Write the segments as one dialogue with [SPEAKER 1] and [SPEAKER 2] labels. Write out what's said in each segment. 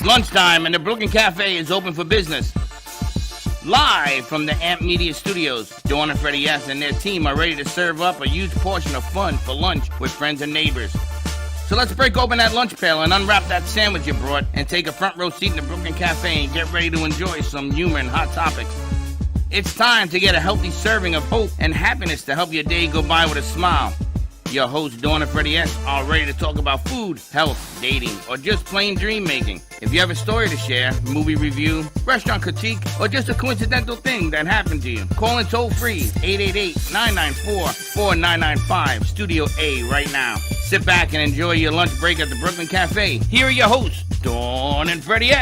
[SPEAKER 1] lunchtime and the Brooklyn Cafe is open for business. Live from the AMP Media Studios, Dawn and Freddy and their team are ready to serve up a huge portion of fun for lunch with friends and neighbors. So let's break open that lunch pail and unwrap that sandwich you brought and take a front row seat in the Brooklyn Cafe and get ready to enjoy some humor and hot topics. It's time to get a healthy serving of hope and happiness to help your day go by with a smile. Your hosts, Dawn and Freddy are ready to talk about food, health, dating, or just plain dream making. If you have a story to share, movie review, restaurant critique, or just a coincidental thing that happened to you, call in toll free 888-994-4995, Studio A right now. Sit back and enjoy your lunch break at the Brooklyn Cafe. Here are your hosts, Dawn and Freddy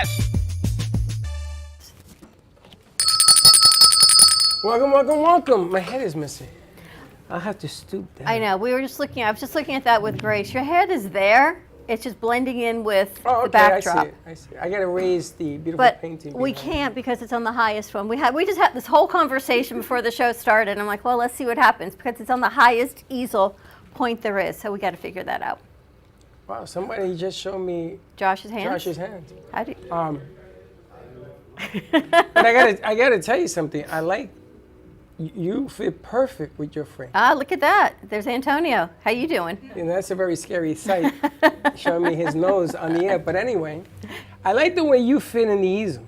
[SPEAKER 2] Welcome. My head is missing. I'll have to stoop down.
[SPEAKER 3] I know. I was just looking at that with Grace. Your head is there. It's just blending in with the backdrop.
[SPEAKER 2] I see. I got to raise the beautiful painting.
[SPEAKER 3] But we can't because it's on the highest one. We just had this whole conversation before the show started. And I'm like, well, let's see what happens because it's on the highest easel point there is. So we got to figure that out.
[SPEAKER 2] Wow, somebody just showed me
[SPEAKER 3] Josh's hands.
[SPEAKER 2] How do you? But I got to tell you something. You fit perfect with your frame.
[SPEAKER 3] Ah, look at that. There's Antonio. How you doing?
[SPEAKER 2] You know, that's a very scary sight, showing me his nose on the air. But anyway, I like the way you fit in the easel.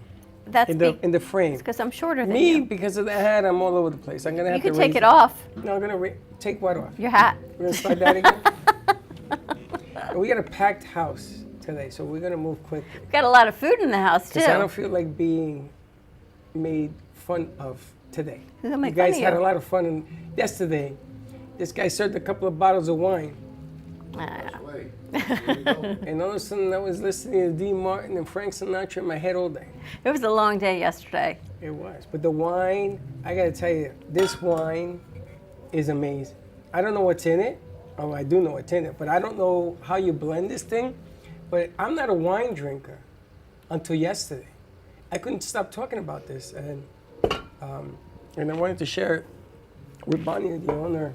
[SPEAKER 2] In the frame.
[SPEAKER 3] It's because I'm shorter than you.
[SPEAKER 2] Me, because of the hat, I'm all over the place. I'm going to have to
[SPEAKER 3] You can take it off.
[SPEAKER 2] No, I'm going to take what off?
[SPEAKER 3] Your hat.
[SPEAKER 2] We're going to slide that again? We got a packed house today, so we're going to move quickly.
[SPEAKER 3] We've got a lot of food in the house, too.
[SPEAKER 2] Because I don't feel like being made fun of today.
[SPEAKER 3] You
[SPEAKER 2] guys had a lot of fun yesterday. This guy served a couple of bottles of wine. And all of a sudden I was listening to Dean Martin and Frank Sinatra in my head all day.
[SPEAKER 3] It was a long day yesterday.
[SPEAKER 2] It was. But the wine, I got to tell you, this wine is amazing. I don't know what's in it. Oh, I do know what's in it, but I don't know how you blend this thing. But I'm not a wine drinker until yesterday. I couldn't stop talking about this. And I wanted to share it with Bonnie, the owner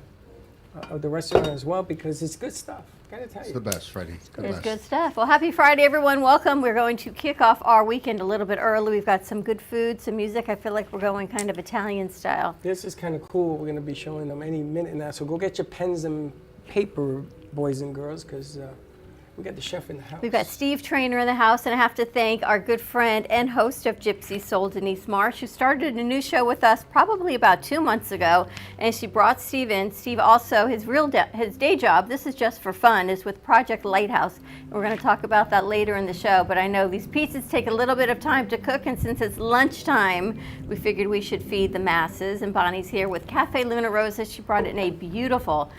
[SPEAKER 2] of the restaurant as well, because it's good stuff. Gotta tell you.
[SPEAKER 4] It's the best, Freddie.
[SPEAKER 3] It's good stuff. Well, happy Friday, everyone. Welcome. We're going to kick off our weekend a little bit early. We've got some good food, some music. I feel like we're going kind of Italian style.
[SPEAKER 2] This is kind of cool. We're going to be showing them any minute now. So go get your pens and paper, boys and girls, because we got the chef in the house.
[SPEAKER 3] We've got Steve Traynor in the house, and I have to thank our good friend and host of Gypsy Soul, Denise Marsh, who started a new show with us probably about 2 months ago, and she brought Steve in. Steve also, his day job, this is just for fun, is with Project Lighthouse. And we're going to talk about that later in the show, but I know these pizzas take a little bit of time to cook, and since it's lunchtime, we figured we should feed the masses, and Bonnie's here with Cafe Luna Rosa. She brought in a beautiful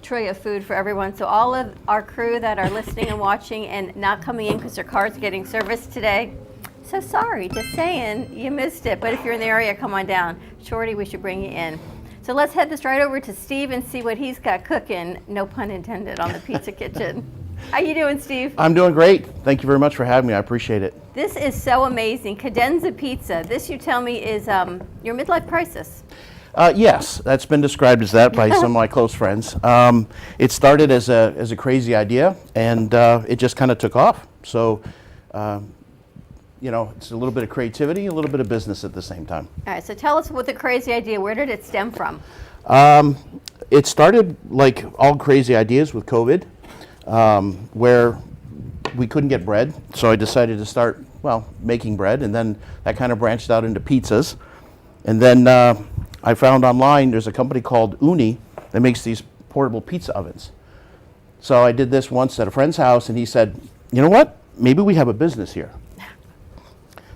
[SPEAKER 3] tray of food for everyone. So all of our crew that are listening and watching and not coming in because their car's getting serviced today, so sorry, just saying, you missed it. But if you're in the area, come on down. Shorty, we should bring you in. So let's head this right over to Steve and see what he's got cooking, no pun intended, on the pizza kitchen. How you doing, Steve?
[SPEAKER 5] I'm doing great. Thank you very much for having me. I appreciate it.
[SPEAKER 3] This is so amazing. Cadena Pizza. This, you tell me, is your midlife crisis.
[SPEAKER 5] Yes, that's been described as that by some of my close friends. It started as a crazy idea, and it just kind of took off. So, it's a little bit of creativity, a little bit of business at the same time.
[SPEAKER 3] All right, so tell us what the crazy idea, where did it stem from?
[SPEAKER 5] It started like all crazy ideas with COVID, where we couldn't get bread. So I decided to start, making bread, and then that kind of branched out into pizzas. And then I found online there's a company called Uni that makes these portable pizza ovens. So I did this once at a friend's house, and he said, you know what, maybe we have a business here.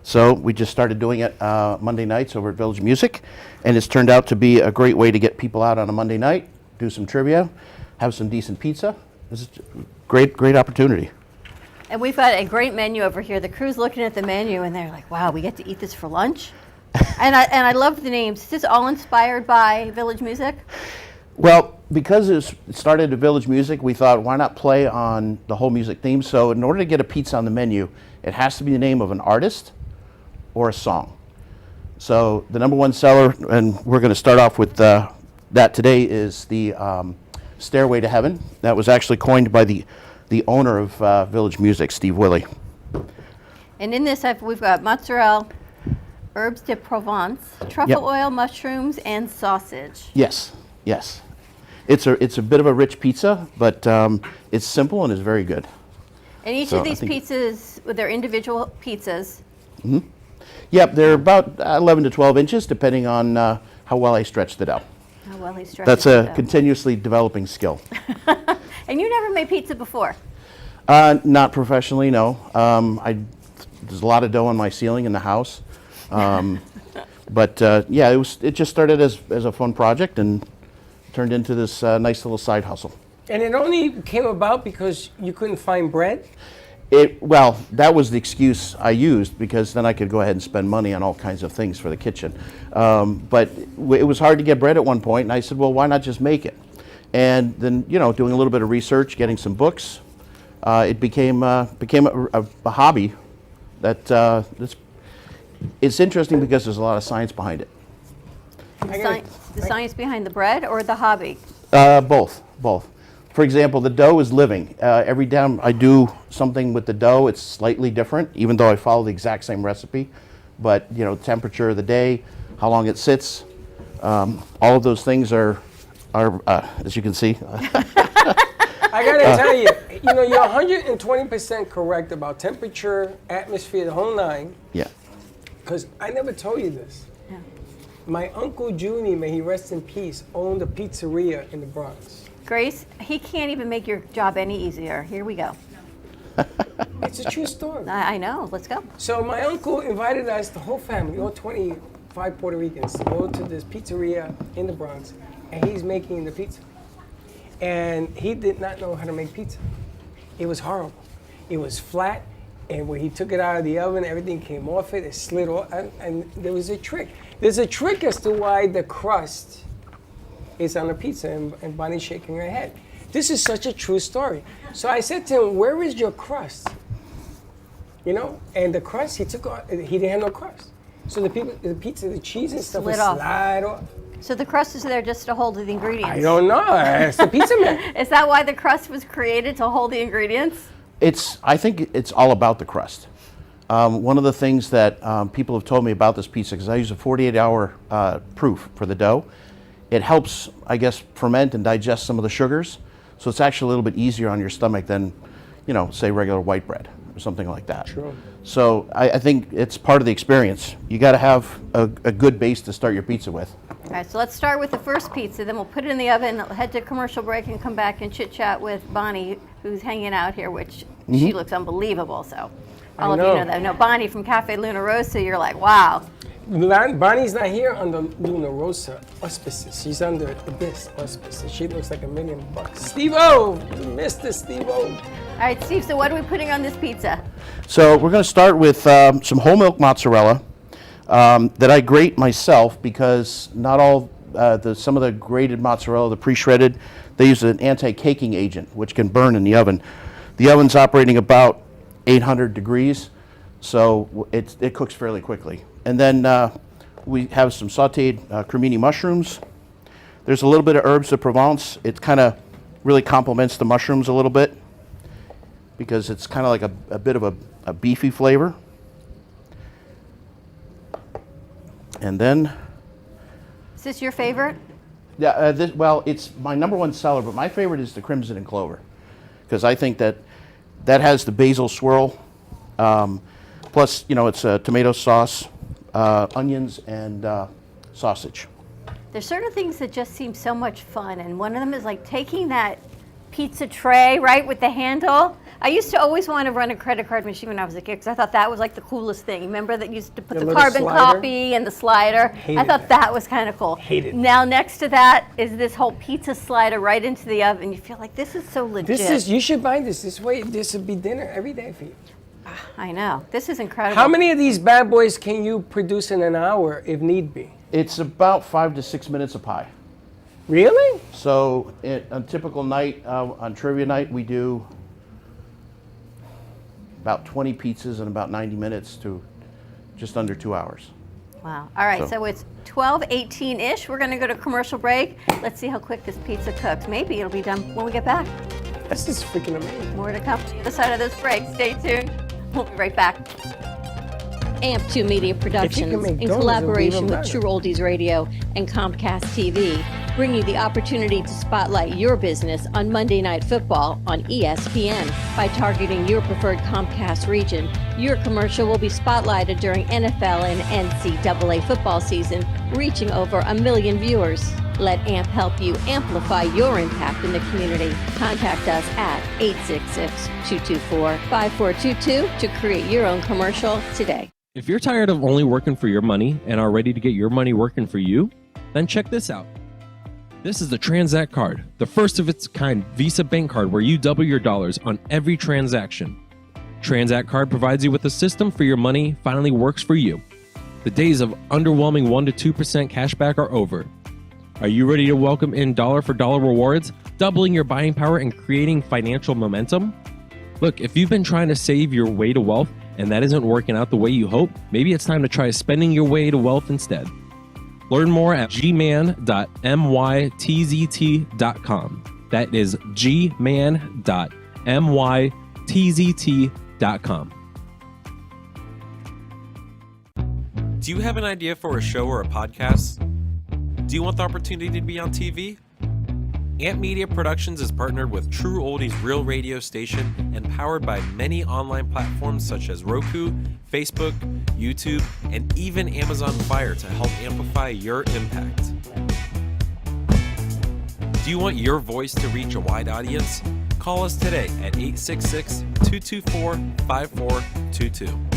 [SPEAKER 5] So we just started doing it Monday nights over at Village Music, and it's turned out to be a great way to get people out on a Monday night, do some trivia, have some decent pizza. It's a great opportunity.
[SPEAKER 3] And we've got a great menu over here. The crew's looking at the menu, and they're like, wow, we get to eat this for lunch? And I love the names. Is this all inspired by Village Music?
[SPEAKER 5] Well, because it started at Village Music, we thought, why not play on the whole music theme? So in order to get a pizza on the menu, it has to be the name of an artist or a song. So the number one seller, and we're going to start off with that today, is the Stairway to Heaven. That was actually coined by the owner of Village Music, Steve Willey.
[SPEAKER 3] And in this, we've got mozzarella, herbes de Provence, truffle oil, mushrooms, and sausage.
[SPEAKER 5] Yes, yes. It's a bit of a rich pizza, but it's simple and is very good.
[SPEAKER 3] And each of these pizzas, with their individual pizzas.
[SPEAKER 5] Yep, they're about 11 to 12 inches, depending on how well I stretch the dough.
[SPEAKER 3] How well he stretches
[SPEAKER 5] That's
[SPEAKER 3] the
[SPEAKER 5] a
[SPEAKER 3] dough.
[SPEAKER 5] continuously developing skill.
[SPEAKER 3] And you never made pizza before?
[SPEAKER 5] Not professionally, no. There's a lot of dough on my ceiling in the house. But yeah, it just started as a fun project and turned into this nice little side hustle.
[SPEAKER 2] And it only came about because you couldn't find bread?
[SPEAKER 5] Well, that was the excuse I used, because then I could go ahead and spend money on all kinds of things for the kitchen. But it was hard to get bread at one point, and I said, well, why not just make it? And then, doing a little bit of research, getting some books, it became a hobby that it's interesting because there's a lot of science behind it.
[SPEAKER 3] The science behind the bread or the hobby?
[SPEAKER 5] Both. For example, the dough is living. Every time I do something with the dough, it's slightly different, even though I follow the exact same recipe. But, temperature of the day, how long it sits, all of those things are as you can see.
[SPEAKER 2] I gotta tell you, you're 120% correct about temperature, atmosphere, the whole nine.
[SPEAKER 5] Yeah.
[SPEAKER 2] Because I never told you this.
[SPEAKER 3] Yeah.
[SPEAKER 2] My Uncle Junie, may he rest in peace, owned a pizzeria in the Bronx.
[SPEAKER 3] Grace, he can't even make your job any easier. Here we go.
[SPEAKER 2] It's a true story.
[SPEAKER 3] I know. Let's go.
[SPEAKER 2] So my uncle invited us, the whole family, all 25 Puerto Ricans, to go to this pizzeria in the Bronx, and he's making the pizza. And he did not know how to make pizza. It was horrible. It was flat, and when he took it out of the oven, everything came off it, it slid off, and there was a trick. There's a trick as to why the crust is on the pizza, and Bonnie's shaking her head. This is such a true story. So I said to him, where is your crust? And the crust, he didn't have no crust. So the pizza, the cheese and stuff would slide off.
[SPEAKER 3] So the crust is there just to hold the ingredients?
[SPEAKER 2] I don't know, it's the pizza man.
[SPEAKER 3] Is that why the crust was created, to hold the ingredients?
[SPEAKER 5] I think it's all about the crust. One of the things that people have told me about this pizza, because I use a 48-hour proof for the dough, it helps, I guess, ferment and digest some of the sugars. So it's actually a little bit easier on your stomach than, say regular white bread or something like that.
[SPEAKER 2] True.
[SPEAKER 5] So I think it's part of the experience. You got to have a good base to start your pizza with.
[SPEAKER 3] All right, so let's start with the first pizza, then we'll put it in the oven, head to commercial break, and come back and chit-chat with Bonnie, who's hanging out here, which she looks unbelievable. So all of you know that. No, Bonnie from Cafe Luna Rosa, you're like, wow.
[SPEAKER 2] Bonnie's not here under Luna Rosa auspices. She's under this auspices. She looks like $1 million. Steve-O, Mr. Steve-O.
[SPEAKER 3] All right, Steve, so what are we putting on this pizza?
[SPEAKER 5] So we're going to start with some whole milk mozzarella that I grate myself, because not all, some of the grated mozzarella, the pre-shredded, they use an anti-caking agent, which can burn in the oven. The oven's operating about 800 degrees, so it cooks fairly quickly. And then we have some sauteed cremini mushrooms. There's a little bit of herbes de Provence. It kind of really complements the mushrooms a little bit, because it's kind of like a bit of a beefy flavor. And then...
[SPEAKER 3] Is this your favorite?
[SPEAKER 5] Yeah, well, it's my number one seller, but my favorite is the crimson and clover, because I think that has the basil swirl. Plus, it's a tomato sauce, onions, and sausage.
[SPEAKER 3] There's certain things that just seem so much fun, and one of them is like taking that pizza tray, right, with the handle. I used to always want to run a credit card machine when I was a kid, because I thought that was like the coolest thing. Remember that used to put the carbon copy and the slider? I thought that was kind of cool.
[SPEAKER 2] Hated it.
[SPEAKER 3] Now next to that is this whole pizza slider right into the oven. You feel like this is so legit.
[SPEAKER 2] You should buy this. This way, this would be dinner every day for you.
[SPEAKER 3] I know. This is incredible.
[SPEAKER 2] How many of these bad boys can you produce in an hour if need be?
[SPEAKER 5] It's about 5 to 6 minutes a pie.
[SPEAKER 2] Really?
[SPEAKER 5] So on a typical night, on trivia night, we do about 20 pizzas in about 90 minutes to just under 2 hours.
[SPEAKER 3] Wow. All right, so it's 12:18-ish. We're going to go to commercial break. Let's see how quick this pizza cooks. Maybe it'll be done when we get back.
[SPEAKER 2] This is freaking amazing.
[SPEAKER 3] More to come on the other side of this break. Stay tuned. We'll be right back. AMP2 Media Productions,
[SPEAKER 2] make
[SPEAKER 3] in
[SPEAKER 2] donuts,
[SPEAKER 3] collaboration
[SPEAKER 2] it'll be
[SPEAKER 3] with
[SPEAKER 2] even
[SPEAKER 3] True Oldies Radio and Comcast TV, bring you the opportunity to spotlight your business on Monday Night Football on ESPN. By targeting your preferred Comcast region, your commercial will be spotlighted during NFL and NCAA football season, reaching over 1 million viewers. Let AMP help you amplify your impact in the community. Contact us at 866-224-5422 to create your own commercial today.
[SPEAKER 4] If you're tired of only working for your money and are ready to get your money working for you, then check this out. This is the Transact card, the first of its kind Visa bank card where you double your dollars on every transaction. Transact card provides you with a system for your money finally works for you. The days of underwhelming 1 to 2% cashback are over. Are you ready to welcome in dollar for dollar rewards, doubling your buying power and creating financial momentum? Look, if you've been trying to save your way to wealth and that isn't working out the way you hope, maybe it's time to try spending your way to wealth instead. Learn more at gman.mytzt.com. That is gman.mytzt.com.
[SPEAKER 6] Do you have an idea for a show or a podcast? Do you want the opportunity to be on TV? AMP Media Productions is partnered with True Oldies Real Radio Station and powered by many online platforms such as Roku, Facebook, YouTube, and even Amazon Fire to help amplify your impact. Do you want your voice to reach a wide audience? Call us today at 866-224-5422.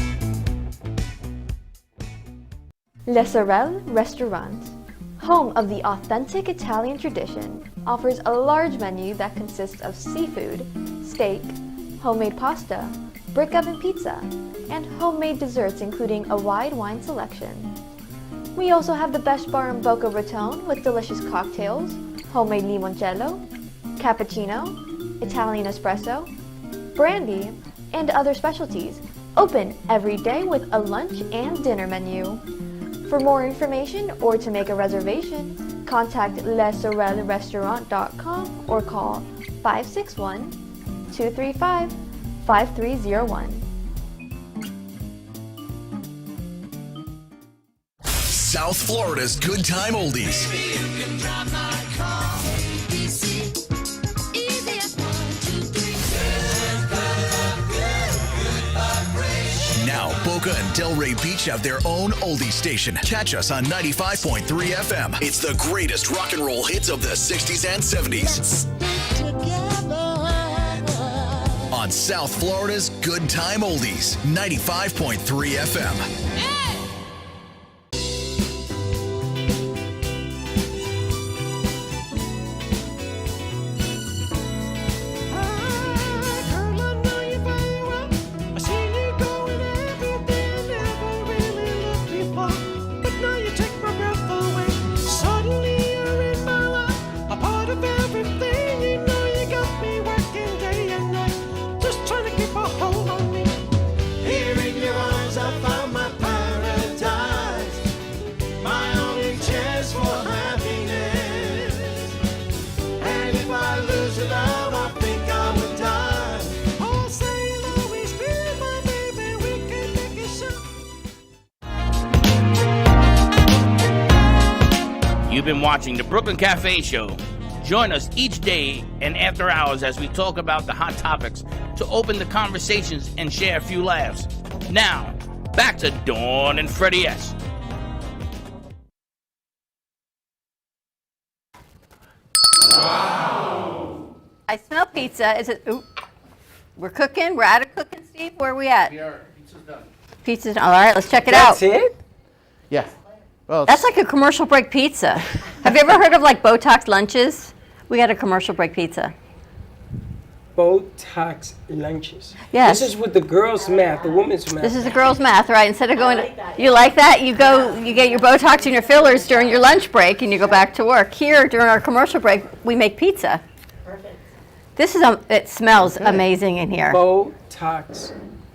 [SPEAKER 7] Le Sorel Restaurant, home of the authentic Italian tradition, offers a large menu that consists of seafood, steak, homemade pasta, brick oven pizza, and homemade desserts including a wide wine selection. We also have the best bar in Boca Raton with delicious cocktails, homemade limoncello, cappuccino, Italian espresso, brandy, and other specialties, open every day with a lunch and dinner menu. For more information or to make a reservation, contact lesorelrestaurant.com or call 561-235-5301.
[SPEAKER 8] South Florida's Good Time Oldies. Now, Boca and Delray Beach have their own oldie station. Catch us on 95.3 FM. It's the greatest rock and roll hits of the 60s and 70s. On South Florida's Good Time Oldies, 95.3 FM.
[SPEAKER 1] You've been watching the Brooklyn Cafe Show. Join us each day and after hours as we talk about the hot topics to open the conversations and share a few laughs. Now, back to Dawn and Freddy S.
[SPEAKER 3] Wow. I smell pizza. Is it? Ooh, we're cooking. We're out of cooking, Steve. Where are we at?
[SPEAKER 5] Pizza's done.
[SPEAKER 3] Pizza's done. All right, let's check it
[SPEAKER 2] That's
[SPEAKER 3] out.
[SPEAKER 2] it?
[SPEAKER 5] Yeah. Well,
[SPEAKER 3] That's like a commercial break pizza. Have you ever heard of like Botox lunches? We got a commercial break pizza.
[SPEAKER 2] Botox lunches.
[SPEAKER 3] Yes.
[SPEAKER 2] This is with the girls' math, the women's math.
[SPEAKER 3] This is the girls' math, right? Instead of going, you like that? You go, you get your Botox and your fillers during your lunch break, and you go back to work. Here, during our commercial break, we make pizza. Perfect. This is it smells amazing in here.
[SPEAKER 2] Botox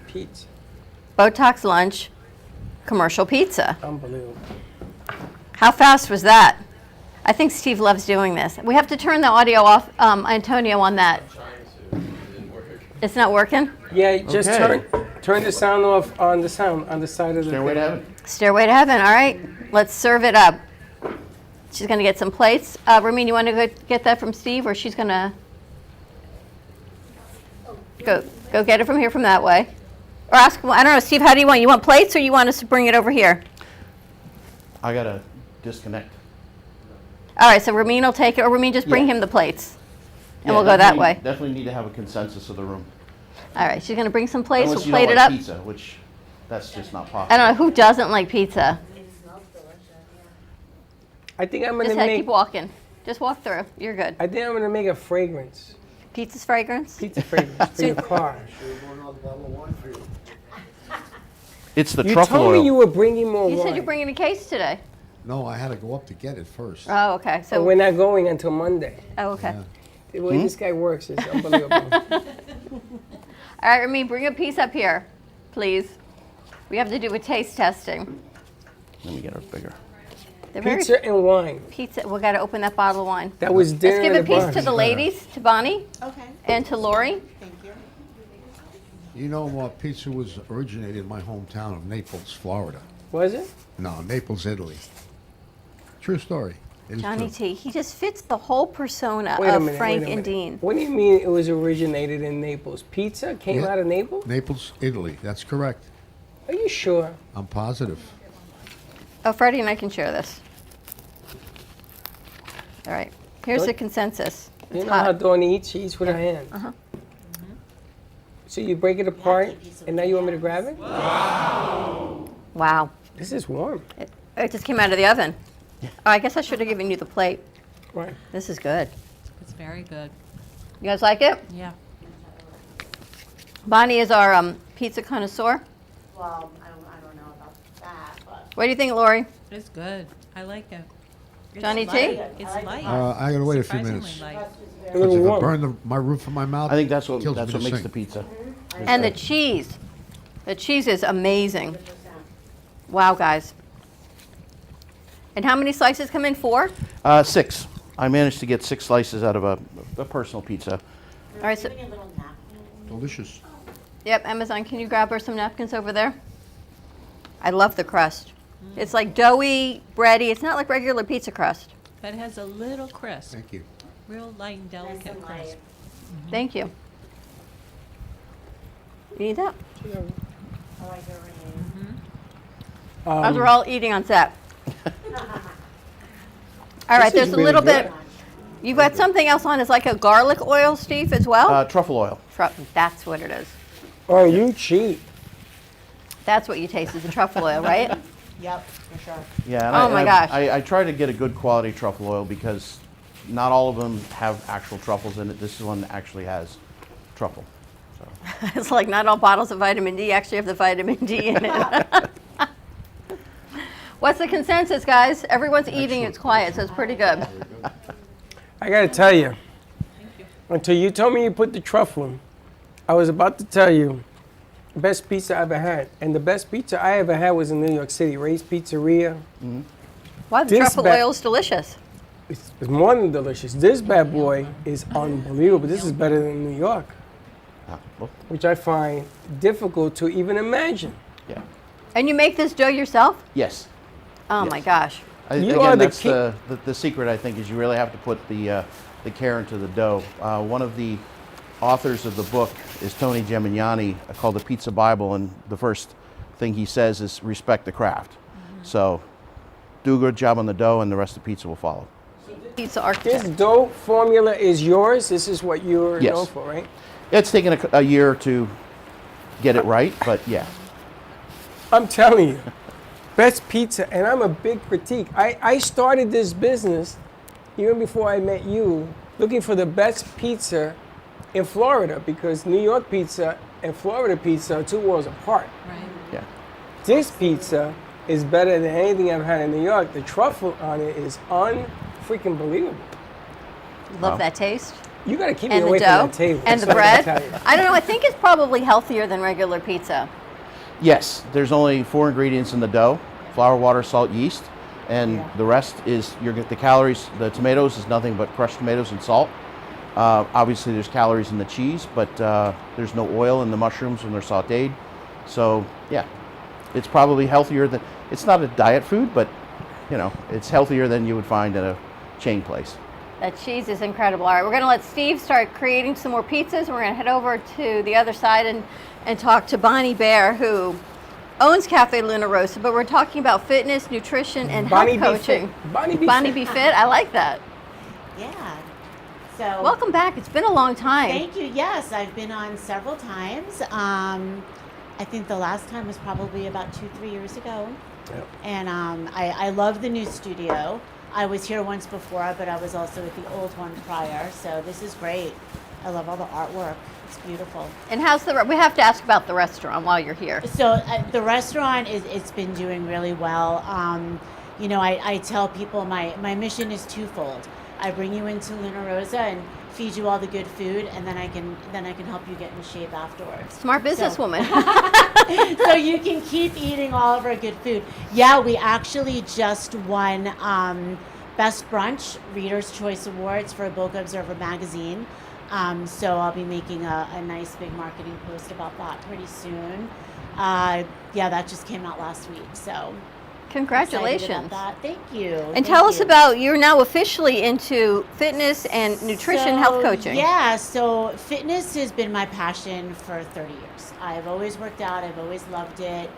[SPEAKER 2] pizza.
[SPEAKER 3] Botox lunch, commercial pizza.
[SPEAKER 2] Unbelievable.
[SPEAKER 3] How fast was that? I think Steve loves doing this. We have to turn the audio off, Antonio, on that. It's not working?
[SPEAKER 2] Yeah, just
[SPEAKER 5] Okay.
[SPEAKER 2] turn. Turn the sound off on the side of the
[SPEAKER 5] Stairway to Heaven.
[SPEAKER 3] Stairway to Heaven. All right, let's serve it up. She's gonna get some plates. Ramin, you want to go get that from Steve, or she's gonna go get it from here, from that way, or ask. I don't know, Steve. How do you want? You want plates, or you want us to bring it over here?
[SPEAKER 5] I gotta disconnect.
[SPEAKER 3] All right, so Ramin will take it, or Ramin just bring him the plates, and we'll go that way.
[SPEAKER 5] Definitely need to have a consensus of the room.
[SPEAKER 3] All right, she's gonna bring some plates.
[SPEAKER 5] Unless
[SPEAKER 3] We'll
[SPEAKER 5] you
[SPEAKER 3] plate
[SPEAKER 5] don't
[SPEAKER 3] it
[SPEAKER 5] like
[SPEAKER 3] up.
[SPEAKER 5] pizza, which that's just not possible.
[SPEAKER 3] I don't know who doesn't like pizza.
[SPEAKER 2] I think I'm gonna
[SPEAKER 3] Just
[SPEAKER 2] make.
[SPEAKER 3] keep walking. Just walk through. You're good.
[SPEAKER 2] I think I'm gonna make a fragrance.
[SPEAKER 3] Pizza's fragrance.
[SPEAKER 2] Pizza fragrance for your car.
[SPEAKER 5] It's the
[SPEAKER 2] You
[SPEAKER 5] truffle
[SPEAKER 2] told
[SPEAKER 5] oil.
[SPEAKER 2] me you were bringing more
[SPEAKER 3] You
[SPEAKER 2] wine.
[SPEAKER 3] said you're bringing a case today.
[SPEAKER 9] No, I had to go up to get it first.
[SPEAKER 3] Oh, okay.
[SPEAKER 2] But
[SPEAKER 3] So
[SPEAKER 2] we're not going until Monday.
[SPEAKER 3] Oh, okay.
[SPEAKER 2] The way this guy works is unbelievable.
[SPEAKER 3] All right, Ramin, bring a piece up here, please. We have to do a taste testing.
[SPEAKER 5] Let me get it bigger.
[SPEAKER 3] They're very-
[SPEAKER 2] Pizza and wine.
[SPEAKER 3] Pizza. We got to open that bottle of wine.
[SPEAKER 2] That was dinner.
[SPEAKER 3] Let's give
[SPEAKER 2] at
[SPEAKER 3] a
[SPEAKER 2] the
[SPEAKER 3] piece
[SPEAKER 2] bar.
[SPEAKER 3] to the ladies, to Bonnie,
[SPEAKER 10] Okay,
[SPEAKER 3] and to Lori.
[SPEAKER 10] thank you.
[SPEAKER 9] You know, pizza was originated in my hometown of Naples, Florida.
[SPEAKER 2] Was it?
[SPEAKER 9] No, Naples, Italy. True story. It is
[SPEAKER 3] Johnny
[SPEAKER 9] true.
[SPEAKER 3] T. He just fits the whole persona
[SPEAKER 2] Wait a
[SPEAKER 3] of
[SPEAKER 2] minute.
[SPEAKER 3] Frank
[SPEAKER 2] wait a
[SPEAKER 3] and
[SPEAKER 2] minute.
[SPEAKER 3] Dean.
[SPEAKER 2] What do you mean it was originated in Naples? Pizza came
[SPEAKER 9] Yeah.
[SPEAKER 2] out of Naples?
[SPEAKER 9] Naples, Italy. That's correct.
[SPEAKER 2] Are you sure?
[SPEAKER 9] I'm positive.
[SPEAKER 3] Oh, Freddie and I can share this. All right. Here's
[SPEAKER 2] Good.
[SPEAKER 3] the consensus.
[SPEAKER 2] You
[SPEAKER 3] It's
[SPEAKER 2] know how
[SPEAKER 3] hot.
[SPEAKER 2] Dawn eats? She eats with her hands.
[SPEAKER 3] Uh-huh.
[SPEAKER 2] So you break it apart, and now you want me to grab it?
[SPEAKER 3] Wow.
[SPEAKER 2] This is warm.
[SPEAKER 3] It just came out of the oven. Oh, I guess I should have given you the plate.
[SPEAKER 2] Right.
[SPEAKER 3] This is good.
[SPEAKER 10] It's very good.
[SPEAKER 3] You guys like it?
[SPEAKER 10] Yeah.
[SPEAKER 3] Bonnie is our pizza connoisseur.
[SPEAKER 10] Well, I don't know about that, but.
[SPEAKER 3] What do you think, Lori?
[SPEAKER 10] It's good. I like it. It's
[SPEAKER 3] Johnny T?
[SPEAKER 10] light. It's light.
[SPEAKER 9] I gotta wait a few
[SPEAKER 10] Surprisingly
[SPEAKER 9] minutes.
[SPEAKER 10] light.
[SPEAKER 2] A
[SPEAKER 9] Because
[SPEAKER 2] little
[SPEAKER 9] if I
[SPEAKER 2] warm.
[SPEAKER 9] burn my roof of my mouth,
[SPEAKER 5] I think that's what
[SPEAKER 9] kills me to
[SPEAKER 5] makes
[SPEAKER 9] sing.
[SPEAKER 5] the pizza.
[SPEAKER 3] And the cheese. The cheese is amazing. Wow, guys. And how many slices come in? 4?
[SPEAKER 5] 6. I managed to get 6 slices out of a personal pizza.
[SPEAKER 3] All right. So,
[SPEAKER 9] Delicious.
[SPEAKER 3] yep, Amazon, can you grab her some napkins over there? I love the crust. It's like doughy, bready. It's not like regular pizza crust.
[SPEAKER 10] But it has a little crisp,
[SPEAKER 9] Thank you.
[SPEAKER 10] real light and delicate crisp.
[SPEAKER 3] Thank you. You need that? As we're all eating on set. All right,
[SPEAKER 2] This is
[SPEAKER 3] there's a
[SPEAKER 2] really
[SPEAKER 3] little
[SPEAKER 2] good.
[SPEAKER 3] bit. You've got something else on. It's like a garlic oil, Steve, as well?
[SPEAKER 5] Truffle oil.
[SPEAKER 3] That's what it is.
[SPEAKER 2] Oh, you cheat.
[SPEAKER 3] That's what you taste is the truffle oil, right?
[SPEAKER 10] Yep, for sure.
[SPEAKER 5] Yeah. And
[SPEAKER 3] Oh my gosh.
[SPEAKER 5] I try to get a good quality truffle oil because not all of them have actual truffles in it. This one actually has truffle.
[SPEAKER 3] It's like not all bottles of vitamin D actually have the vitamin D in it. What's the consensus, guys? Everyone's eating. It's quiet, so it's pretty good.
[SPEAKER 2] I gotta tell you, until you told me you put the truffle in, I was about to tell you, best pizza I ever had. And the best pizza I ever had was in New York City, Ray's Pizzeria.
[SPEAKER 3] Wow, the
[SPEAKER 2] This
[SPEAKER 3] truffle
[SPEAKER 2] ba-
[SPEAKER 3] oil is delicious.
[SPEAKER 2] It's more than delicious. This bad boy is unbelievable. This is better than New York,
[SPEAKER 5] Well,
[SPEAKER 2] which I find difficult to even imagine.
[SPEAKER 5] yeah.
[SPEAKER 3] And you make this dough yourself?
[SPEAKER 5] Yes.
[SPEAKER 3] Oh
[SPEAKER 5] Yes.
[SPEAKER 3] my gosh.
[SPEAKER 2] You are the
[SPEAKER 5] That's the secret, I think, is you really have to put the care into the dough. One of the authors of the book is Tony Gemignani, called the Pizza Bible, and the first thing he says is respect the craft. So do a good job on the dough, and the rest of the pizza will follow.
[SPEAKER 3] Pizza
[SPEAKER 2] This
[SPEAKER 3] architect.
[SPEAKER 2] dough formula is yours. This is what you're
[SPEAKER 5] Yes.
[SPEAKER 2] known for, right?
[SPEAKER 5] It's taken a year to get it right, but yeah.
[SPEAKER 2] I'm telling you, best pizza, and I'm a big critique. I started this business even before I met you, looking for the best pizza in Florida because New York pizza and Florida pizza are 2 worlds apart.
[SPEAKER 10] Right.
[SPEAKER 5] Yeah.
[SPEAKER 2] This pizza is better than anything I've had in New York. The truffle on it is unfreaking believable.
[SPEAKER 3] Love that taste.
[SPEAKER 2] You gotta keep me
[SPEAKER 3] And the
[SPEAKER 2] away
[SPEAKER 3] dough.
[SPEAKER 2] from that table.
[SPEAKER 3] And the
[SPEAKER 2] That's what I
[SPEAKER 3] bread.
[SPEAKER 2] gotta tell you.
[SPEAKER 3] I don't know. I think it's probably healthier than regular pizza.
[SPEAKER 5] Yes, there's only 4 ingredients in the dough: flour, water, salt, yeast, and the rest is the calories. The tomatoes is nothing but crushed tomatoes and salt. Obviously, there's calories in the cheese, but there's no oil in the mushrooms when they're sautéed. So yeah, it's probably healthier than, it's not a diet food, but you know, it's healthier than you would find at a chain place.
[SPEAKER 3] That cheese is incredible. All right, we're going to let Steve start creating some more pizzas. We're going to head over to the other side and talk to Bonnie Bear, who owns Cafe Luna Rosa, but we're talking about fitness, nutrition, and
[SPEAKER 2] Bonnie
[SPEAKER 3] health
[SPEAKER 2] Be Fit.
[SPEAKER 3] coaching.
[SPEAKER 2] Bonnie
[SPEAKER 3] Be Fit. I like that.
[SPEAKER 11] Yeah. So
[SPEAKER 3] Welcome back. It's been a long time.
[SPEAKER 11] thank you. Yes, I've been on several times. I think the last time was probably about 2-3 years ago.
[SPEAKER 2] Yep.
[SPEAKER 11] And I love the new studio. I was here once before, but I was also at the old one prior. So this is great. I love all the artwork. It's beautiful.
[SPEAKER 3] And how's we have to ask about the restaurant while you're here.
[SPEAKER 11] So the restaurant it's been doing really well. You know, I tell people my mission is twofold. I bring you into Luna Rosa and feed you all the good food, and then I can help you get in shape afterwards.
[SPEAKER 3] Smart businesswoman.
[SPEAKER 11] So you can keep eating all of our good food. Yeah, we actually just won Best Brunch Reader's Choice Awards for Boca Observer magazine. So I'll be making a nice big marketing post about that pretty soon. Yeah, that just came out last week. So
[SPEAKER 3] Congratulations.
[SPEAKER 11] excited about that. Thank you.
[SPEAKER 3] And tell us about, you're now officially into fitness and nutrition, health coaching.
[SPEAKER 11] Yeah, so fitness has been my passion for 30 years. I've always worked out. I've always loved it.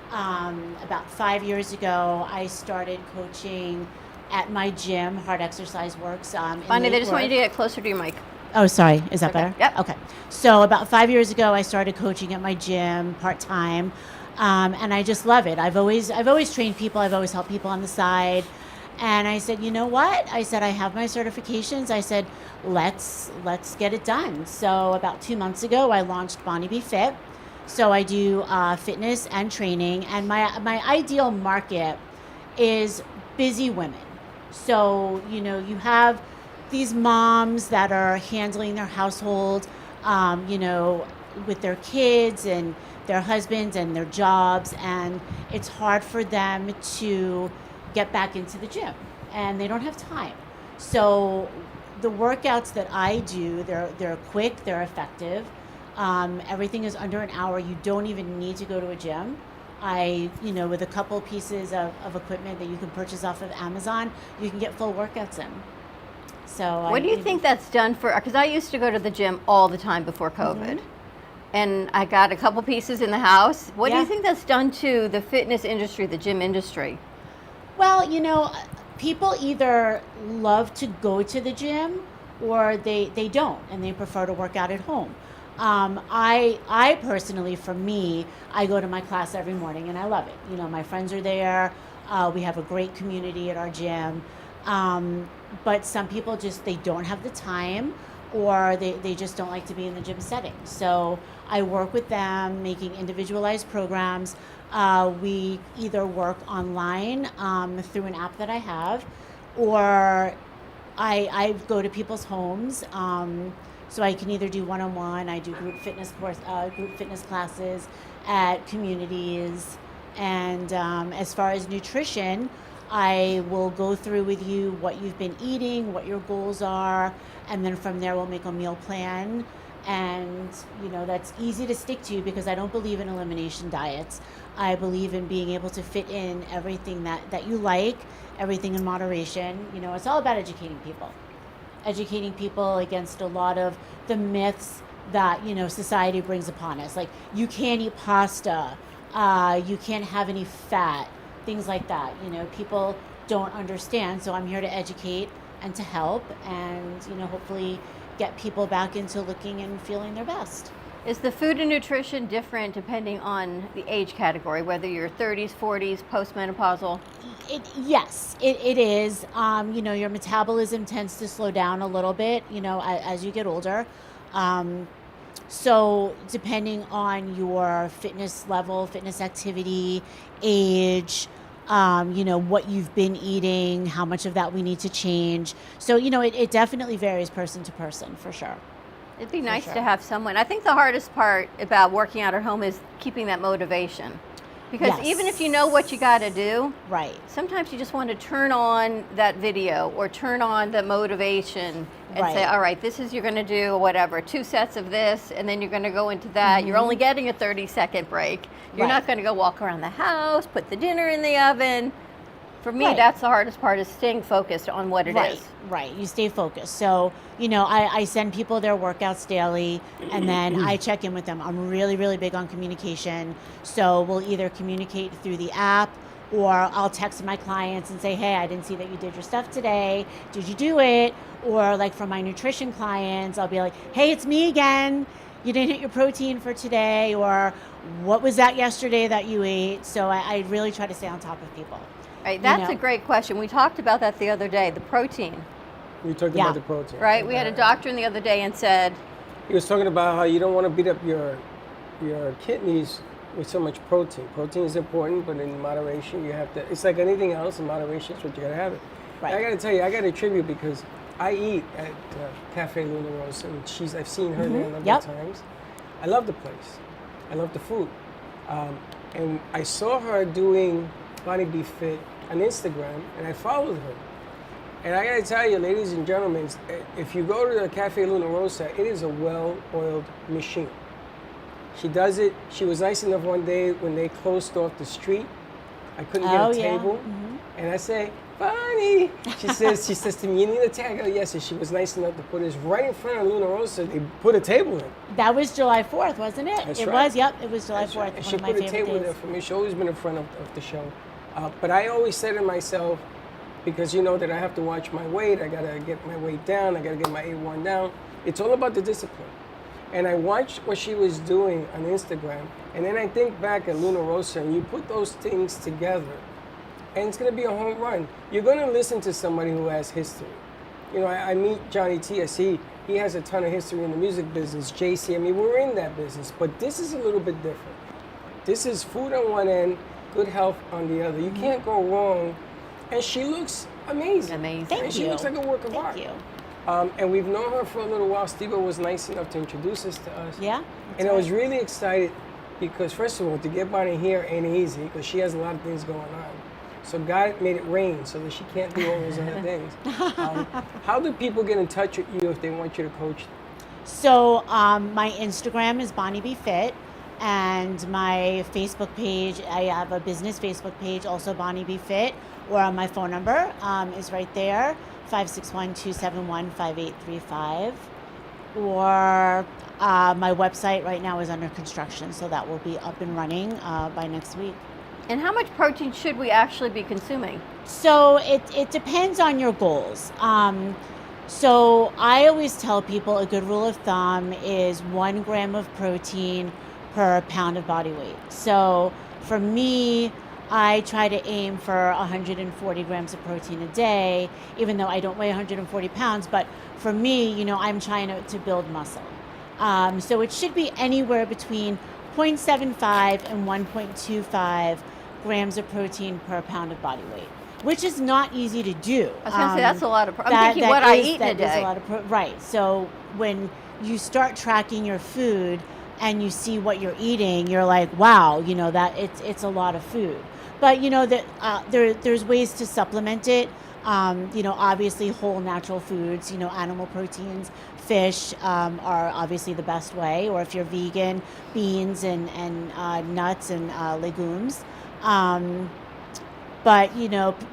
[SPEAKER 11] About 5 years ago, I started coaching at my gym, Hard Exercise Works.
[SPEAKER 3] Bonnie, they just want you to get closer to your mic.
[SPEAKER 11] Oh, sorry. Is that
[SPEAKER 3] Okay.
[SPEAKER 11] better?
[SPEAKER 3] Yep.
[SPEAKER 11] Okay. So about 5 years ago, I started coaching at my gym part-time. And I just love it. I've always trained people. I've always helped people on the side. And I said, you know what? I said, I have my certifications. I said, let's get it done. So about 2 months ago, I launched Bonnie Be Fit. So I do fitness and training. And my ideal market is busy women. So, you know, you have these moms that are handling their household, you know, with their kids and their husbands and their jobs, and it's hard for them to get back into the gym, and they don't have time. So the workouts that I do, they're quick, they're effective. Everything is under an hour. You don't even need to go to a gym. You know, with a couple pieces of equipment that you can purchase off of Amazon, you can get full workouts in. So
[SPEAKER 3] What do you think that's done for, because I used to go to the gym all the time before COVID. And I got a couple pieces in the house. What do you think that's done to the fitness industry, the gym industry?
[SPEAKER 11] Well, you know, people either love to go to the gym or they don't, and they prefer to work out at home. I personally, for me, I go to my class every morning and I love it. You know, my friends are there. We have a great community at our gym. But some people they don't have the time, or they just don't like to be in the gym setting. So I work with them, making individualized programs. We either work online through an app that I have, or I go to people's homes. So I can either do one-on-one. I do group fitness classes at communities. And as far as nutrition, I will go through with you what you've been eating, what your goals are, and then from there we'll make a meal plan. And you know, that's easy to stick to because I don't believe in elimination diets. I believe in being able to fit in everything that you like, everything in moderation. You know, it's all about educating people against a lot of the myths that, you know, society brings upon us. Like, you can't eat pasta, you can't have any fat, things like that. You know, people don't understand, so I'm here to educate and to help, and, you know, hopefully get people back into looking and feeling their best.
[SPEAKER 3] Is the food and nutrition different depending on the age category, whether you're 30s, 40s, postmenopausal?
[SPEAKER 11] Yes, it is. You know, your metabolism tends to slow down a little bit, you know, as you get older. So depending on your fitness level, fitness activity, age, you know, what you've been eating, how much of that we need to change. So, you know, it definitely varies person to person, for sure.
[SPEAKER 3] It'd be nice to have someone. I think the hardest part about working out at home is keeping that motivation. Because
[SPEAKER 11] Yes.
[SPEAKER 3] even if you know what you got to do,
[SPEAKER 11] Right.
[SPEAKER 3] sometimes you just want to turn on that video or turn on the motivation and say,
[SPEAKER 11] Right.
[SPEAKER 3] all right, this is, you're going to do whatever, 2 sets of this, and then you're going to go into that. You're only getting a 30-second break. You're
[SPEAKER 11] Right.
[SPEAKER 3] not going to go walk around the house, put the dinner in the oven. For me,
[SPEAKER 11] Right.
[SPEAKER 3] that's the hardest part, is staying focused on what it is.
[SPEAKER 11] Right. You stay focused. So, I send people their workouts daily, and then I check in with them. I'm really, really big on communication. So we'll either communicate through the app, or I'll text my clients and say, hey, I didn't see that you did your stuff today. Did you do it? Or like for my nutrition clients, I'll be like, hey, it's me again. You didn't hit your protein for today, or what was that yesterday that you ate? So I really try to stay on top of people.
[SPEAKER 3] Right, that's a great question. We talked about that the other day, the protein,
[SPEAKER 2] We talked about the protein.
[SPEAKER 3] right? We had a doctor in the other day and said,
[SPEAKER 2] He was talking about how you don't want to beat up your kidneys with so much protein. Protein is important, but in moderation, you have to. It's like anything else. In moderation is what you gotta have it.
[SPEAKER 11] Right.
[SPEAKER 2] I gotta tell you, I gotta attribute, because I eat at Cafe Luna Rosa, and I've seen her there a number of times. I love the place. I love the food, and I saw her doing Bonnie Be Fit on Instagram, and I followed her. And I gotta tell you, ladies and gentlemen, if you go to the Cafe Luna Rosa, it is a well-oiled machine. She does it. She was nice enough one day when they closed off the street. I couldn't get a table, and I say, Bonnie. She says to me, you need a tag? I go, yes. And she was nice enough to put us right in front of Luna Rosa. They put a table in.
[SPEAKER 11] That was July 4th, wasn't it?
[SPEAKER 2] That's
[SPEAKER 11] it
[SPEAKER 2] right.
[SPEAKER 11] was, yep. It was July
[SPEAKER 2] That's
[SPEAKER 11] 4th.
[SPEAKER 2] right. And
[SPEAKER 11] One
[SPEAKER 2] she
[SPEAKER 11] of my
[SPEAKER 2] put a
[SPEAKER 11] favorite
[SPEAKER 2] table
[SPEAKER 11] days.
[SPEAKER 2] there for me. She's always been in front of the show. But I always say to myself, because you know that I have to watch my weight, I gotta get my weight down, I gotta get my A1 down. It's all about the discipline. And I watched what she was doing on Instagram, and then I think back at Luna Rosa, and you put those things together, and it's gonna be a home run. You're gonna listen to somebody who has history. I meet Johnny T. I see he has a ton of history in the music business. JC, I mean, we're in that business, but this is a little bit different. This is food on one end, good health on the other. You can't go wrong. And she looks amazing.
[SPEAKER 3] Amazing.
[SPEAKER 2] And she looks like a work of art.
[SPEAKER 11] Thank you.
[SPEAKER 2] And we've known her for a little while. Steve was nice enough to introduce us to us.
[SPEAKER 11] Yeah.
[SPEAKER 2] And I was really excited because, first of all, to get Bonnie here ain't easy because she has a lot of things going on. So God made it rain so that she can't do all those other things. How do people get in touch with you if they want you to coach them?
[SPEAKER 11] So my Instagram is Bonnie Be Fit, and my Facebook page, I have a business Facebook page, also Bonnie Be Fit, or my phone number is right there, 561-271-5835. Or my website right now is under construction, so that will be up and running by next week.
[SPEAKER 3] and how much protein should we actually be consuming?
[SPEAKER 11] So it depends on your goals. So I always tell people a good rule of thumb is 1 gram of protein per pound of body weight. So for me, I try to aim for 140 grams of protein a day, even though I don't weigh 140 pounds. But for me, I'm trying to build muscle. So it should be anywhere between 0.75 and 1.25 grams of protein per pound of body weight, which is not easy to do.
[SPEAKER 3] I was going to say, that's a lot of I'm thinking what I eat in a day.
[SPEAKER 11] That is a lot of right. So when you start tracking your food and you see what you're eating, you're like, wow, that it's a lot of food. But there's ways to supplement it. Obviously whole natural foods, animal proteins, fish are obviously the best way. Or if you're vegan, beans and nuts and legumes. But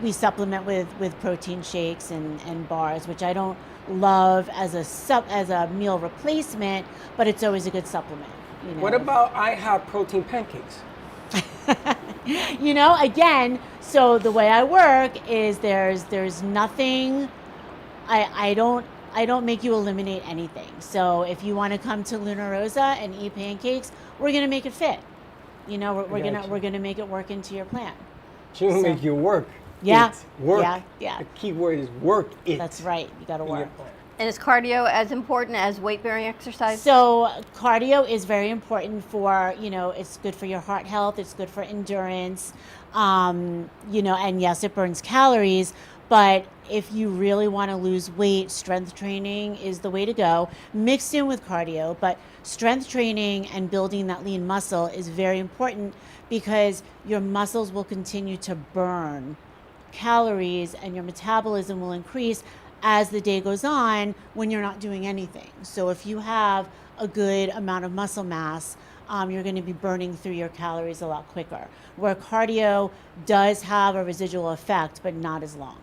[SPEAKER 11] we supplement with protein shakes and bars, which I don't love as a meal replacement, but it's always a good supplement.
[SPEAKER 2] What about IHOP protein pancakes?
[SPEAKER 11] Again, so the way I work is there's nothing. I don't make you eliminate anything. So if you want to come to Luna Rosa and eat pancakes, we're gonna make it fit. We're gonna make it work into your plan.
[SPEAKER 2] She will make you work.
[SPEAKER 11] Yeah.
[SPEAKER 2] It. Work.
[SPEAKER 11] Yeah.
[SPEAKER 2] The key word is work it.
[SPEAKER 11] That's right. You got to work.
[SPEAKER 3] And is cardio as important as weight-bearing exercise?
[SPEAKER 11] So cardio is very important for, it's good for your heart health. It's good for endurance. And yes, it burns calories, But if you really want to lose weight, strength training is the way to go, mixed in with cardio. But strength training and building that lean muscle is very important because your muscles will continue to burn calories and your metabolism will increase as the day goes on when you're not doing anything. So if you have a good amount of muscle mass, you're going to be burning through your calories a lot quicker. Where cardio does have a residual effect, but not as long.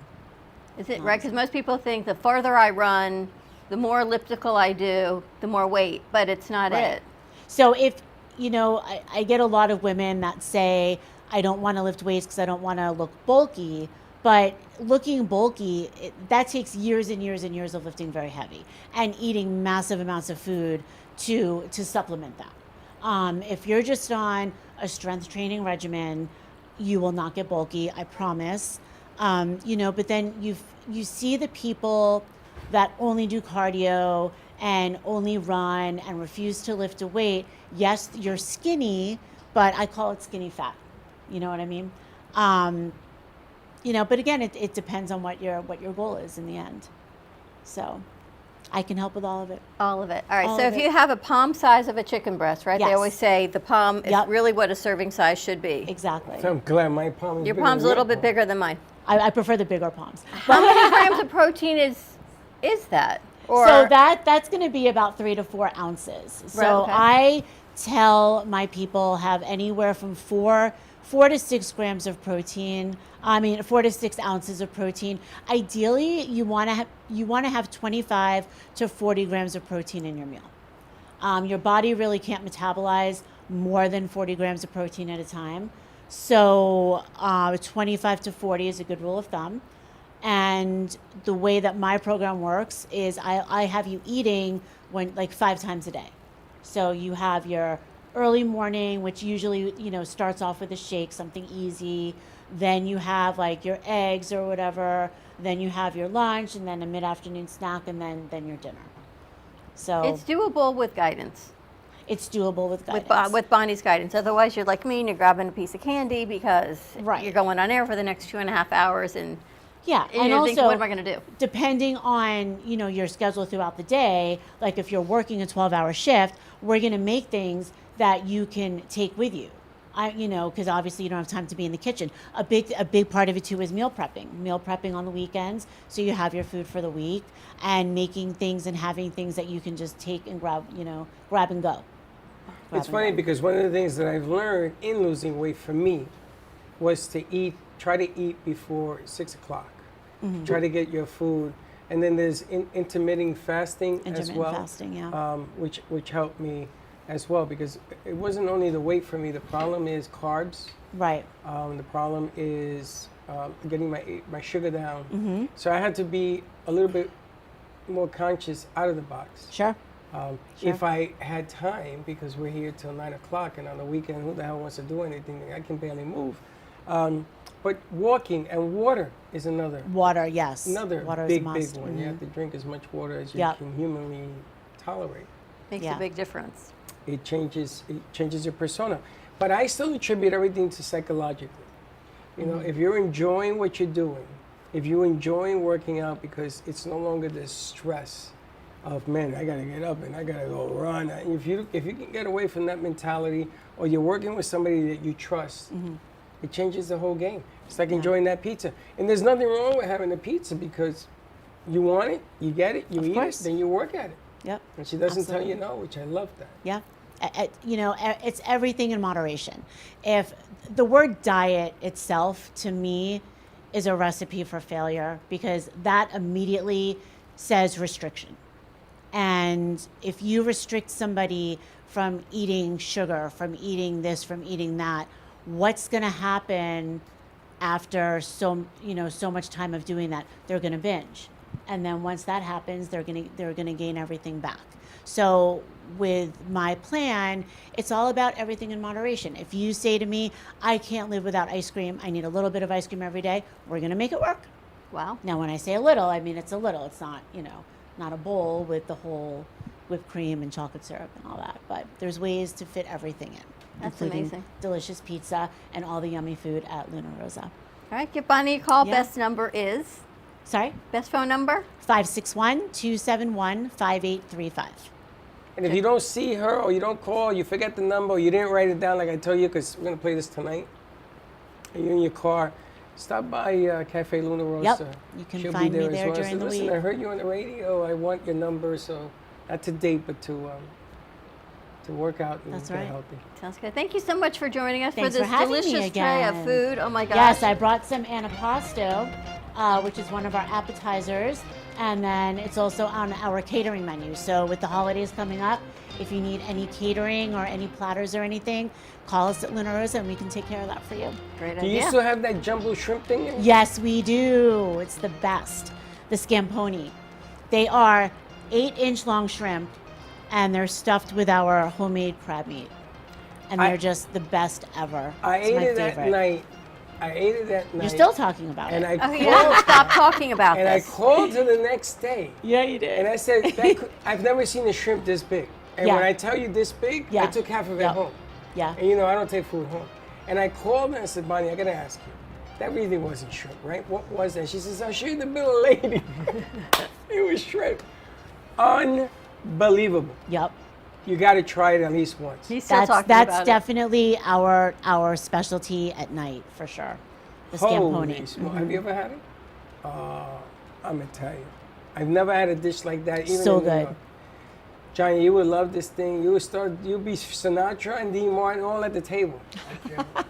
[SPEAKER 3] Is it right? Because most people think the farther I run, the more elliptical I do, the more weight, but it's not it.
[SPEAKER 11] So if, I get a lot of women that say, I don't want to lift weights because I don't want to look bulky, but looking bulky, that takes years and years and years of lifting very heavy and eating massive amounts of food to supplement that. If you're just on a strength training regimen, you will not get bulky, I promise. But then you see the people that only do cardio and only run and refuse to lift a weight. Yes, you're skinny, but I call it skinny fat. You know what I mean? But again, it depends on what your goal is in the end. So I can help with all of it.
[SPEAKER 3] All of it. All right. So if you have a palm size of a chicken breast, right? They always say the palm is really what a serving size should be.
[SPEAKER 11] Exactly.
[SPEAKER 2] So I'm glad my palm is
[SPEAKER 3] Your
[SPEAKER 2] bigger
[SPEAKER 3] palm's a
[SPEAKER 2] than
[SPEAKER 3] little
[SPEAKER 2] your
[SPEAKER 3] bit bigger than mine.
[SPEAKER 11] I prefer the bigger palms.
[SPEAKER 3] How many grams of protein is that? Or
[SPEAKER 11] so that's going to be about 3 to 4 ounces. So
[SPEAKER 3] okay.
[SPEAKER 11] I tell my people have anywhere from 4 to 6 grams of protein. 4 to 6 ounces of protein. Ideally, you want to have 25 to 40 grams of protein in your meal. Your body really can't metabolize more than 40 grams of protein at a time. So 25 to 40 is a good rule of thumb. And the way that my program works is I have you eating 5 times a day. So you have your early morning, which usually, starts off with a shake, something easy. Then you have your eggs or whatever. Then you have your lunch and then a mid-afternoon snack and then your dinner. So
[SPEAKER 3] it's doable with guidance.
[SPEAKER 11] It's doable with guidance.
[SPEAKER 3] With Bonnie's guidance. Otherwise, you're like me and you're grabbing a piece of candy because you're going on air for the next 2.5 hours and
[SPEAKER 11] and
[SPEAKER 3] you're
[SPEAKER 11] also,
[SPEAKER 3] thinking, what am I going to do?
[SPEAKER 11] Depending on, your schedule throughout the day, like if you're working a 12-hour shift, we're going to make things that you can take with you. Because obviously you don't have time to be in the kitchen. A big part of it too is meal prepping on the weekends. So you have your food for the week and making things and having things that you can just take and grab and go.
[SPEAKER 2] It's funny because one of the things that I've learned in losing weight for me was to try to eat before 6 o'clock. Mm-hmm. Try to get your food. And then there's intermittent fasting as well.
[SPEAKER 11] Fasting, yeah.
[SPEAKER 2] Which helped me as well because it wasn't only the weight for me. The problem is carbs.
[SPEAKER 11] Right.
[SPEAKER 2] The problem is getting my sugar down.
[SPEAKER 11] Mm-hmm.
[SPEAKER 2] So I had to be a little bit more conscious out of the box.
[SPEAKER 11] Sure.
[SPEAKER 2] If I had time, because we're here till 9 o'clock, and on the weekend, who the hell wants to do anything? I can barely move. But walking and water is another.
[SPEAKER 11] Water, yes.
[SPEAKER 2] Another
[SPEAKER 11] water
[SPEAKER 2] big
[SPEAKER 11] is a must.
[SPEAKER 2] one.
[SPEAKER 11] Mm-hmm.
[SPEAKER 2] You have to drink as much water as you can humanly tolerate.
[SPEAKER 3] Makes a big difference.
[SPEAKER 2] It changes your persona. But I still attribute everything to psychologically. If you're enjoying what you're doing, if you're enjoying working out because it's no longer this stress of, man, I gotta get up and I gotta go run. If you can get away from that mentality, or you're working with somebody that you trust, it changes the whole game. It's like enjoying that pizza. And there's nothing wrong with having a pizza because you want it, you get it, you eat it, then you work at it.
[SPEAKER 11] Yep.
[SPEAKER 2] And she doesn't tell you no, which I love that.
[SPEAKER 11] Yeah. It's everything in moderation. If the word diet itself, to me, is a recipe for failure because that immediately says restriction. And if you restrict somebody from eating sugar, from eating this, from eating that, what's going to happen after so much time of doing that? They're going to binge. And then once that happens, they're going to gain everything back. So with my plan, it's all about everything in moderation. If you say to me, I can't live without ice cream, I need a little bit of ice cream every day, we're going to make it work.
[SPEAKER 3] Wow.
[SPEAKER 11] Now, when I say a little, I mean it's a little. It's not, not a bowl with the whole whipped cream and chocolate syrup and all that. But there's ways to fit everything in.
[SPEAKER 3] That's
[SPEAKER 11] including
[SPEAKER 3] amazing.
[SPEAKER 11] Delicious pizza and all the yummy food at Luna Rosa.
[SPEAKER 3] All right, give Bonnie a call.
[SPEAKER 11] Yeah.
[SPEAKER 3] Best number is?
[SPEAKER 11] Sorry?
[SPEAKER 3] Best phone number?
[SPEAKER 11] 561-271-5835.
[SPEAKER 2] And if you don't see her or you don't call, you forget the number, or you didn't write it down like I told you, because we're going to play this tonight, and you're in your car, stop by Cafe Luna Rosa.
[SPEAKER 11] Yep. You can
[SPEAKER 2] She'll
[SPEAKER 11] find
[SPEAKER 2] be there
[SPEAKER 11] me
[SPEAKER 2] as
[SPEAKER 11] there
[SPEAKER 2] well.
[SPEAKER 11] during
[SPEAKER 2] So
[SPEAKER 11] the
[SPEAKER 2] listen,
[SPEAKER 11] week.
[SPEAKER 2] I heard you on the radio. I want your number, so not to date, but to work out and
[SPEAKER 11] That's
[SPEAKER 2] get
[SPEAKER 11] right.
[SPEAKER 2] healthy.
[SPEAKER 3] Sounds good. Thank you so much for joining us
[SPEAKER 11] Thanks
[SPEAKER 3] for
[SPEAKER 11] for
[SPEAKER 3] this
[SPEAKER 11] having me
[SPEAKER 3] delicious tray of
[SPEAKER 11] again.
[SPEAKER 3] food. Oh my gosh.
[SPEAKER 11] Yes, I brought some antipasto, which is one of our appetizers, and then it's also on our catering menu. So with the holidays coming up, if you need any catering or any platters or anything, call us at Luna Rosa and we can take care of that for you.
[SPEAKER 3] Great
[SPEAKER 2] Do
[SPEAKER 3] idea.
[SPEAKER 2] you still have that jumbo shrimp thing?
[SPEAKER 11] Yes, we do. It's the best. The Scamponi. They are 8-inch long shrimp, and they're stuffed with our homemade crab meat. And they're just the best ever.
[SPEAKER 2] I
[SPEAKER 11] It's
[SPEAKER 2] ate
[SPEAKER 11] my
[SPEAKER 2] it
[SPEAKER 11] favorite.
[SPEAKER 2] that night. I ate it that night.
[SPEAKER 11] You're still talking about
[SPEAKER 2] and
[SPEAKER 11] it.
[SPEAKER 2] I
[SPEAKER 3] Oh,
[SPEAKER 2] called,
[SPEAKER 3] you don't stop talking about
[SPEAKER 2] and
[SPEAKER 3] this.
[SPEAKER 2] I called her the next day.
[SPEAKER 11] Yeah, you did.
[SPEAKER 2] And I said, I've never seen a shrimp this big. And
[SPEAKER 11] Yeah.
[SPEAKER 2] when I tell you this big, I
[SPEAKER 11] Yeah.
[SPEAKER 2] took half of it
[SPEAKER 11] Yep.
[SPEAKER 2] home.
[SPEAKER 11] Yeah.
[SPEAKER 2] And you know, I don't take food home. And I called her and I said, Bonnie, I gotta ask you, that really wasn't shrimp, right? What was that? She says, I'll show you the bill of lading. It was shrimp. Unbelievable.
[SPEAKER 11] Yep.
[SPEAKER 2] You gotta try it at least once.
[SPEAKER 3] He's still talking
[SPEAKER 11] That's
[SPEAKER 3] about
[SPEAKER 11] definitely our specialty at night for sure. The
[SPEAKER 2] Holy
[SPEAKER 11] Scamponi.
[SPEAKER 2] smoke. Have you ever had it? I'm Italian. I've never had a dish like that. Even
[SPEAKER 11] So
[SPEAKER 2] in New
[SPEAKER 11] good.
[SPEAKER 2] York. Johnny, you would love this thing. You'll be Sinatra and Dean Martin all at the table.
[SPEAKER 9] I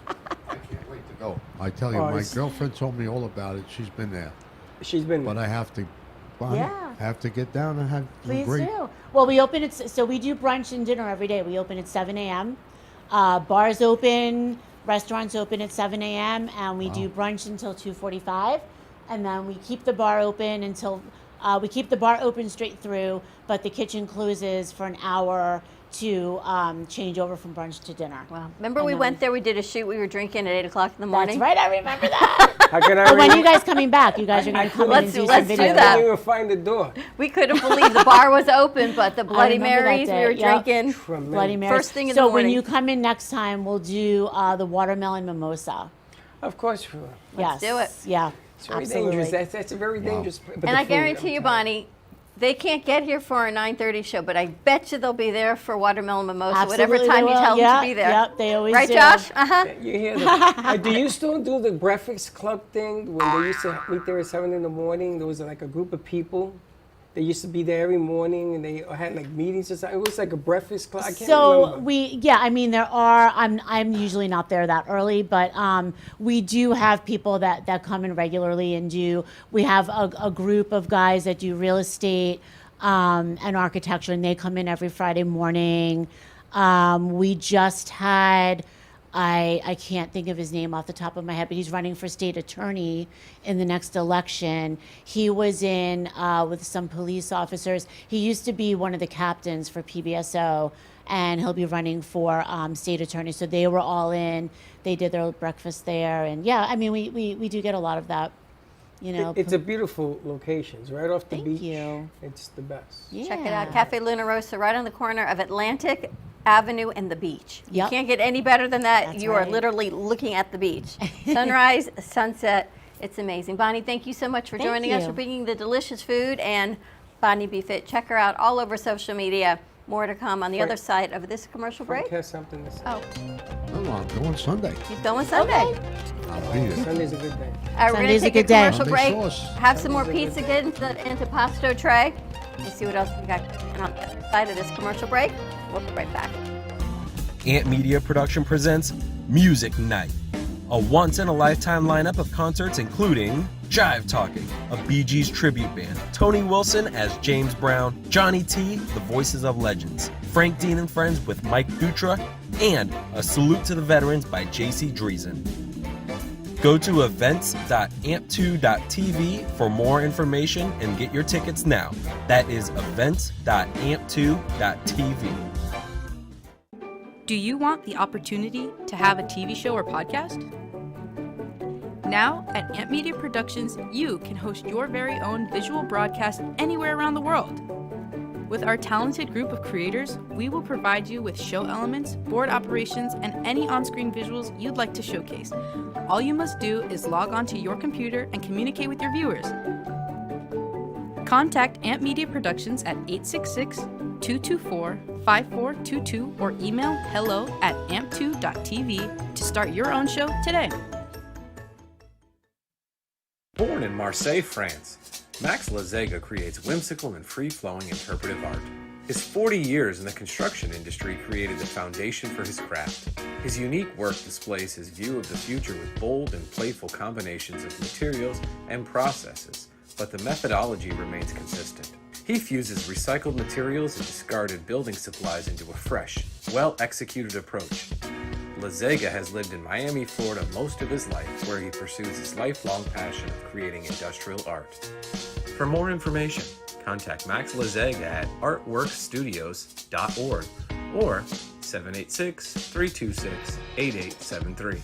[SPEAKER 9] can't wait to go. I tell you,
[SPEAKER 2] Oh,
[SPEAKER 9] my
[SPEAKER 2] it's-
[SPEAKER 9] girlfriend told me all about it. She's been there.
[SPEAKER 2] She's been
[SPEAKER 9] But I have to, Bonnie,
[SPEAKER 11] Yeah.
[SPEAKER 9] have to get down and have some
[SPEAKER 11] Please
[SPEAKER 9] great.
[SPEAKER 11] do. Well, we open it. So we do brunch and dinner every day. We open at 7 a.m. Bars open, restaurants open at 7 a.m. and we do brunch until 2:45, and then we keep the bar open until we keep the bar open straight through, but the kitchen closes for an hour to change over from brunch to dinner.
[SPEAKER 3] Wow. Remember
[SPEAKER 11] And
[SPEAKER 3] we
[SPEAKER 11] then
[SPEAKER 3] went there, we did a shoot, we were drinking at 8 o'clock in the morning?
[SPEAKER 11] That's right. I remember that.
[SPEAKER 2] How can I
[SPEAKER 11] But when are
[SPEAKER 2] remember?
[SPEAKER 11] you guys coming back? You guys are going to come in and
[SPEAKER 3] Let's
[SPEAKER 11] do
[SPEAKER 3] do
[SPEAKER 11] some
[SPEAKER 3] that.
[SPEAKER 11] videos.
[SPEAKER 2] I couldn't even find the door.
[SPEAKER 3] We couldn't believe the bar was open, but the Bloody
[SPEAKER 11] remember that
[SPEAKER 3] Marys, we
[SPEAKER 11] day.
[SPEAKER 3] were
[SPEAKER 11] Yep.
[SPEAKER 3] drinking.
[SPEAKER 2] Tremendous.
[SPEAKER 11] Bloody Marys.
[SPEAKER 3] First thing in
[SPEAKER 11] so
[SPEAKER 3] the morning.
[SPEAKER 11] when you come in next time, we'll do the watermelon mimosa.
[SPEAKER 2] Of course, sure.
[SPEAKER 11] Yes.
[SPEAKER 3] do it.
[SPEAKER 11] Yeah.
[SPEAKER 2] It's very
[SPEAKER 11] absolutely.
[SPEAKER 2] dangerous. That's a very dangerous. But
[SPEAKER 3] And
[SPEAKER 2] the
[SPEAKER 3] I
[SPEAKER 2] food,
[SPEAKER 3] guarantee
[SPEAKER 2] I'm
[SPEAKER 3] you,
[SPEAKER 2] telling
[SPEAKER 3] Bonnie, they can't get here for our 9:30 show, but I bet you they'll be there for watermelon mimosa, whatever
[SPEAKER 11] Absolutely
[SPEAKER 3] time
[SPEAKER 11] they
[SPEAKER 3] you
[SPEAKER 11] will.
[SPEAKER 3] tell them
[SPEAKER 11] Yeah,
[SPEAKER 3] to be there.
[SPEAKER 11] yep, they always
[SPEAKER 3] right,
[SPEAKER 11] do.
[SPEAKER 3] Josh? Uh-huh.
[SPEAKER 2] You hear that? Do you still do the breakfast club thing when they used to meet there at 7 in the morning? There was like a group of people. They used to be there every morning, and they had like meetings or something. It was like a breakfast club. I can't
[SPEAKER 11] So
[SPEAKER 2] remember.
[SPEAKER 11] I mean, there are. I'm usually not there that early, but we do have people that come in regularly and do. We have a group of guys that do real estate and architecture, and they come in every Friday morning. We just had. I can't think of his name off the top of my head, but he's running for state attorney in the next election. He was in with some police officers. He used to be one of the captains for PBSO, and he'll be running for state attorney. So they were all in. They did their breakfast there, and yeah, I mean, we do get a lot of that. You know,
[SPEAKER 2] It's a beautiful location. It's right off the
[SPEAKER 11] Thank
[SPEAKER 2] beach.
[SPEAKER 11] you.
[SPEAKER 2] It's the best.
[SPEAKER 3] Check it out, Cafe Luna Rosa, right on the corner of Atlantic Avenue and the beach. You
[SPEAKER 11] Yep.
[SPEAKER 3] can't get any better than that.
[SPEAKER 11] That's
[SPEAKER 3] You are
[SPEAKER 11] right.
[SPEAKER 3] literally looking at the beach. Sunrise, sunset, it's amazing. Bonnie, thank you so much for
[SPEAKER 11] Thank
[SPEAKER 3] joining us,
[SPEAKER 11] you.
[SPEAKER 3] for bringing the delicious food, and Bonnie Be Fit. Check her out all over social media. More to come on the
[SPEAKER 2] Frank-
[SPEAKER 3] other side of this commercial break.
[SPEAKER 2] Frank has something to say.
[SPEAKER 3] Oh,
[SPEAKER 9] No, I'm going Sunday.
[SPEAKER 3] he's going Sunday.
[SPEAKER 9] I'll be there.
[SPEAKER 2] Sunday's a good day.
[SPEAKER 3] All right, we're going
[SPEAKER 11] Sunday's
[SPEAKER 3] to
[SPEAKER 11] a
[SPEAKER 3] take
[SPEAKER 11] good
[SPEAKER 3] a
[SPEAKER 11] day.
[SPEAKER 3] commercial
[SPEAKER 9] Sunday
[SPEAKER 3] break,
[SPEAKER 9] sauce.
[SPEAKER 3] have some more
[SPEAKER 2] Sunday's a
[SPEAKER 3] pizza,
[SPEAKER 2] good
[SPEAKER 3] get into pasto tray, and see what else we got on the other side of this commercial break. We'll be right back.
[SPEAKER 6] Ant Media Production presents Music Night, a once-in-a-lifetime lineup of concerts including Jive Talking, a Bee Gees tribute band, Tony Wilson as James Brown, Johnny T, The Voices of Legends, Frank Dean and Friends with Mike Dutra, and A Salute to the Veterans by JC Dreesen. Go to events.amp2.tv for more information and get your tickets now. That is events.amp2.tv.
[SPEAKER 12] Do you want the opportunity to have a TV show or podcast? Now, at Ant Media Productions, you can host your very own visual broadcast anywhere around the world. With our talented group of creators, we will provide you with show elements, board operations, and any on-screen visuals you'd like to showcase. All you must do is log onto your computer and communicate with your viewers. Contact Amp Media Productions at 866-224-5422 or email hello@amp2.tv to start your own show today.
[SPEAKER 6] Born in Marseille, France, Max Lazega creates whimsical and free-flowing interpretive art. His 40 years in the construction industry created the foundation for his craft. His unique work displays his view of the future with bold and playful combinations of materials and processes, but the methodology remains consistent. He fuses recycled materials and discarded building supplies into a fresh, well-executed approach. Lazega has lived in Miami, Florida most of his life, where he pursues his lifelong passion of creating industrial art. For more information, contact Max Lazega at artworkstudios.org or 786-326-8873.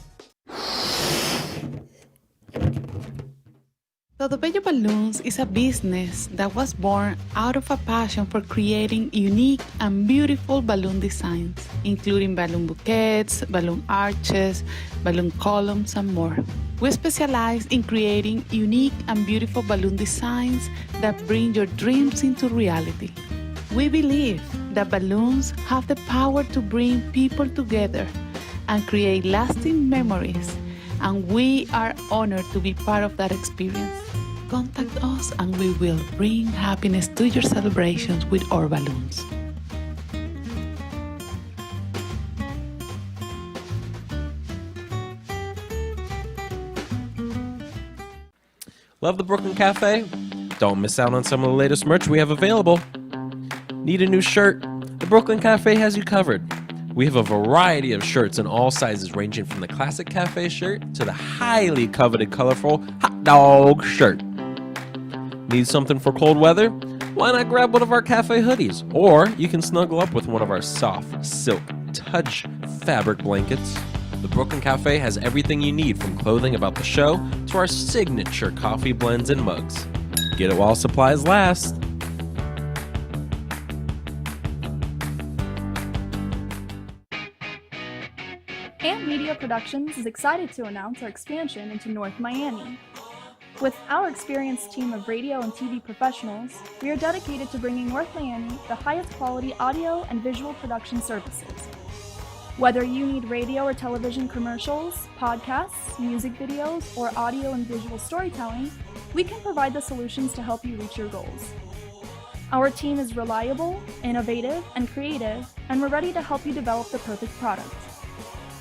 [SPEAKER 13] Todo Bello Balloons is a business that was born out of a passion for creating unique and beautiful balloon designs, including balloon bouquets, balloon arches, balloon columns, and more. We specialize in creating unique and beautiful balloon designs that bring your dreams into reality. We believe that balloons have the power to bring people together and create lasting memories, and we are honored to be part of that experience. Contact us and we will bring happiness to your celebrations with our balloons.
[SPEAKER 6] Love the Brooklyn Cafe? Don't miss out on some of the latest merch we have available. Need a new shirt? The Brooklyn Cafe has you covered. We have a variety of shirts in all sizes, ranging from the classic cafe shirt to the highly coveted colorful hot dog shirt. Need something for cold weather? Why not grab one of our cafe hoodies? Or you can snuggle up with one of our soft, silk, touch fabric blankets. The Brooklyn Cafe has everything you need, from clothing about the show to our signature coffee blends and mugs. Get it while supplies last.
[SPEAKER 14] Amp Media Productions is excited to announce our expansion into North Miami. With our experienced team of radio and TV professionals, we are dedicated to bringing North Miami the highest quality audio and visual production services. Whether you need radio or television commercials, podcasts, music videos, or audio and visual storytelling, we can provide the solutions to help you reach your goals. Our team is reliable, innovative, and creative, and we're ready to help you develop the perfect product.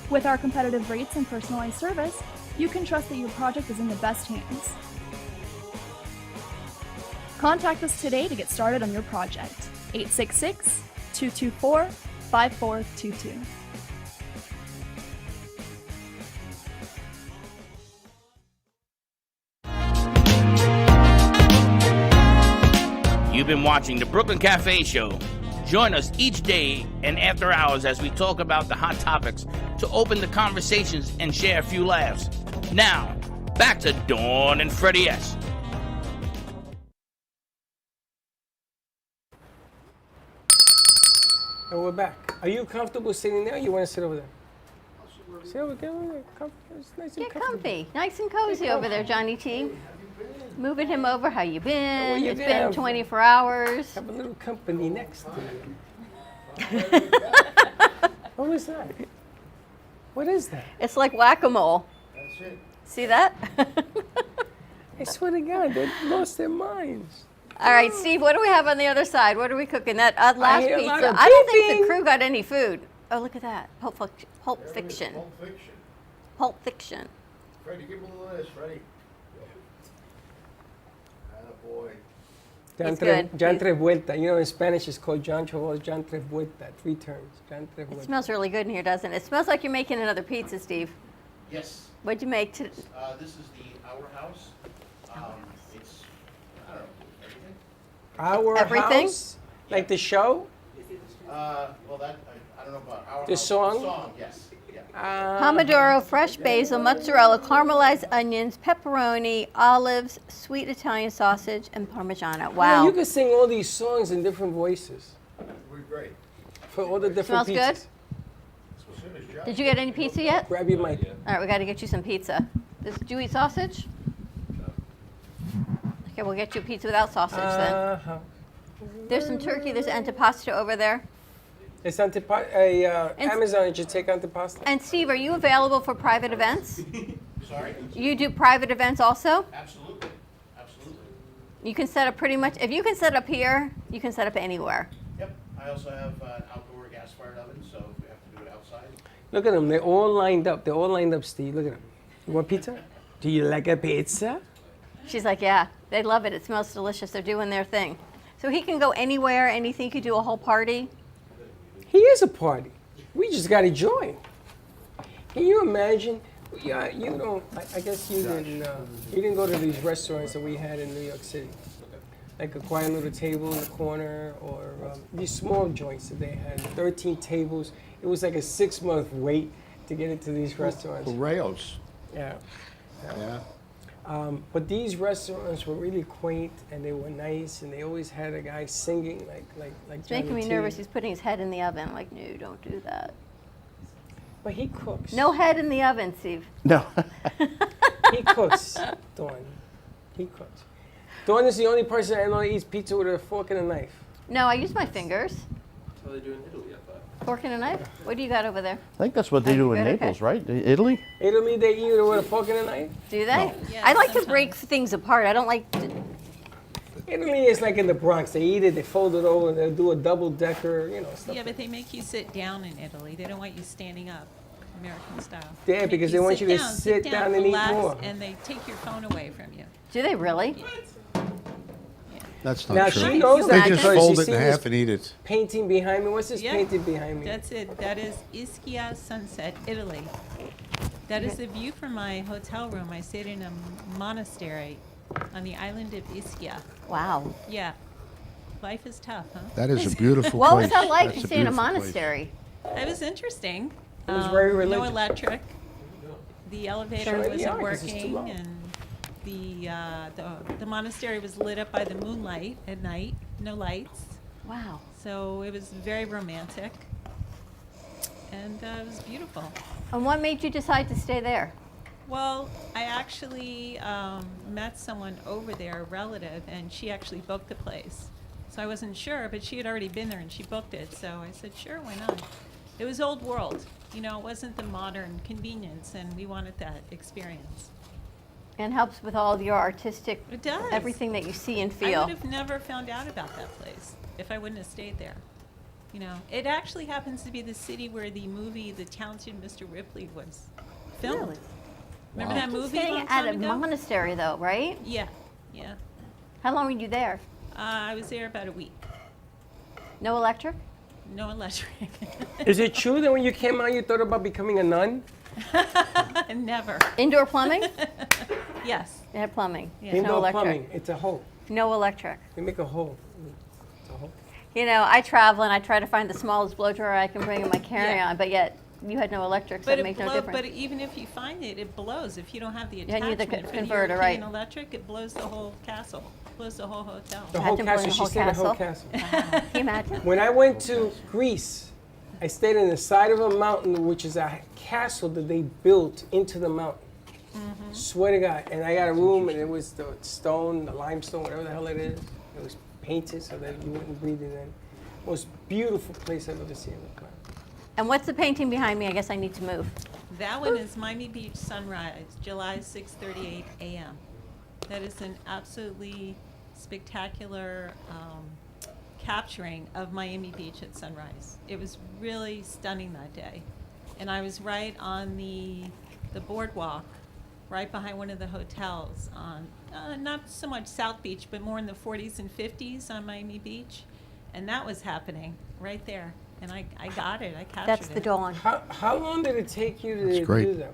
[SPEAKER 14] With our competitive rates and personalized service, you can trust that your project is in the best hands. Contact us today to get started on your project. 866-224-5422.
[SPEAKER 1] You've been watching the Brooklyn Cafe Show. Join us each day and after hours as we talk about the hot topics to open the conversations and share a few laughs. Now, back to Dawn and Freddy S.
[SPEAKER 2] And we're back. Are you comfortable sitting there or you want to sit over there? Sit over there. It's nice and
[SPEAKER 3] Get
[SPEAKER 2] comfortable.
[SPEAKER 3] comfy. Nice and cozy over there, Johnny T. Moving him over. How you been?
[SPEAKER 2] Well, you
[SPEAKER 3] It's
[SPEAKER 2] did
[SPEAKER 3] been
[SPEAKER 2] have-
[SPEAKER 3] 24 hours.
[SPEAKER 2] Have a little company next to you. What was that? What is that?
[SPEAKER 3] It's like whack-a-mole.
[SPEAKER 9] That's it.
[SPEAKER 3] See that?
[SPEAKER 2] I swear to God, they lost their minds.
[SPEAKER 3] All right, Steve, what do we have on the other side? What are we cooking? That last
[SPEAKER 2] hear a lot
[SPEAKER 3] pizza.
[SPEAKER 2] of
[SPEAKER 3] I don't think
[SPEAKER 2] beeping.
[SPEAKER 3] the crew got any food. Oh, look at that. Pulp Fiction.
[SPEAKER 9] Pulp Fiction.
[SPEAKER 3] Pulp Fiction.
[SPEAKER 9] Freddie, give him a little of this, Freddie. Attaboy.
[SPEAKER 3] He's good.
[SPEAKER 2] John Travolta. You know, in Spanish it's called John Travolta, John Travolta. 3 terms. John
[SPEAKER 3] It
[SPEAKER 2] Travolta.
[SPEAKER 3] smells really good in here, doesn't it? It smells like you're making another pizza, Steve.
[SPEAKER 5] Yes.
[SPEAKER 3] What'd you make?
[SPEAKER 5] This is the Our House. It's, I don't know, everything.
[SPEAKER 2] Our
[SPEAKER 3] Everything?
[SPEAKER 2] House? Like the show?
[SPEAKER 5] Well, that, I don't know about Our
[SPEAKER 2] The
[SPEAKER 5] House.
[SPEAKER 2] song?
[SPEAKER 5] The song, yes. Yeah.
[SPEAKER 3] Pomodoro, fresh basil, mozzarella, caramelized onions, pepperoni, olives, sweet Italian sausage, and Parmigiano. Wow.
[SPEAKER 2] You can sing all these songs in different voices.
[SPEAKER 9] We're great.
[SPEAKER 2] For all the different
[SPEAKER 3] Smells good?
[SPEAKER 2] pizzas.
[SPEAKER 3] Did you get any pizza yet?
[SPEAKER 2] Grab your mic.
[SPEAKER 3] All right, we got to get you some pizza. Do you eat sausage? Look Okay, we'll get you a pizza without sausage then.
[SPEAKER 2] Uh-huh.
[SPEAKER 3] There's some turkey. There's antipasto over there.
[SPEAKER 2] It's Amazon. You should take antipasta.
[SPEAKER 3] And Steve, are you available for private events?
[SPEAKER 5] Sorry?
[SPEAKER 3] You do private events also?
[SPEAKER 5] Absolutely. Absolutely.
[SPEAKER 3] You can set up pretty much, if you can set up here, you can set up anywhere.
[SPEAKER 5] Yep. I also have an outdoor gas-fired oven, so if we have to do it outside.
[SPEAKER 2] Look at them. They're all lined up. They're all lined up, Steve. Look at them. You want pizza? Do you like a pizza?
[SPEAKER 3] She's like, yeah, they love it. It smells delicious. They're doing their thing. So he can go anywhere, anything. He could do a whole party.
[SPEAKER 2] He is a party. We just got to join. Can you imagine? Yeah, you know, I guess you didn't go to these restaurants that we had in New York City, like a quiet little table in the corner, or these small joints that they had, 13 tables. It was like a 6-month wait to get into these restaurants.
[SPEAKER 9] Rails.
[SPEAKER 2] Yeah.
[SPEAKER 9] Yeah.
[SPEAKER 2] But these restaurants were really quaint, and they were nice, and they always had a guy singing like
[SPEAKER 3] It's making me nervous. He's putting his head in the oven. Like, no, don't do that.
[SPEAKER 2] But he cooks.
[SPEAKER 3] No head in the oven, Steve.
[SPEAKER 5] No.
[SPEAKER 2] He cooks, Dawn. He cooks. Dawn is the only person I know that eats pizza with a fork and a knife.
[SPEAKER 3] No, I use my fingers.
[SPEAKER 15] That's how they do in Italy, I thought.
[SPEAKER 3] Fork and a knife? What do you got over there?
[SPEAKER 5] I think that's what they do in
[SPEAKER 3] good,
[SPEAKER 5] Naples,
[SPEAKER 3] okay.
[SPEAKER 5] right? Italy?
[SPEAKER 2] Italy, they eat it with a fork and a knife?
[SPEAKER 3] Do they?
[SPEAKER 2] No.
[SPEAKER 10] Yeah,
[SPEAKER 3] I like to
[SPEAKER 10] sometimes.
[SPEAKER 3] break things apart. I don't like to...
[SPEAKER 2] Italy is like in the Bronx. They eat it, they fold it over, and they'll do a double-decker, you know, stuff.
[SPEAKER 10] Yeah, but they make you sit down in Italy. They don't want you standing up, American style.
[SPEAKER 2] Yeah,
[SPEAKER 10] Make
[SPEAKER 2] because they want you to sit down and eat
[SPEAKER 10] relax,
[SPEAKER 2] more.
[SPEAKER 10] And they take your phone away from you.
[SPEAKER 3] Do they really?
[SPEAKER 9] That's not
[SPEAKER 2] Now,
[SPEAKER 9] true.
[SPEAKER 2] she knows
[SPEAKER 9] They
[SPEAKER 2] that
[SPEAKER 9] just
[SPEAKER 2] because
[SPEAKER 9] fold
[SPEAKER 2] you
[SPEAKER 9] it
[SPEAKER 2] see
[SPEAKER 9] in
[SPEAKER 2] this
[SPEAKER 9] half and eat it.
[SPEAKER 2] painting behind me. What's this
[SPEAKER 10] Yeah.
[SPEAKER 2] painting behind me?
[SPEAKER 10] That's it. That is Ischia Sunset, Italy. That is the view from my hotel room. I stayed in a monastery on the island of Ischia.
[SPEAKER 3] Wow.
[SPEAKER 10] Yeah. Life is tough, huh?
[SPEAKER 9] That is a beautiful
[SPEAKER 3] What
[SPEAKER 9] place.
[SPEAKER 3] was that like
[SPEAKER 9] That's
[SPEAKER 3] to stay in a
[SPEAKER 9] beautiful place.
[SPEAKER 3] monastery?
[SPEAKER 10] It was interesting.
[SPEAKER 2] It was very
[SPEAKER 10] No
[SPEAKER 2] religious.
[SPEAKER 10] electric. The elevator
[SPEAKER 2] Sure, yeah,
[SPEAKER 10] wasn't
[SPEAKER 2] 'cause it's too
[SPEAKER 10] working,
[SPEAKER 2] low.
[SPEAKER 10] and the monastery was lit up by the moonlight at night. No lights.
[SPEAKER 3] Wow.
[SPEAKER 10] So it was very romantic, and it was beautiful.
[SPEAKER 3] And what made you decide to stay there?
[SPEAKER 10] Well, I actually met someone over there, a relative, and she actually booked the place. So I wasn't sure, but she had already been there and she booked it. So I said, sure, why not? It was old world. You know, it wasn't the modern convenience, and we wanted that experience.
[SPEAKER 3] And helps with all of your artistic,
[SPEAKER 10] It does.
[SPEAKER 3] everything that you see and
[SPEAKER 10] I
[SPEAKER 3] feel.
[SPEAKER 10] would have never found out about that place if I wouldn't have stayed there. You know, it actually happens to be the city where the movie The Talented Mr. Ripley was filmed.
[SPEAKER 3] Really?
[SPEAKER 10] Remember that movie a
[SPEAKER 3] Staying
[SPEAKER 10] long
[SPEAKER 3] at
[SPEAKER 10] time
[SPEAKER 3] a
[SPEAKER 10] ago?
[SPEAKER 3] monastery, though, right?
[SPEAKER 10] Yeah, yeah.
[SPEAKER 3] How long were you there?
[SPEAKER 10] I was there about a week.
[SPEAKER 3] No electric?
[SPEAKER 10] No electric.
[SPEAKER 2] Is it true that when you came out, you thought about becoming a nun?
[SPEAKER 10] Never.
[SPEAKER 3] Indoor plumbing?
[SPEAKER 10] Yes.
[SPEAKER 3] They had plumbing.
[SPEAKER 10] Yeah.
[SPEAKER 3] No
[SPEAKER 2] Indoor
[SPEAKER 3] electric.
[SPEAKER 2] plumbing. It's a hole.
[SPEAKER 3] No electric.
[SPEAKER 2] You make a hole. It's a hole.
[SPEAKER 3] You know, I travel and I try to find the smallest blow dryer I can bring in my carry-on,
[SPEAKER 10] Yeah.
[SPEAKER 3] but yet you had no electric, so
[SPEAKER 10] But
[SPEAKER 3] it makes no difference.
[SPEAKER 10] But even if you find it, it blows. If you don't have the
[SPEAKER 3] Yeah, you
[SPEAKER 10] attachment
[SPEAKER 3] need the
[SPEAKER 10] for
[SPEAKER 3] converter,
[SPEAKER 10] the
[SPEAKER 3] right.
[SPEAKER 10] European electric, it blows the whole castle, blows the whole hotel.
[SPEAKER 2] The whole
[SPEAKER 3] Imagine blowing
[SPEAKER 2] castle.
[SPEAKER 3] the
[SPEAKER 2] She
[SPEAKER 3] whole
[SPEAKER 2] stayed the whole
[SPEAKER 3] castle.
[SPEAKER 2] castle.
[SPEAKER 3] Can you imagine?
[SPEAKER 2] When I went to Greece, I stayed in the side of a mountain, which is a castle that they built into the mountain. Swear to God. And I got a room, and it was the stone, the limestone, whatever the hell it is. It was painted so that you wouldn't breathe it in. Most beautiful place I've ever seen in the planet.
[SPEAKER 3] And what's the painting behind me? I guess I need to move.
[SPEAKER 10] That one is Miami Beach Sunrise, July 6:38 a.m. That is an absolutely spectacular capturing of Miami Beach at sunrise. It was really stunning that day. And I was right on the boardwalk, right behind one of the hotels on, not so much South Beach, but more in the 40s and 50s on Miami Beach. And that was happening right there. And I got it, I captured
[SPEAKER 3] That's
[SPEAKER 10] it.
[SPEAKER 3] the dawn.
[SPEAKER 2] How long did it take you to
[SPEAKER 9] That's great.
[SPEAKER 2] do that?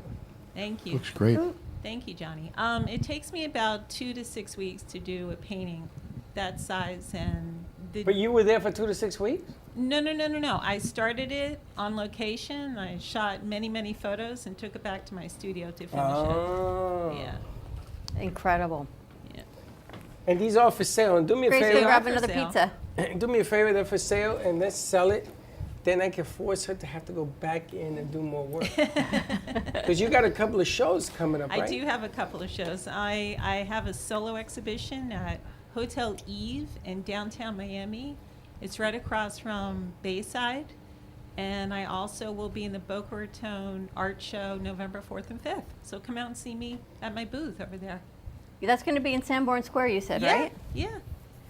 [SPEAKER 10] Thank you.
[SPEAKER 9] Looks great.
[SPEAKER 10] Thank you, Johnny. It takes me about 2 to 6 weeks to do a painting that size, and
[SPEAKER 2] But you were there for 2 to 6 weeks?
[SPEAKER 10] No. I started it on location. I shot many photos and took it back to my studio to finish
[SPEAKER 2] Oh.
[SPEAKER 10] it. Yeah.
[SPEAKER 3] Incredible.
[SPEAKER 2] And these are for sale. And do me a
[SPEAKER 3] Grace, go
[SPEAKER 2] favor.
[SPEAKER 3] grab
[SPEAKER 10] for
[SPEAKER 3] another
[SPEAKER 10] sale.
[SPEAKER 3] pizza.
[SPEAKER 2] Do me a favor, they're for sale, and let's sell it. then I can force her to have to go back in and do more work. Because you got a couple of shows coming up, right?
[SPEAKER 10] I do have a couple of shows. I have a solo exhibition at Hotel Eve in downtown Miami. It's right across from Bayside. And I also will be in the Boca Raton Art Show November 4th and 5th. So come out and see me at my booth over there.
[SPEAKER 3] That's going to be in Sanborn Square, you said,
[SPEAKER 10] Yeah,
[SPEAKER 3] right?
[SPEAKER 10] yeah.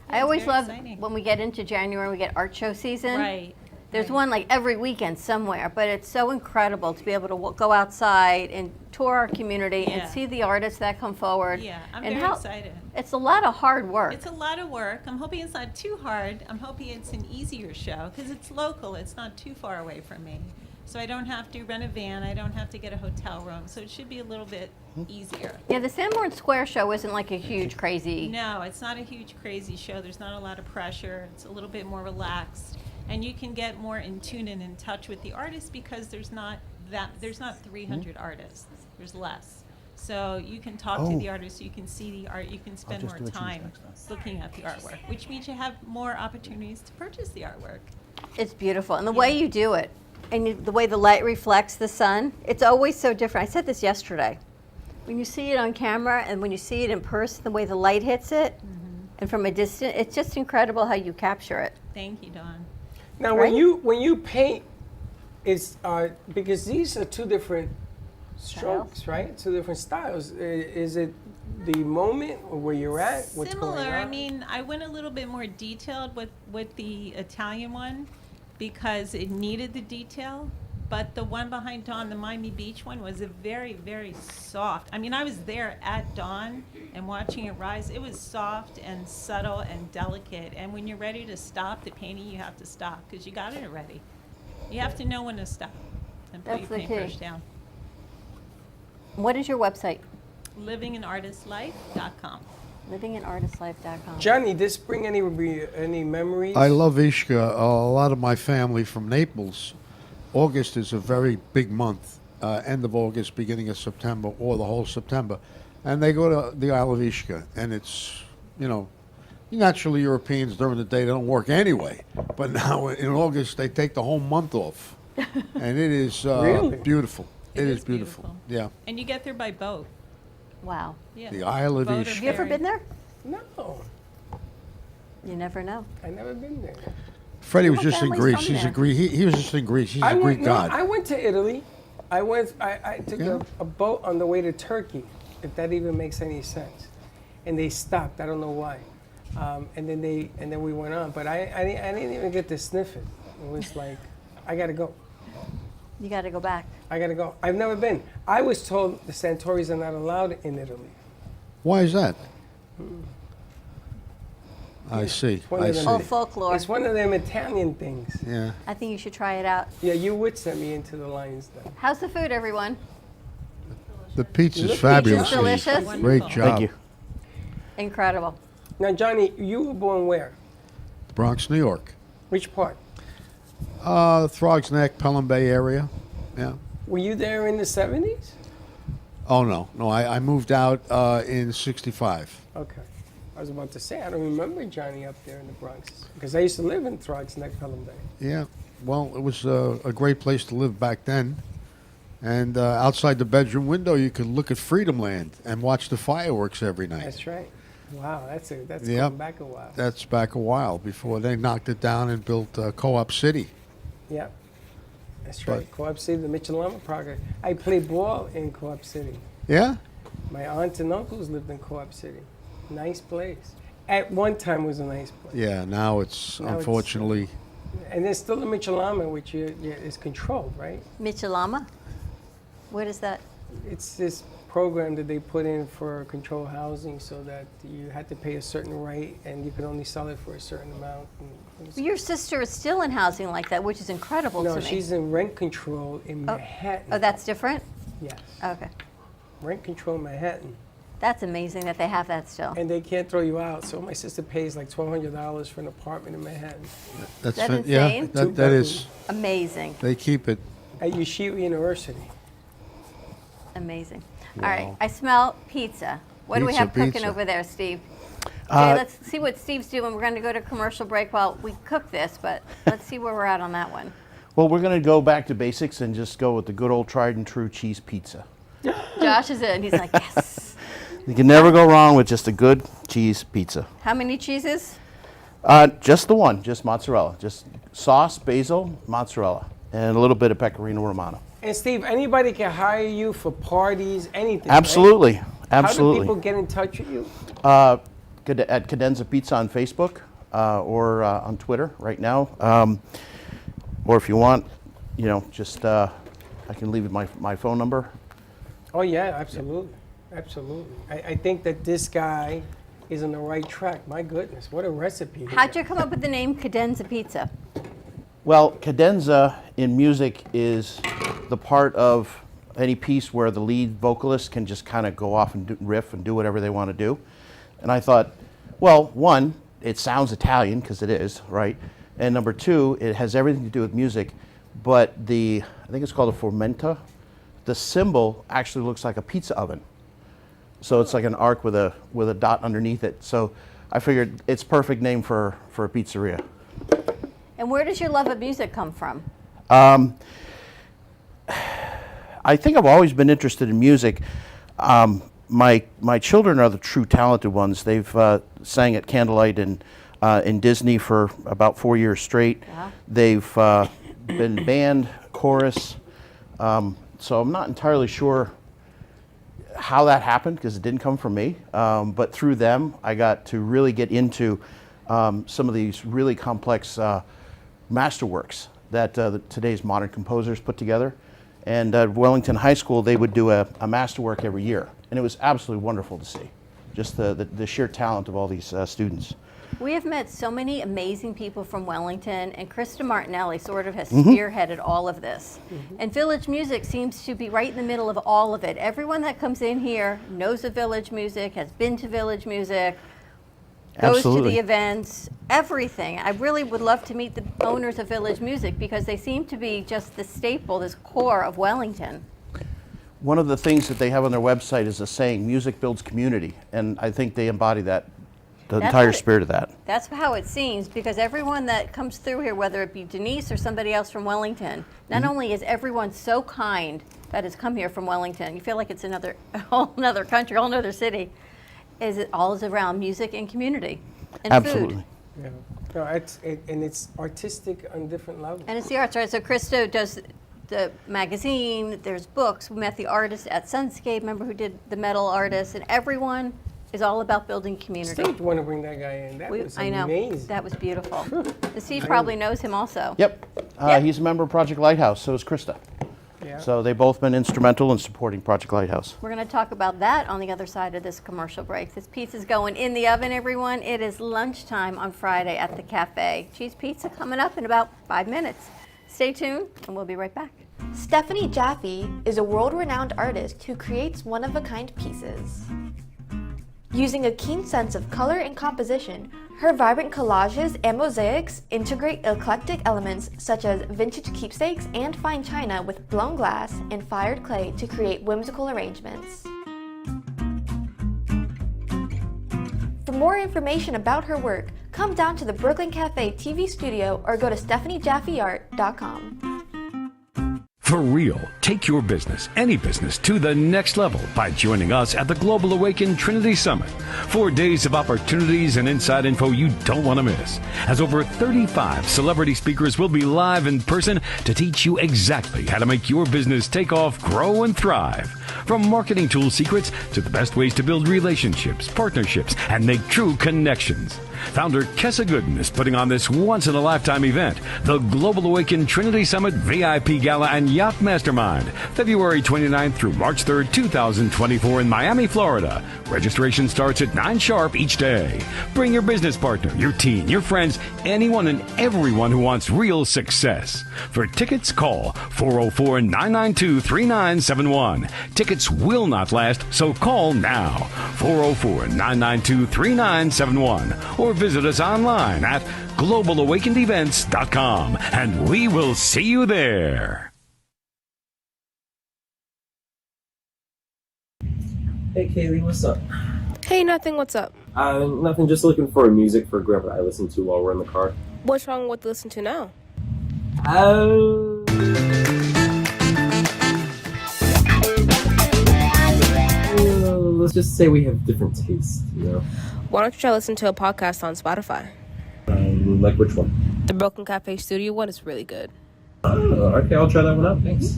[SPEAKER 3] I always love
[SPEAKER 10] exciting.
[SPEAKER 3] when we get into January, we get art show season.
[SPEAKER 10] Right.
[SPEAKER 3] There's one like every weekend somewhere, but it's so incredible to be able to go outside and tour our community
[SPEAKER 10] Yeah.
[SPEAKER 3] and see the artists that come forward.
[SPEAKER 10] Yeah, I'm
[SPEAKER 3] and
[SPEAKER 10] very excited.
[SPEAKER 3] It's a lot of hard work.
[SPEAKER 10] It's a lot of work. I'm hoping it's not too hard. I'm hoping it's an easier show because it's local. It's not too far away from me. So I don't have to rent a van. I don't have to get a hotel room. So it should be a little bit easier.
[SPEAKER 3] Yeah, the Sanborn Square show isn't like a huge, crazy.
[SPEAKER 10] No, it's not a huge, crazy show. There's not a lot of pressure. It's a little bit more relaxed. And you can get more in tune and in touch with the artists because there's not 300 artists. There's less. So you can talk to the artists, you can see the art, you can spend more time looking at the artwork, which means you have more opportunities to purchase the artwork.
[SPEAKER 3] It's beautiful. And the way you do it, and the way the light reflects the sun, it's always so different. I said this yesterday. When you see it on camera and when you see it in person, the way the light hits it, and from a distance, it's just incredible how you capture it.
[SPEAKER 10] Thank you, Dawn.
[SPEAKER 2] Now,
[SPEAKER 3] Right?
[SPEAKER 2] when you paint, it's because these are two different strokes, right? Two different styles. Is it the moment or where you're at? What's
[SPEAKER 10] Similar.
[SPEAKER 2] going on?
[SPEAKER 10] I mean, I went a little bit more detailed with the Italian one because it needed the detail. But the one behind Dawn, the Miami Beach one, was a very, very soft. I mean, I was there at dawn and watching it rise. It was soft and subtle and delicate. And when you're ready to stop the painting, you have to stop because you got it already. You have to know when to stop and put
[SPEAKER 3] That's
[SPEAKER 10] your
[SPEAKER 3] the
[SPEAKER 10] paintbrush
[SPEAKER 3] key.
[SPEAKER 10] down.
[SPEAKER 3] What is your website?
[SPEAKER 10] livinganartistlife.com.
[SPEAKER 3] Livinganartistlife.com.
[SPEAKER 2] Johnny, this bring any memories?
[SPEAKER 9] I love Ishka. A lot of my family from Naples. August is a very big month. End of August, beginning of September, or the whole September. And they go to the Isle of Ishka. And it's, naturally Europeans during the day, they don't work anyway. But now in August, they take the whole month off. And it is
[SPEAKER 2] Really?
[SPEAKER 9] beautiful.
[SPEAKER 10] It is
[SPEAKER 9] beautiful. Yeah.
[SPEAKER 10] And you get there by boat.
[SPEAKER 3] Wow.
[SPEAKER 10] Yeah.
[SPEAKER 9] The Isle of
[SPEAKER 10] Boat or
[SPEAKER 9] Ishka.
[SPEAKER 3] Have you ever
[SPEAKER 10] ferry.
[SPEAKER 3] been there?
[SPEAKER 2] No,
[SPEAKER 3] You never know.
[SPEAKER 2] I never been there.
[SPEAKER 9] Freddie was
[SPEAKER 3] My
[SPEAKER 9] just in
[SPEAKER 3] family's
[SPEAKER 9] Greece.
[SPEAKER 3] from
[SPEAKER 9] He's a
[SPEAKER 3] there.
[SPEAKER 9] Greek. He was just in Greece. He's a Greek god.
[SPEAKER 2] I went to Italy. I took
[SPEAKER 9] Yeah.
[SPEAKER 2] a boat on the way to Turkey, if that even makes any sense. And they stopped. I don't know why. And then we went on. But I didn't even get to sniff it. It was like, I gotta go.
[SPEAKER 3] You got to go back.
[SPEAKER 2] I gotta go. I've never been. I was told the Santoris are not allowed in Italy.
[SPEAKER 9] Why is that? I see.
[SPEAKER 2] one
[SPEAKER 9] I
[SPEAKER 2] of them-
[SPEAKER 9] see.
[SPEAKER 3] Oh, folklore.
[SPEAKER 2] It's one of them Italian things.
[SPEAKER 9] Yeah.
[SPEAKER 3] I think you should try it out.
[SPEAKER 2] Yeah, you would send me into the lion's den.
[SPEAKER 3] How's the food, everyone?
[SPEAKER 9] The pizza's
[SPEAKER 2] Look,
[SPEAKER 9] fabulous.
[SPEAKER 3] pizza's delicious.
[SPEAKER 9] Great
[SPEAKER 10] Wonderful.
[SPEAKER 9] job.
[SPEAKER 5] Thank you.
[SPEAKER 3] Incredible.
[SPEAKER 2] Now, Johnny, you were born where?
[SPEAKER 9] Bronx, New York.
[SPEAKER 2] Which part?
[SPEAKER 9] Throgs Neck, Pelham Bay area. Yeah.
[SPEAKER 2] Were you there in the 70s?
[SPEAKER 9] Oh, no. No, I moved out in 65.
[SPEAKER 2] Okay. I was about to say, I don't remember Johnny up there in the Bronx. Because I used to live in Throgs Neck, Pelham Bay.
[SPEAKER 9] Yeah. Well, it was a great place to live back then. And outside the bedroom window, you could look at Freedom Land and watch the fireworks every night.
[SPEAKER 2] That's right. Wow, that's
[SPEAKER 9] Yep.
[SPEAKER 2] going back a while.
[SPEAKER 9] That's back a while before they knocked it down and built Co-op City.
[SPEAKER 2] Yeah. That's right. Co-op City, the Mitchell-Lama project. I played ball in Co-op City.
[SPEAKER 9] Yeah?
[SPEAKER 2] My aunts and uncles lived in Co-op City. Nice place. At one time, it was a nice place.
[SPEAKER 9] Yeah, now it's
[SPEAKER 2] Now it's,
[SPEAKER 9] unfortunately.
[SPEAKER 2] And there's still the Mitchell-Lama, which is controlled, right?
[SPEAKER 3] Mitchell-Lama? What is that?
[SPEAKER 2] It's this program that they put in for controlled housing so that you had to pay a certain rate and you could only sell it for a certain amount.
[SPEAKER 3] Your sister is still in housing like that, which is incredible
[SPEAKER 2] No,
[SPEAKER 3] to me.
[SPEAKER 2] she's in rent control in Manhattan.
[SPEAKER 3] Oh, that's different?
[SPEAKER 2] Yes.
[SPEAKER 3] Okay.
[SPEAKER 2] Rent control in Manhattan.
[SPEAKER 3] That's amazing that they have that still.
[SPEAKER 2] And they can't throw you out. So my sister pays like $1,200 for an apartment in Manhattan.
[SPEAKER 9] That's
[SPEAKER 3] That
[SPEAKER 9] yeah,
[SPEAKER 3] insane?
[SPEAKER 9] that is.
[SPEAKER 3] Amazing.
[SPEAKER 9] They keep it.
[SPEAKER 2] At Yeshiva University.
[SPEAKER 3] Amazing.
[SPEAKER 9] Wow.
[SPEAKER 3] All right, I smell pizza. What do we
[SPEAKER 9] Pizza,
[SPEAKER 3] have cooking
[SPEAKER 9] pizza.
[SPEAKER 3] over there, Steve? Okay, let's see what Steve's doing. We're going to go to commercial break while we cook this, but let's see where we're at on that one.
[SPEAKER 5] Well, we're going to go back to basics and just go with the good old tried and true cheese pizza.
[SPEAKER 3] Josh is in. He's like, yes.
[SPEAKER 5] You can never go wrong with just a good cheese pizza.
[SPEAKER 3] How many cheeses?
[SPEAKER 5] Just the one, just mozzarella. Just sauce, basil, mozzarella, and a little bit of pecorino romano.
[SPEAKER 2] And Steve, anybody can hire you for parties, anything.
[SPEAKER 5] Absolutely,
[SPEAKER 2] right?
[SPEAKER 5] absolutely.
[SPEAKER 2] How do people get in touch with you?
[SPEAKER 5] At Cadena Pizza on Facebook or on Twitter right now. Or if you want, just I can leave you my phone number.
[SPEAKER 2] Oh yeah, absolutely, absolutely. I think that this guy is on the right track. My goodness, what a recipe.
[SPEAKER 3] How'd you come up with the name Cadena Pizza?
[SPEAKER 5] Well, cadenza in music is the part of any piece where the lead vocalist can just kind of go off and riff and do whatever they want to do. And I thought, well, one, it sounds Italian, because it is, right? And number two, it has everything to do with music, but I think it's called a formenta. The symbol actually looks like a pizza oven. So it's like an arc with a dot underneath it. So I figured it's perfect name for a pizzeria.
[SPEAKER 3] And where does your love of music come from?
[SPEAKER 5] I think I've always been interested in music. My children are the true talented ones. They've sang at Candlelight and in Disney for about 4 years straight.
[SPEAKER 3] Wow.
[SPEAKER 5] They've been band, chorus. So I'm not entirely sure how that happened, because it didn't come from me. But through them, I got to really get into some of these really complex masterworks that today's modern composers put together. And at Wellington High School, they would do a masterwork every year. And it was absolutely wonderful to see, just the sheer talent of all these students.
[SPEAKER 3] We have met so many amazing people from Wellington, and Krista Martinelli sort of has spearheaded all of this. And Village Music seems to be right in the middle of all of it. Everyone that comes in here knows of Village Music, has been to Village Music, goes
[SPEAKER 5] Absolutely.
[SPEAKER 3] to the events, everything. I really would love to meet the owners of Village Music, because they seem to be just the staple, this core of Wellington.
[SPEAKER 5] One of the things that they have on their website is a saying, music builds community. And I think they embody that, the entire spirit of that.
[SPEAKER 3] That's how it seems, because everyone that comes through here, whether it be Denise or somebody else from Wellington, not only is everyone so kind that has come here from Wellington, you feel like it's a whole another country, a whole another city, is it all is around music and community and
[SPEAKER 5] Absolutely.
[SPEAKER 3] food.
[SPEAKER 2] Yeah. No, it's artistic on different levels.
[SPEAKER 3] And it's the arts, right? So Krista does the magazine, there's books. We met the artist at Sunscape, remember, who did the metal artist, and everyone is all about building community.
[SPEAKER 2] Still want to bring that guy in. That was amazing.
[SPEAKER 3] Know. That was beautiful. Steve probably knows him also.
[SPEAKER 5] Yep. He's a member of Project Lighthouse, so is Krista.
[SPEAKER 2] Yeah.
[SPEAKER 5] So they've both been instrumental in supporting Project Lighthouse.
[SPEAKER 3] We're going to talk about that on the other side of this commercial break. This pizza's going in the oven, everyone. It is lunchtime on Friday at the cafe. Cheese pizza coming up in about 5 minutes. Stay tuned, and we'll be right back.
[SPEAKER 7] Stephanie Jaffe is a world-renowned artist who creates one-of-a-kind pieces. Using a keen sense of color and composition, her vibrant collages and mosaics integrate eclectic elements such as vintage keepsakes and fine china with blown glass and fired clay to create whimsical arrangements. For more information about her work, come down to the Brooklyn Cafe TV studio or go to stephaniejaffeart.com.
[SPEAKER 16] For real, take your business, any business, to the next level by joining us at the Global Awaken Trinity Summit. 4 days of opportunities and inside info you don't want to miss, as over 35 celebrity speakers will be live in person to teach you exactly how to make your business take off, grow, and thrive. From marketing tool secrets to the best ways to build relationships, partnerships, and make true connections. Founder Kessa Gooden is putting on this once-in-a-lifetime event, the Global Awaken Trinity Summit VIP Gala and Yacht Mastermind, February 29th through March 3rd, 2024 in Miami, Florida. Registration starts at 9 sharp each day. Bring your business partner, your team, your friends, anyone and everyone who wants real success. For tickets, call 404-992-3971. Tickets will not last, so call now. 404-992-3971. Or visit us online at globalawakenedevents.com, and we will see you there.
[SPEAKER 15] Hey Kaylee, what's up?
[SPEAKER 17] Hey, nothing, what's up?
[SPEAKER 15] Nothing, just looking for music for Grandpa I listen to while we're in the car.
[SPEAKER 17] What's wrong with listen to now?
[SPEAKER 18] Let's just say we have different tastes, you know?
[SPEAKER 17] Why don't you try listening to a podcast on Spotify?
[SPEAKER 18] Like which one?
[SPEAKER 17] The Broken Cafe Studio one is really good.
[SPEAKER 18] Okay, I'll try that one out. Thanks.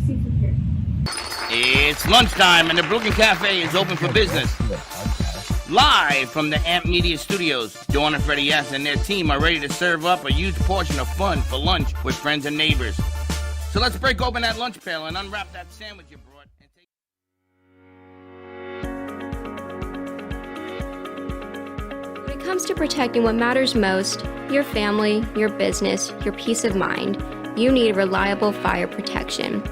[SPEAKER 1] It's lunchtime and the Brooklyn Cafe is open for business. Live from the Amp Media Studios, Dawn and Freddy and their team are ready to serve up a huge portion of fun for lunch with friends and neighbors. So let's break open that lunch pail and unwrap that sandwich you brought.
[SPEAKER 19] When it comes to protecting what matters most, your family, your business, your peace of mind, you need reliable fire protection.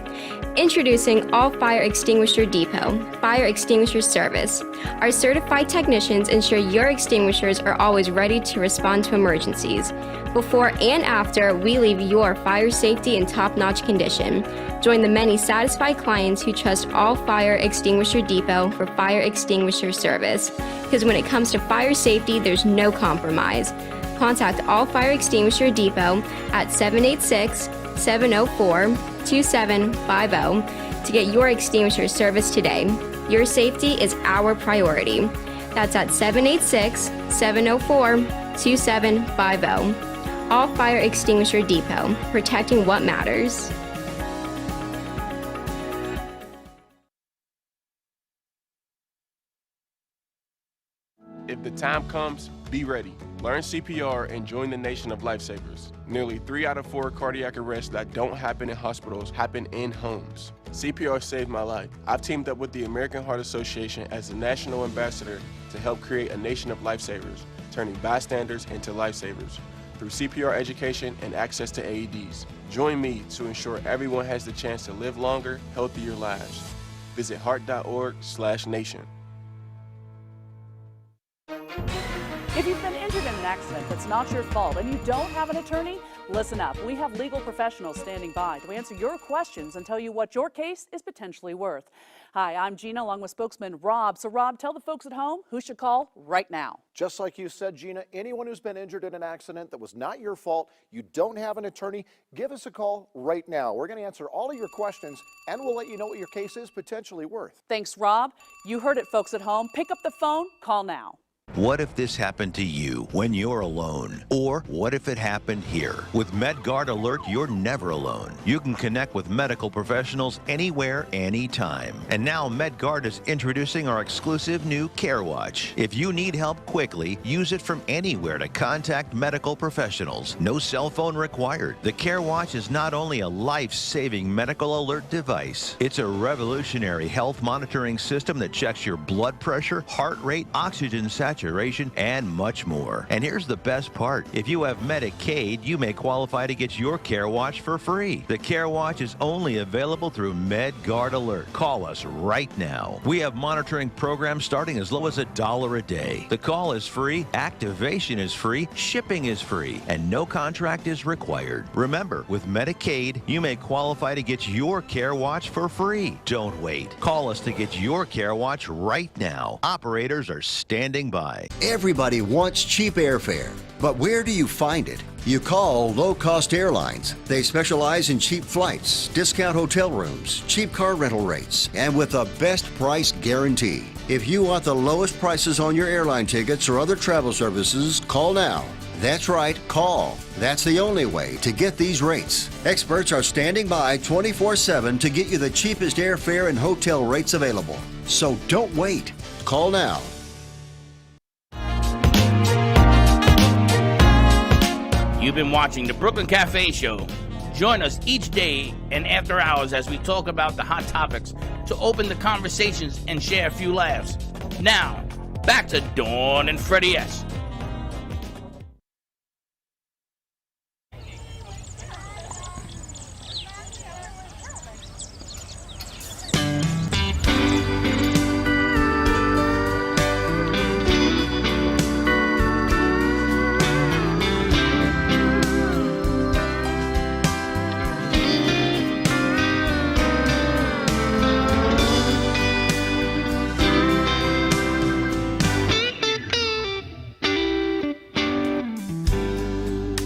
[SPEAKER 19] Introducing All Fire Extinguisher Depot, Fire Extinguisher Service. Our certified technicians ensure your extinguishers are always ready to respond to emergencies. Before and after, we leave your fire safety in top-notch condition. Join the many satisfied clients who trust All Fire Extinguisher Depot for fire extinguisher service. Because when it comes to fire safety, there's no compromise. Contact All Fire Extinguisher Depot at 786-704-2750 to get your extinguisher service today. Your safety is our priority. That's at 786-704-2750. All Fire Extinguisher Depot, protecting what matters.
[SPEAKER 20] If the time comes, be ready. Learn CPR and join the nation of lifesavers. Nearly 3 out of 4 cardiac arrests that don't happen in hospitals happen in homes. CPR saved my life. I've teamed up with the American Heart Association as the national ambassador to help create a nation of lifesavers, turning bystanders into lifesavers through CPR education and access to AEDs. Join me to ensure everyone has the chance to live longer, healthier lives. Visit heart.org/nation.
[SPEAKER 21] If you've been injured in an accident that's not your fault and you don't have an attorney, listen up. We have legal professionals standing by to answer your questions and tell you what your case is potentially worth. Hi, I'm Gina, along with spokesman Rob. So Rob, tell the folks at home who should call right now.
[SPEAKER 22] Just like you said, Gina, anyone who's been injured in an accident that was not your fault, you don't have an attorney, give us a call right now. We're going to answer all of your questions and we'll let you know what your case is potentially worth.
[SPEAKER 21] Thanks, Rob. You heard it, folks at home. Pick up the phone, call now.
[SPEAKER 23] What if this happened to you when you're alone? Or what if it happened here? With MedGuard Alert, you're never alone. You can connect with medical professionals anywhere, anytime. And now MedGuard is introducing our exclusive new Care Watch. If you need help quickly, use it from anywhere to contact medical professionals. No cell phone required. The Care Watch is not only a life-saving medical alert device, it's a revolutionary health monitoring system that checks your blood pressure, heart rate, oxygen saturation, and much more. And here's the best part. If you have Medicaid, you may qualify to get your Care Watch for free. The Care Watch is only available through MedGuard Alert. Call us right now. We have monitoring programs starting as low as $1 a day. The call is free, activation is free, shipping is free, and no contract is required. Remember, with Medicaid, you may qualify to get your Care Watch for free. Don't wait. Call us to get your Care Watch right now. Operators are standing by.
[SPEAKER 24] Everybody wants cheap airfare, but where do you find it? You call Low Cost Airlines. They specialize in cheap flights, discount hotel rooms, cheap car rental rates, and with a best price guarantee. If you want the lowest prices on your airline tickets or other travel services, call now. That's right, call. That's the only way to get these rates. Experts are standing by 24/7 to get you the cheapest airfare and hotel rates available. So don't wait. Call now.
[SPEAKER 1] You've been watching the Brooklyn Cafe Show. Join us each day and after hours as we talk about the hot topics to open the conversations and share a few laughs. Now, back to Dawn and Freddy S.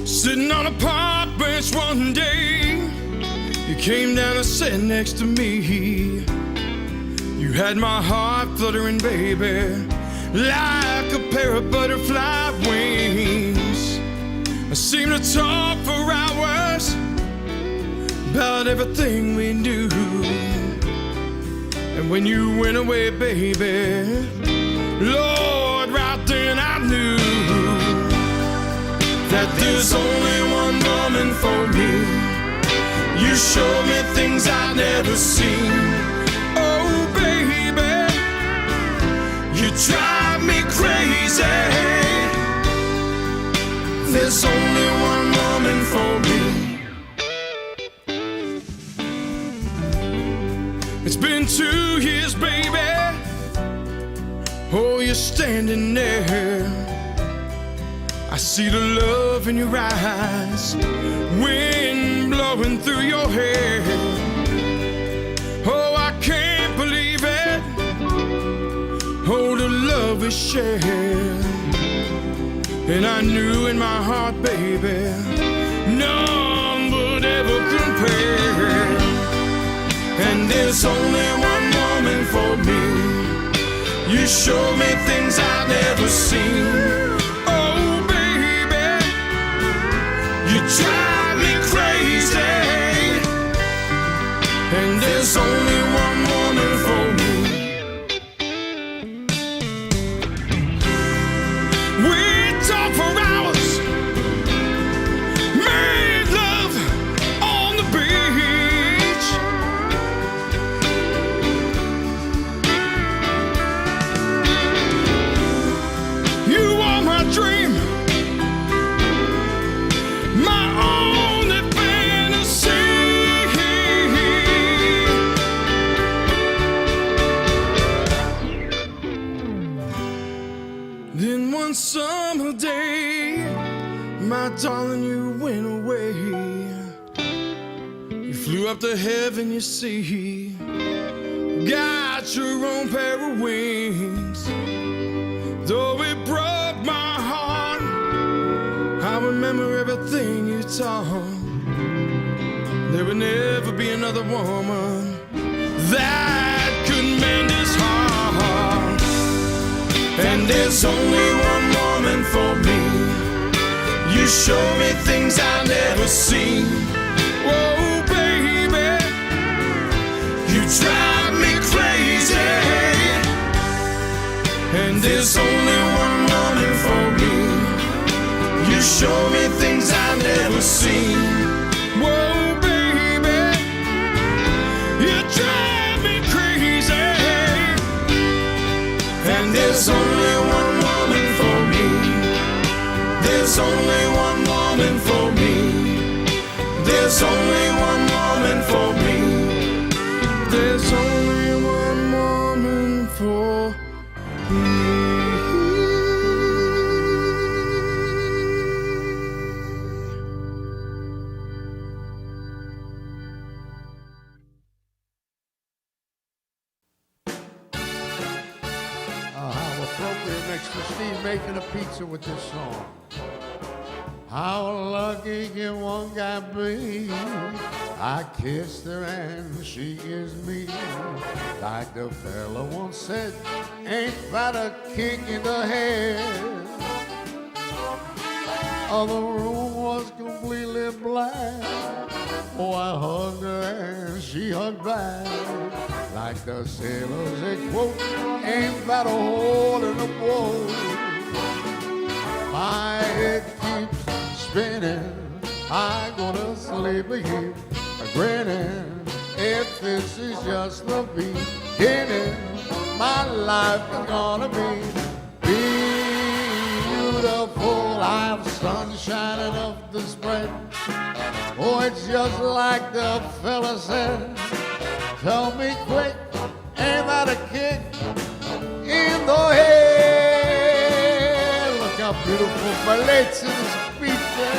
[SPEAKER 25] Sitting on a park bench one day,
[SPEAKER 4] came down and sat next to me. You had my heart fluttering, baby, like a pair of butterfly wings. I seemed to talk for hours about everything we knew. And when you went away, baby, Lord, right then I knew that there's only one woman for me. You showed me things I'd never seen. Oh, baby, you drive me crazy. There's only one woman for me. It's been 2 years, baby. Oh, you're standing there. I see the love in your eyes, wind blowing through your hair. Oh, I can't believe it. Oh, the love we shared. And I knew in my heart, baby, none would ever compare. And there's only one woman for me. You show me things I've never seen. Oh, baby, you drive me crazy. And there's only one woman for me. We talk for hours, made love on the beach. You are my dream, my only fantasy. Then one summer day, my darling, you went away. You flew up to heaven, you see, got your own pair of wings. Though it broke my heart, I remember everything you taught. There would never be another woman that could mend his heart. And there's only one woman for me. You show me things I've never seen. Whoa, baby, you drive me crazy. And there's only one woman for me. You show me things I've never seen. Whoa, baby, you drive me crazy. And there's only one woman for me. There's only one woman for me. There's only one woman for me. There's only one woman for me.
[SPEAKER 9] How appropriate next to Steve making a pizza with this song. How lucky can one guy be? I kissed her and she is me. Like the fella once said, ain't that a kick in the head? Oh, the room was completely black. Oh, I hugged her and she hugged back. Like the sailors they quote, ain't that a hole in the boat? My head keeps spinning, I go to sleep here, grinning. If this is just the beginning, my life is gonna be beautiful. I have sunshine enough to spread. Oh, it's just like the fella said. Tell me quick, ain't that a kick in the head? Look how beautiful my legs in this pizza.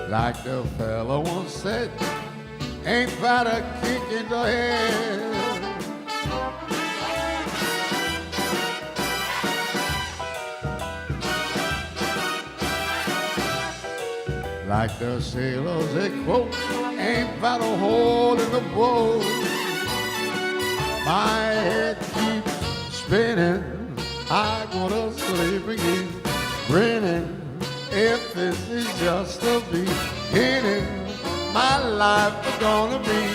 [SPEAKER 9] Like the fella once said, ain't that a kick in the head? Like the sailors they quote, ain't but a hole in the boat. My head keeps spinning, I go to sleep again, grinning. If this is just the beginning, my life is gonna be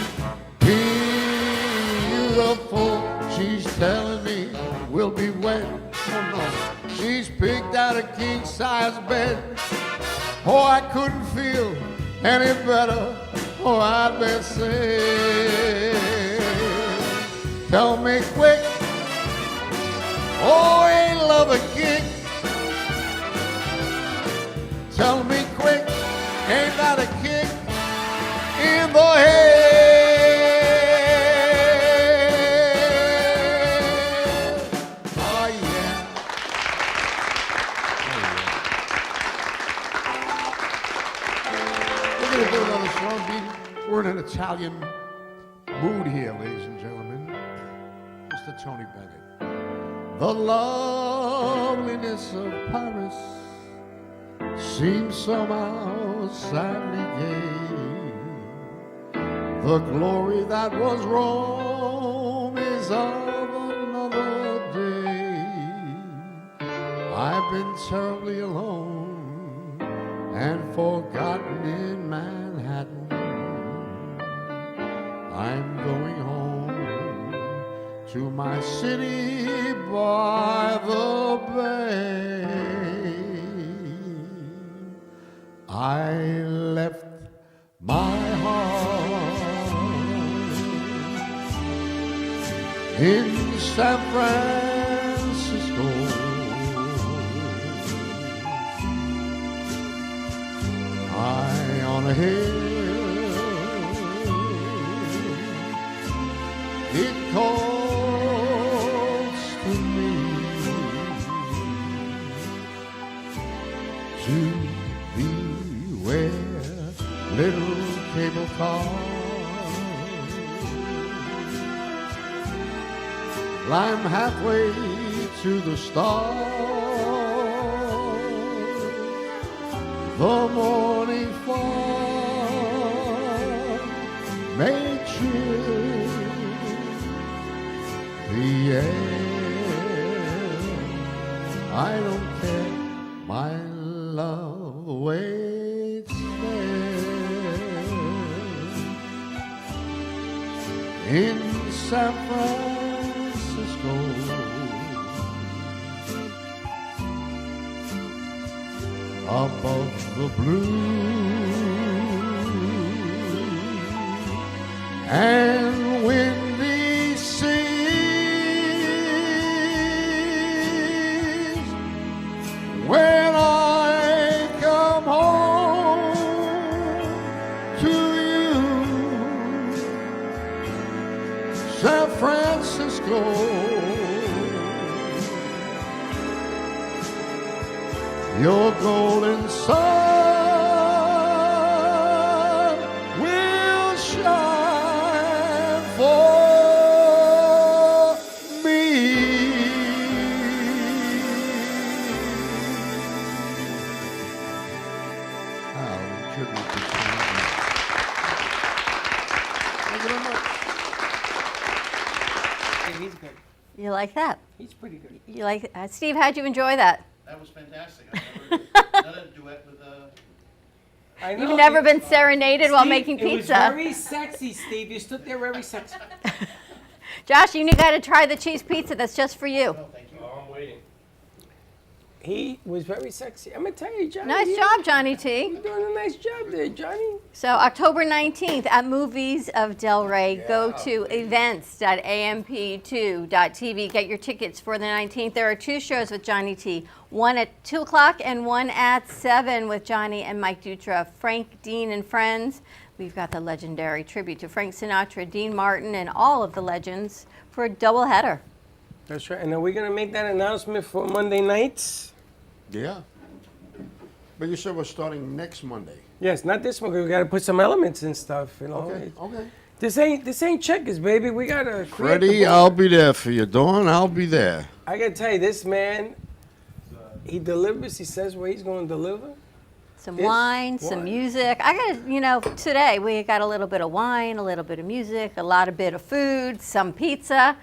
[SPEAKER 9] beautiful. She's telling me we'll be wed. Oh no, she's picked out a king-size bed. Oh, I couldn't feel any better. Oh, I'd better say, tell me quick. Oh, ain't love a kick? Tell me quick, ain't that a kick in the head? Oh yeah. We're gonna do another song. We're in an Italian mood here, ladies and gentlemen. Mr. Tony Bennett. The loveliness of Paris seems somehow sadly gay. The glory that was Rome is of another day. I've been terribly alone and forgotten in Manhattan. I'm going home to my city by the bay. I left my heart in San Francisco. High on a hill, it calls to me to be where little cable cars climb halfway to the stars. The morning fog may chill the air. I don't care, my love waits there in San Francisco. Above the blue and windy seas, when I come home to you, San Francisco, your golden sun will shine for me. I'll tribute to Thank you very much.
[SPEAKER 2] He's good.
[SPEAKER 3] You like that?
[SPEAKER 2] He's pretty good.
[SPEAKER 3] You like Steve? How'd you enjoy that?
[SPEAKER 5] That was fantastic. I've never done a duet with
[SPEAKER 2] I know.
[SPEAKER 3] You've never been serenaded while
[SPEAKER 2] Steve,
[SPEAKER 3] making
[SPEAKER 2] It was
[SPEAKER 3] pizza.
[SPEAKER 2] very sexy, Steve. You stood there very sexy.
[SPEAKER 3] Josh, you got to try the cheese pizza. That's just for you.
[SPEAKER 18] I'm waiting.
[SPEAKER 2] He was very sexy. I'm gonna tell you, Johnny.
[SPEAKER 3] Nice job, Johnny T.
[SPEAKER 2] You're doing a nice job there, Johnny.
[SPEAKER 3] So October 19th at Movies of Delray. Go to events.amp2.tv. Get your tickets for the 19th. There are 2 shows with Johnny T. One at 2 o'clock and one at 7 with Johnny and Mike Dutra. Frank, Dean, and Friends. We've got the legendary tribute to Frank Sinatra, Dean Martin, and all of the legends for a doubleheader.
[SPEAKER 2] That's right. And are we gonna make that announcement for Monday nights?
[SPEAKER 9] Yeah. But you said we're starting next Monday.
[SPEAKER 2] Yes, not this one. 'Cause we gotta put some elements and stuff. You know.
[SPEAKER 9] Okay, okay.
[SPEAKER 2] This ain't checkers, baby. We gotta. create the
[SPEAKER 9] Freddie,
[SPEAKER 2] book.
[SPEAKER 9] I'll be there for you. Dawn, I'll be there.
[SPEAKER 2] I gotta tell you, this man, he delivers. He says where he's gonna deliver.
[SPEAKER 3] Some wine, some music. I got today we got a little bit of wine, a little bit of music, a lot of bit of food, some pizza.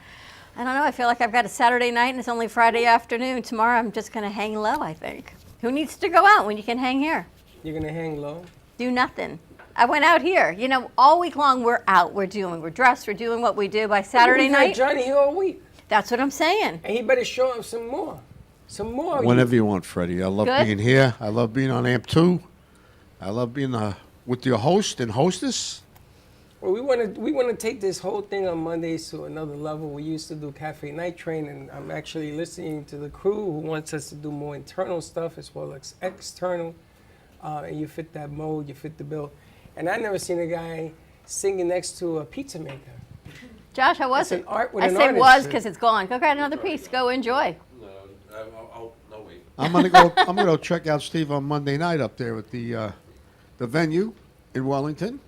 [SPEAKER 3] I don't know, I feel like I've got a Saturday night and it's only Friday afternoon. Tomorrow I'm just gonna hang low, I think. Who needs to go out when you can hang here?
[SPEAKER 2] You're gonna hang low?
[SPEAKER 3] Do nothing. I went out here. All week long we're out, we're dressed, we're doing what we do. By Saturday night.
[SPEAKER 2] We've had Johnny here all week.
[SPEAKER 3] That's what I'm saying.
[SPEAKER 2] And he better show up some more. Some more.
[SPEAKER 9] Whenever you want, Freddie. I love being here. I love being on AMP 2. I love being with your host and hostess.
[SPEAKER 2] Well, we want to take this whole thing on Mondays to another level. We used to do Cafe Night Train, and I'm actually listening to the crew who wants us to do more internal stuff as well as external. And you fit that mold, you fit the bill. And I never seen a guy singing next to a pizza maker.
[SPEAKER 3] Josh, I wasn't.
[SPEAKER 2] I
[SPEAKER 3] say was because it's gone. Go grab another piece. Go enjoy.
[SPEAKER 6] No, wait.
[SPEAKER 9] I'm gonna check out Steve on Monday night up there at the venue in Wellington.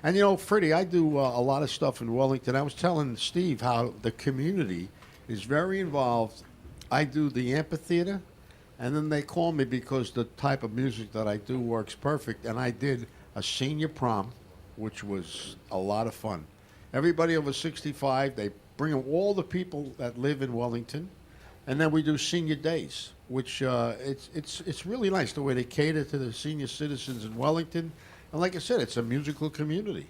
[SPEAKER 9] And Freddie, I do a lot of stuff in Wellington. I was telling Steve how the community is very involved. I do the amphitheater, and then they call me because the type of music that I do works perfect. And I did a senior prom, which was a lot of fun. Everybody over 65, they bring in all the people that live in Wellington, and then we do senior days, which it's really nice the way they cater to the senior citizens in Wellington. And like I said, it's a musical community.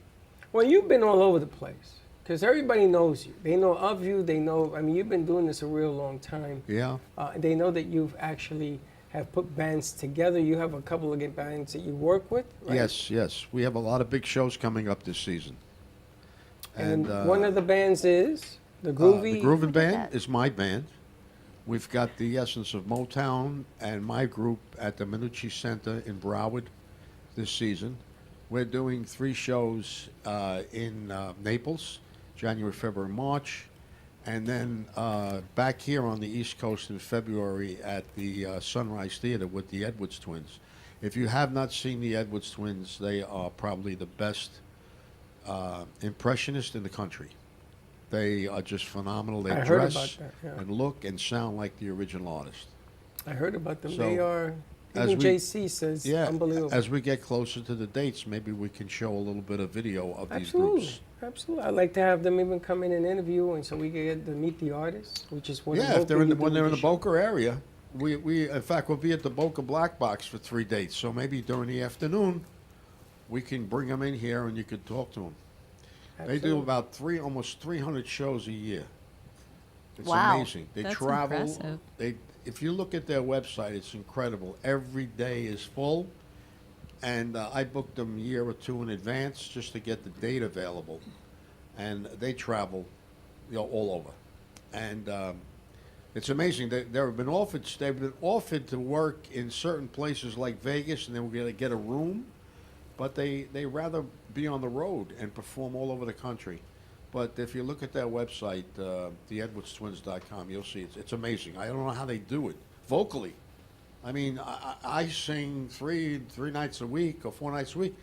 [SPEAKER 2] Well, you've been all over the place because everybody knows you. They know of you. They know. I mean, you've been doing this a real long time.
[SPEAKER 9] Yeah.
[SPEAKER 2] They know that you've actually have put bands together. You have a couple of bands that you work with, right?
[SPEAKER 9] Yes. We have a lot of big shows coming up this season.
[SPEAKER 2] And one of the bands is the Groovy.
[SPEAKER 9] The Groovin' Band is my band. We've got the Essence of Motown and my group at the Minucci Center in Broward this season. We're doing 3 shows in Naples, January, February, March, and then back here on the East Coast in February at the Sunrise Theater with the Edwards Twins. If you have not seen the Edwards Twins, they are probably the best impressionists in the country. They are just phenomenal. They dress and look and sound like the original artist.
[SPEAKER 2] I heard about them.
[SPEAKER 9] So,
[SPEAKER 2] they are, even JC says, unbelievable.
[SPEAKER 9] As we get closer to the dates, maybe we can show a little bit of video of these groups.
[SPEAKER 2] Absolutely. I'd like to have them even come in and interview, and so we can get to meet the artists, which is what
[SPEAKER 9] if they're when they're in the Boca area. We in fact, we'll be at the Boca Black Box for 3 dates, so maybe during the afternoon, we can bring them in here and you could talk to them. Absolutely. They do about almost 300 shows a year. It's amazing. They travel. Impressive. If you look at their website, it's incredible. Every day is full, and I booked them a year or 2 in advance just to get the date available, and they travel, all over, and it's amazing. They've been offered to work in certain places like Vegas, and they were going to get a room, but they rather be on the road and perform all over the country. But if you look at their website, theedwardstwins.com, you'll see it's amazing. I don't know how they do it vocally. I mean, I sing three nights a week or 4 nights a week,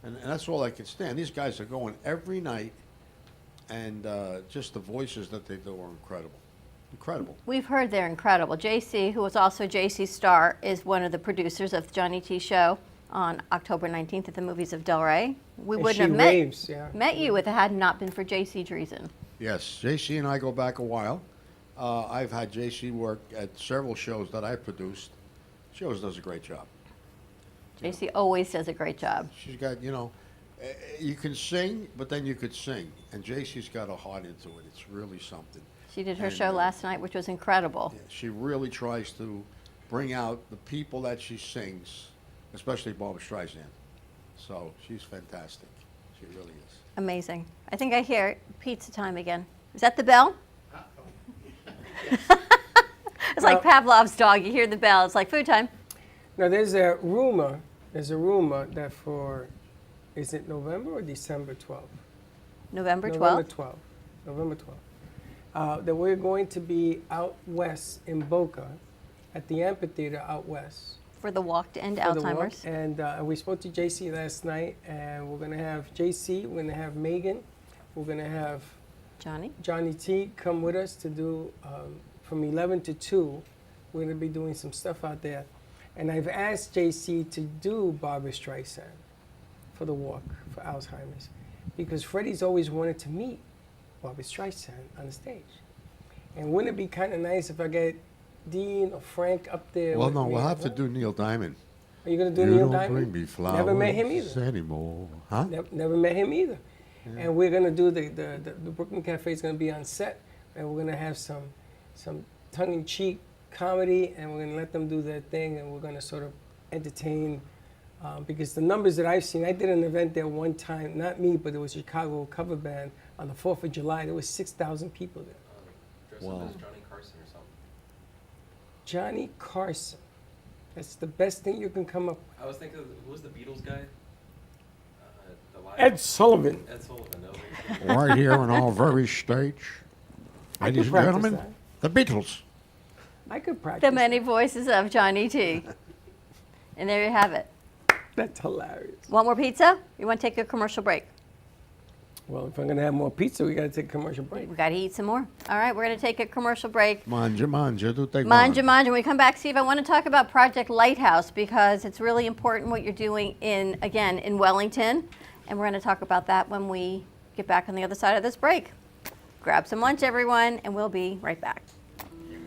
[SPEAKER 9] and that's all I can stand. These guys are going every night, and just the voices that they do are incredible. Incredible.
[SPEAKER 3] We've heard they're incredible. JC, who was also JC Starr, is one of the producers of the Johnny T Show on October 19th at the Movies of Delray. We wouldn't have met you if it had not been for JC Dreesen.
[SPEAKER 9] Yes, JC and I go back a while. I've had JC work at several shows that I produced. She always does a great job.
[SPEAKER 3] JC always does a great job.
[SPEAKER 9] She's got, you can sing, but then you could sing. And JC's got a heart into it. It's really something.
[SPEAKER 3] She did her show last night, which was incredible.
[SPEAKER 9] Yeah, she really tries to bring out the people that she sings, especially Barbra Streisand. So she's fantastic. She really is.
[SPEAKER 3] Amazing. I think I hear pizza time again. Is that the bell? It's like Pavlov's dog. You hear the bell. It's like food time.
[SPEAKER 2] Now there's a rumor that is it November or December 12th?
[SPEAKER 3] November 12th?
[SPEAKER 2] November 12th. That we're going to be out west in Boca at the amphitheater out west.
[SPEAKER 3] For the walk to end Alzheimer's.
[SPEAKER 2] And we spoke to JC last night, and we're going to have JC, we're going to have Megan, we're going to have Johnny T come with us to do from 11 to 2. We're going to be doing some stuff out there. And I've asked JC to do Barbra Streisand for the walk for Alzheimer's, because Freddie's always wanted to meet Barbra Streisand on the stage. And wouldn't it be kind of nice if I get Dean or Frank up there?
[SPEAKER 9] Well,
[SPEAKER 2] with
[SPEAKER 9] no,
[SPEAKER 2] me
[SPEAKER 9] we'll
[SPEAKER 2] as
[SPEAKER 9] have to
[SPEAKER 2] well?
[SPEAKER 9] do Neil Diamond.
[SPEAKER 2] Are you going to do
[SPEAKER 9] You
[SPEAKER 2] Neil
[SPEAKER 9] don't
[SPEAKER 2] Diamond?
[SPEAKER 9] bring me flowers
[SPEAKER 2] Never met him either.
[SPEAKER 9] anymore. Huh?
[SPEAKER 2] Never met him either.
[SPEAKER 9] Yeah.
[SPEAKER 2] And we're going to do the Brooklyn Cafe is going to be on set, and we're going to have some tongue-in-cheek comedy, and we're going to let them do their thing, and we're going to sort of entertain. Because the numbers that I've seen, I did an event there one time, not me, but it was a Chicago cover band on the 4th of July. There was 6,000 people there.
[SPEAKER 6] Dress up as Johnny Carson or something.
[SPEAKER 2] Johnny Carson. That's the best thing you can come up with.
[SPEAKER 6] I was thinking, who was the Beatles guy?
[SPEAKER 2] Ed Sullivan.
[SPEAKER 6] Ed Sullivan, no.
[SPEAKER 9] Right here on our very stage.
[SPEAKER 2] I
[SPEAKER 9] Ladies
[SPEAKER 2] could
[SPEAKER 9] and
[SPEAKER 2] practice
[SPEAKER 9] gentlemen, the Beatles.
[SPEAKER 2] I could practice.
[SPEAKER 3] The many voices of Johnny T. And there you have it.
[SPEAKER 2] That's hilarious.
[SPEAKER 3] Want more pizza? You want to take a commercial break?
[SPEAKER 2] Well, if I'm going to have more pizza, we got to take a commercial break.
[SPEAKER 3] We got to eat some more. All right, we're going to take a commercial break.
[SPEAKER 9] Manja, do take
[SPEAKER 3] Manja. When we come back, Steve, I want to talk about Project Lighthouse, because it's really important what you're doing in Wellington. And we're going to talk about that when we get back on the other side of this break. Grab some lunch, everyone, and we'll be right back.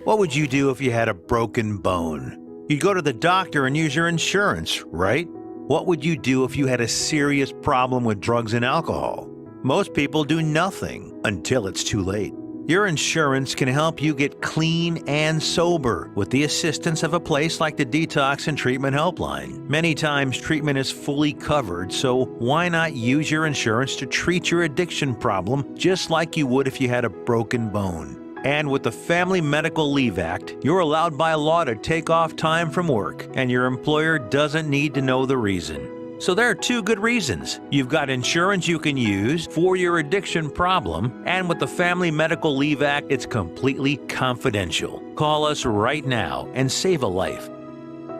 [SPEAKER 23] What would you do if you had a broken bone? You'd go to the doctor and use your insurance, right? What would you do if you had a serious problem with drugs and alcohol? Most people do nothing until it's too late. Your insurance can help you get clean and sober with the assistance of a place like the Detox and Treatment Helpline. Many times treatment is fully covered, so why not use your insurance to treat your addiction problem just like you would if you had a broken bone? And with the Family Medical Leave Act, you're allowed by law to take off time from work, and your employer doesn't need to know the reason. So there are two good reasons. You've got insurance you can use for your addiction problem, and with the Family Medical Leave Act, it's completely confidential. Call us right now and save a life.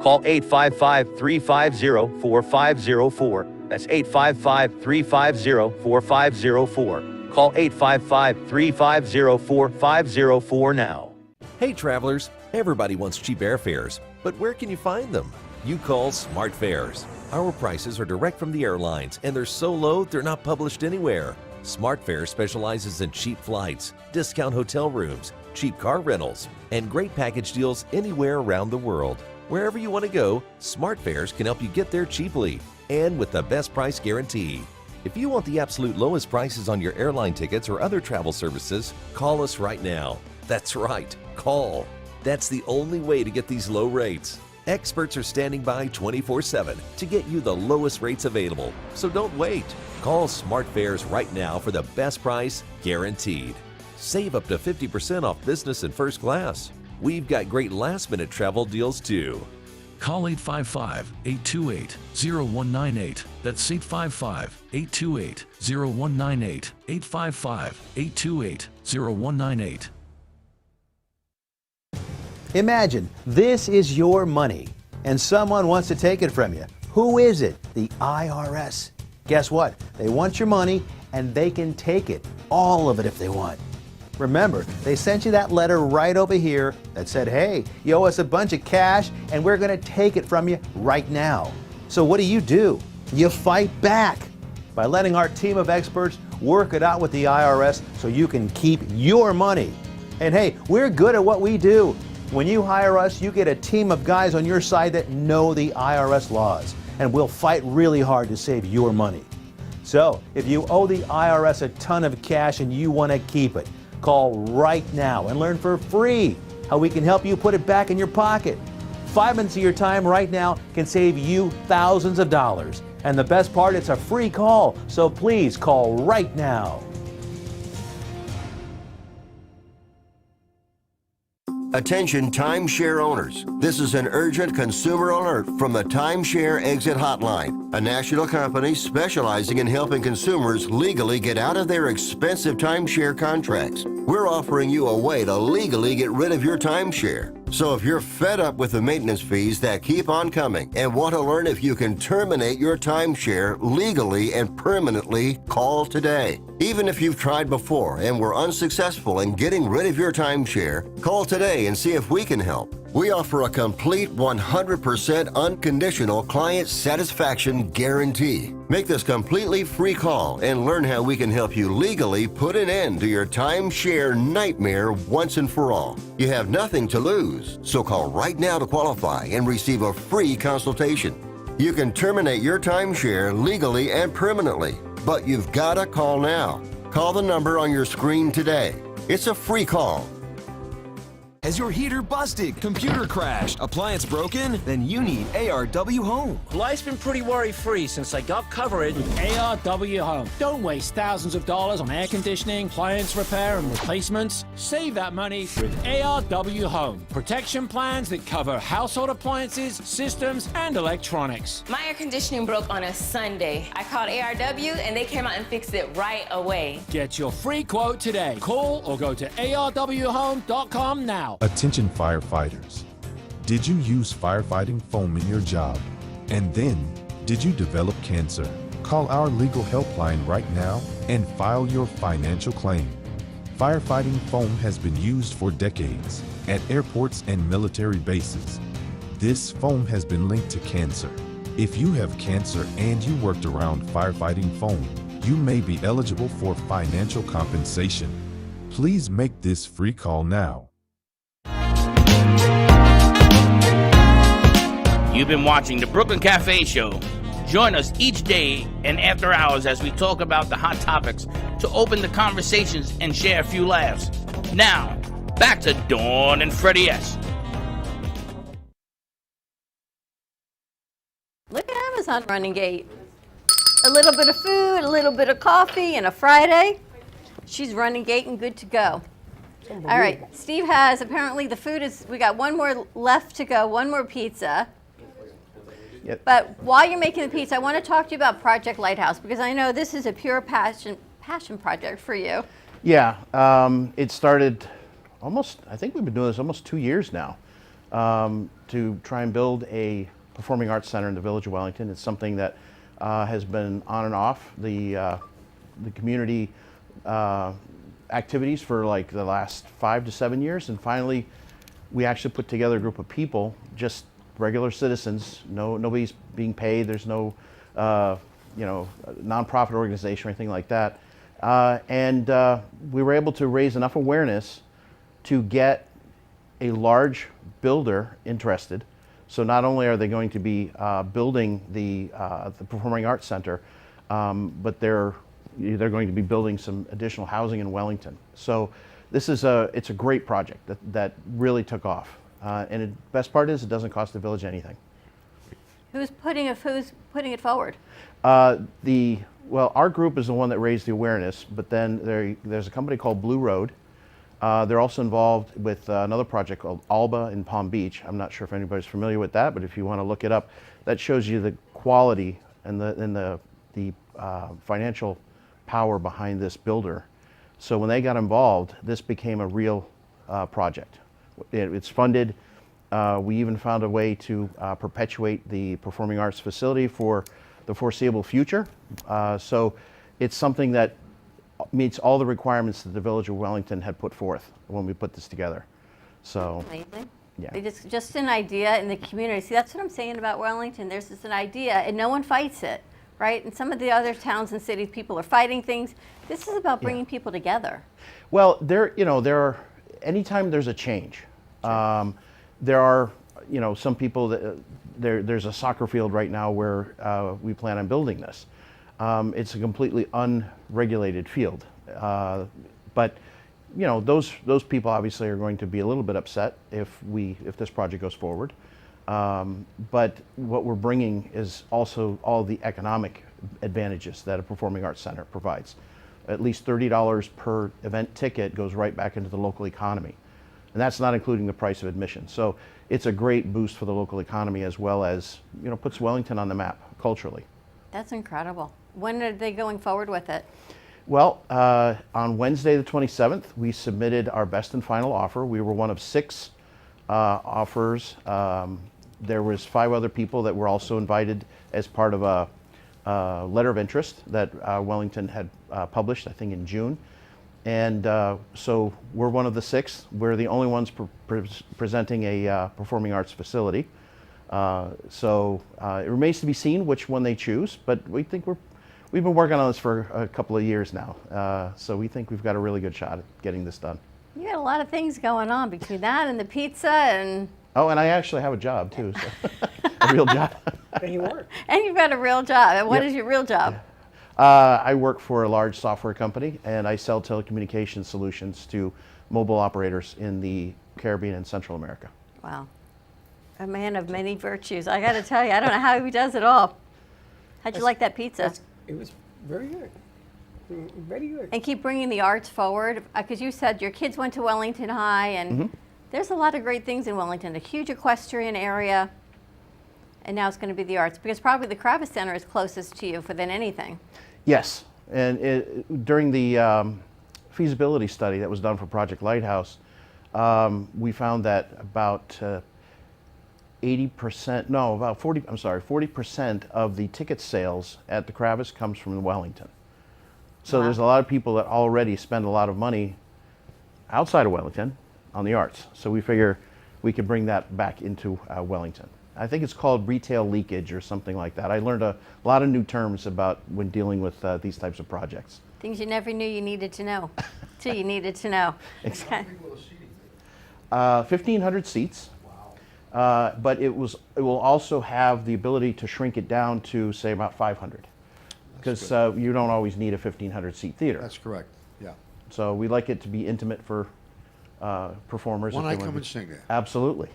[SPEAKER 23] Call 855-350-4504. That's 855-350-4504. Call 855-350-4504 now.
[SPEAKER 8] Hey travelers, everybody wants cheap airfares, but where can you find them? You call Smart Fares. Our prices are direct from the airlines, and they're so low they're not published anywhere. Smart Fares specializes in cheap flights, discount hotel rooms, cheap car rentals, and great package deals anywhere around the world. Wherever you want to go, Smart Fares can help you get there cheaply and with the best price guarantee. If you want the absolute lowest prices on your airline tickets or other travel services, call us right now. That's right, call. That's the only way to get these low rates. Experts are standing by 24/7 to get you the lowest rates available, so don't wait. Call Smart Fares right now for the best price guaranteed. Save up to 50% off business and first class. We've got great last-minute travel deals too.
[SPEAKER 16] Call 855-828-0198. That's 855-828-0198. 855-828-0198.
[SPEAKER 23] Imagine this is your money and someone wants to take it from you. Who is it? The IRS. Guess what? They want your money and they can take it, all of it if they want. Remember, they sent you that letter right over here that said, hey, you owe us a bunch of cash and we're going to take it from you right now. So what do? You fight back by letting our team of experts work it out with the IRS so you can keep your money. And hey, we're good at what we do. When you hire us, you get a team of guys on your side that know the IRS laws, and we'll fight really hard to save your money. So if you owe the IRS a ton of cash and you want to keep it, call right now and learn for free how we can help you put it back in your pocket. 5 minutes of your time right now can save you thousands of dollars. And the best part, it's a free call, so please call right now.
[SPEAKER 24] Attention timeshare owners. This is an urgent consumer alert from the Timeshare Exit Hotline, a national company specializing in helping consumers legally get out of their expensive timeshare contracts. We're offering you a way to legally get rid of your timeshare. So if you're fed up with the maintenance fees that keep on coming and want to learn if you can terminate your timeshare legally and permanently, call today. Even if you've tried before and were unsuccessful in getting rid of your timeshare, call today and see if we can help. We offer a complete 100% unconditional client satisfaction guarantee. Make this completely free call and learn how we can help you legally put an end to your timeshare nightmare once and for all. You have nothing to lose, so call right now to qualify and receive a free consultation. You can terminate your timeshare legally and permanently, but you've got to call now. Call the number on your screen today. It's a free call.
[SPEAKER 11] Has your heater busted, computer crashed, appliance broken? Then you need ARW Home.
[SPEAKER 12] Life's been pretty worry-free since I got covered with ARW Home. Don't waste thousands of dollars on air conditioning, appliance repair, and replacements. Save that money with ARW Home. Protection plans that cover household appliances, systems, and electronics.
[SPEAKER 13] My air conditioning broke on a Sunday. I called ARW, and they came out and fixed it right away.
[SPEAKER 12] Get your free quote today. Call or go to arwhome.com now.
[SPEAKER 14] Attention firefighters. Did you use firefighting foam in your job? And then, did you develop cancer? Call our legal helpline right now and file your financial claim. Firefighting foam has been used for decades at airports and military bases. This foam has been linked to cancer. If you have cancer and you worked around firefighting foam, you may be eligible for financial compensation. Please make this free call now.
[SPEAKER 1] You've been watching the Brooklyn Cafe Show. Join us each day and after hours as we talk about the hot topics to open the conversations and share a few laughs. Now, back to Dawn and Freddy S.
[SPEAKER 3] Look at Amazon running gate. A little bit of food, a little bit of coffee, and a Friday. She's running gate and good to go. All right, Steve has, apparently the food is, we got one more left to go, one more pizza.
[SPEAKER 5] Yep.
[SPEAKER 3] But while you're making the pizza, I want to talk to you about Project Lighthouse, because I know this is a pure passion project for you.
[SPEAKER 5] Yeah, it started almost, I think we've been doing this almost 2 years now, to try and build a performing arts center in the Village of Wellington. It's something that has been on and off the community activities for like the last 5 to 7 years, and finally we actually put together a group of people, just regular citizens. Nobody's being paid. There's no nonprofit organization or anything like that, and we were able to raise enough awareness to get a large builder interested. So not only are they going to be building the Performing Arts Center, but they're going to be building some additional housing in Wellington. So this is it's a great project that really took off. And the best part is it doesn't cost the village anything.
[SPEAKER 3] Who's putting it forward?
[SPEAKER 5] Well, our group is the one that raised the awareness, but then there's a company called Blue Road. They're also involved with another project called Alba in Palm Beach. I'm not sure if anybody's familiar with that, but if you want to look it up, that shows you the quality and the financial power behind this builder. So when they got involved, this became a real project. It's funded. We even found a way to perpetuate the performing arts facility for the foreseeable future. So it's something that meets all the requirements that the Village of Wellington had put forth when we put this together. So,
[SPEAKER 3] amazing.
[SPEAKER 5] Yeah.
[SPEAKER 3] It's just an idea in the community. See, that's what I'm saying about Wellington. There's just an idea, and no one fights it, right? And some of the other towns and cities, people are fighting things. This is about bringing people together.
[SPEAKER 5] Well, there are, anytime there's a change, there are, some people that there's a soccer field right now where we plan on building this. It's a completely unregulated field, but those people obviously are going to be a little bit upset if this project goes forward. But what we're bringing is also all the economic advantages that a performing arts center provides. At least $30 per event ticket goes right back into the local economy. And that's not including the price of admission. So it's a great boost for the local economy, as well as, puts Wellington on the map culturally.
[SPEAKER 3] That's incredible. When are they going forward with it?
[SPEAKER 5] Well, on Wednesday the 27th, we submitted our best and final offer. We were one of 6 offers. There was 5 other people that were also invited as part of a letter of interest that Wellington had published, I think in June. And so we're one of the 6. We're the only ones presenting a performing arts facility. So it remains to be seen which one they choose, but we think we've been working on this for a couple of years now. So we think we've got a really good shot at getting this done.
[SPEAKER 3] You got a lot of things going on between that and the pizza and...
[SPEAKER 5] Oh, and I actually have a job too, so a real job.
[SPEAKER 2] And you work.
[SPEAKER 3] And you've got a real job. And what
[SPEAKER 5] Yep.
[SPEAKER 3] is your real job?
[SPEAKER 5] I work for a large software company, and I sell telecommunications solutions to mobile operators in the Caribbean and Central America.
[SPEAKER 3] Wow. A man of many virtues. I got to tell you, I don't know how he does it all. How'd you like that pizza?
[SPEAKER 2] It was very good. Very good.
[SPEAKER 3] And keep bringing the arts forward, because you said your kids went to Wellington High, and there's a lot of great things in Wellington, a huge equestrian area, and now it's going to be the arts, because probably the Kravis Center is closest to you than anything.
[SPEAKER 5] Yes, and during the feasibility study that was done for Project Lighthouse, we found that about 40% of the ticket sales at the Kravis comes from Wellington. So there's a lot of people that already spend a lot of money outside of Wellington on the arts. So we figure we could bring that back into Wellington. I think it's called retail leakage or something like that. I learned a lot of new terms about when dealing with these types of projects.
[SPEAKER 3] Things you never knew you needed to know, till you needed to know.
[SPEAKER 5] Exactly. 1,500 seats. But it will also have the ability to shrink it down to, say, about 500. Because you don't always need a 1,500 seat theater.
[SPEAKER 9] That's correct, yeah.
[SPEAKER 5] So we like it to be intimate for performers.
[SPEAKER 9] When I come and sing there.
[SPEAKER 5] Absolutely.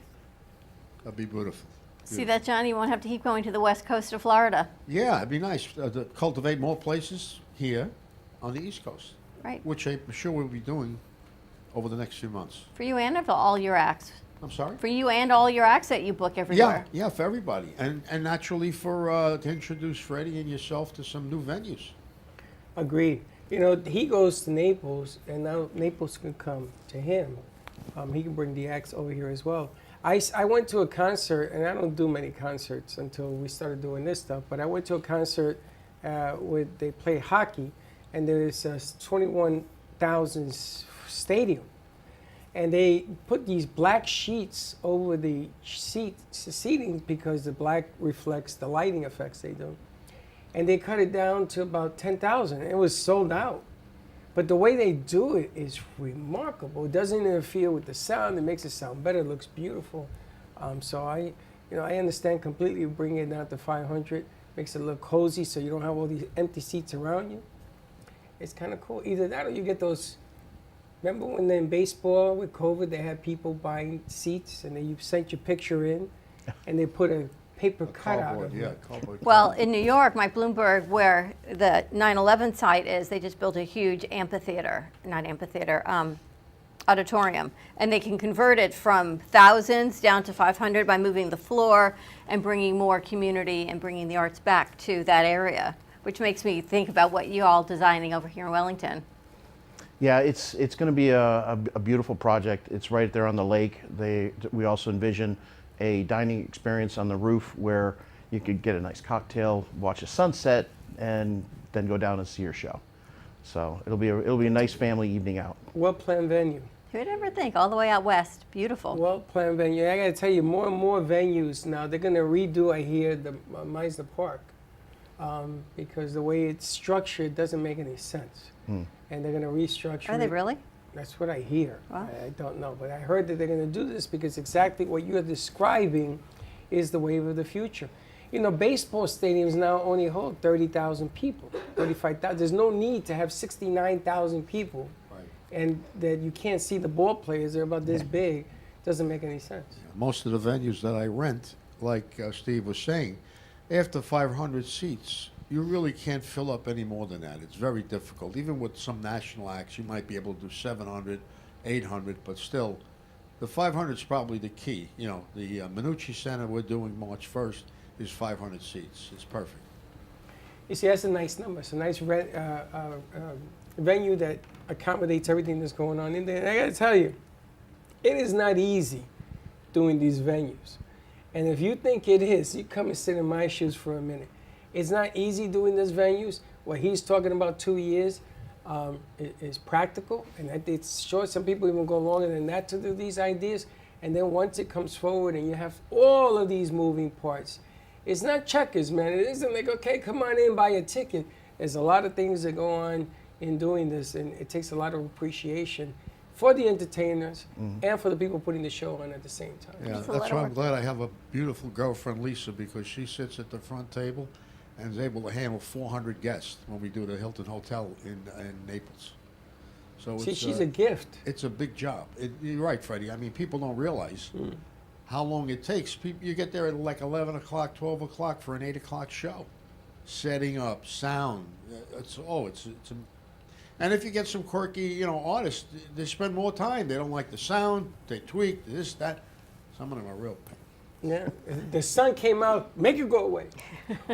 [SPEAKER 9] That'd be beautiful.
[SPEAKER 3] See that, Johnny? You won't have to keep going to the west coast of Florida.
[SPEAKER 9] Yeah, it'd be nice to cultivate more places here on the East Coast.
[SPEAKER 3] Right.
[SPEAKER 9] Which I'm sure we'll be doing over the next few months.
[SPEAKER 3] For you and all your acts.
[SPEAKER 9] I'm sorry?
[SPEAKER 3] For you and all your acts that you book everywhere.
[SPEAKER 9] Yeah, for everybody. And naturally to introduce Freddie and yourself to some new venues.
[SPEAKER 2] Agreed. You know, he goes to Naples, and now Naples can come to him. He can bring the acts over here as well. I went to a concert, and I don't do many concerts until we started doing this stuff, but I went to a concert where they play hockey, and there's a 21,000 stadium. And they put these black sheets over the seating because the black reflects the lighting effects they do. And they cut it down to about 10,000. It was sold out. But the way they do it is remarkable. It doesn't interfere with the sound. It makes it sound better. It looks beautiful. So I understand completely bringing it down to 500. Makes it look cozy so you don't have all these empty seats around you. It's kind of cool. Either that or you get those. Remember when in baseball with COVID they had people buying seats and then you sent your picture in and they put a paper cutout of it.
[SPEAKER 3] Well, in New York, Mike Bloomberg, where the 9/11 site is, they just built a huge auditorium. And they can convert it from thousands down to 500 by moving the floor and bringing more community and bringing the arts back to that area, which makes me think about what you all designing over here in Wellington.
[SPEAKER 5] Yeah, it's going to be a beautiful project. It's right there on the lake. We also envision a dining experience on the roof where you could get a nice cocktail, watch a sunset, and then go down and see your show. So it'll be a nice family evening out.
[SPEAKER 2] Well-planned venue.
[SPEAKER 3] Who'd ever think? All the way out west. Beautiful.
[SPEAKER 2] Well-planned venue. I got to tell you, more and more venues now, they're going to redo, I hear, the Meisner Park. Because the way it's structured doesn't make any sense. And they're going to restructure it.
[SPEAKER 3] Are they really?
[SPEAKER 2] That's what I hear.
[SPEAKER 3] Wow.
[SPEAKER 2] I don't know, but I heard that they're going to do this because exactly what you're describing is the wave of the future. You know, baseball stadiums now only hold 30,000 people, 35,000. There's no need to have 69,000 people, and that you can't see the ball players. They're about this big. Doesn't make any sense.
[SPEAKER 9] Most of the venues that I rent, like Steve was saying, after 500 seats, you really can't fill up any more than that. It's very difficult. Even with some national acts, you might be able to do 700, 800, but still, the 500 is probably the key. You know, the Minucci Center we're doing March 1st is 500 seats. It's perfect.
[SPEAKER 2] You see, that's a nice number. It's a nice venue that accommodates everything that's going on in there. And I got to tell you, it is not easy doing these venues. And if you think it is, you come and sit in my shoes for a minute. It's not easy doing these venues. What he's talking about 2 years, is practical, and it's sure some people even go longer than that to do these ideas. And then once it comes forward and you have all of these moving parts, it's not checkers, man. It isn't like, okay, come on in, buy a ticket. There's a lot of things that go on in doing this, and it takes a lot of appreciation for the entertainers and for the people putting the show on at the same time.
[SPEAKER 9] Yeah, that's why I'm glad I have a beautiful girlfriend, Lisa, because she sits at the front table and is able to handle 400 guests when we do the Hilton Hotel in Naples. So
[SPEAKER 2] See,
[SPEAKER 9] it's,
[SPEAKER 2] she's a gift.
[SPEAKER 9] It's a big job. You're right, Freddie. I mean, people don't realize how long it takes. You get there at like 11 o'clock, 12 o'clock for an 8 o'clock show. Setting up, sound. And if you get some quirky, artists, they spend more time. They don't like the sound. They tweak this, that. Some of them are real pain.
[SPEAKER 2] Yeah, the sun came out, make it go away.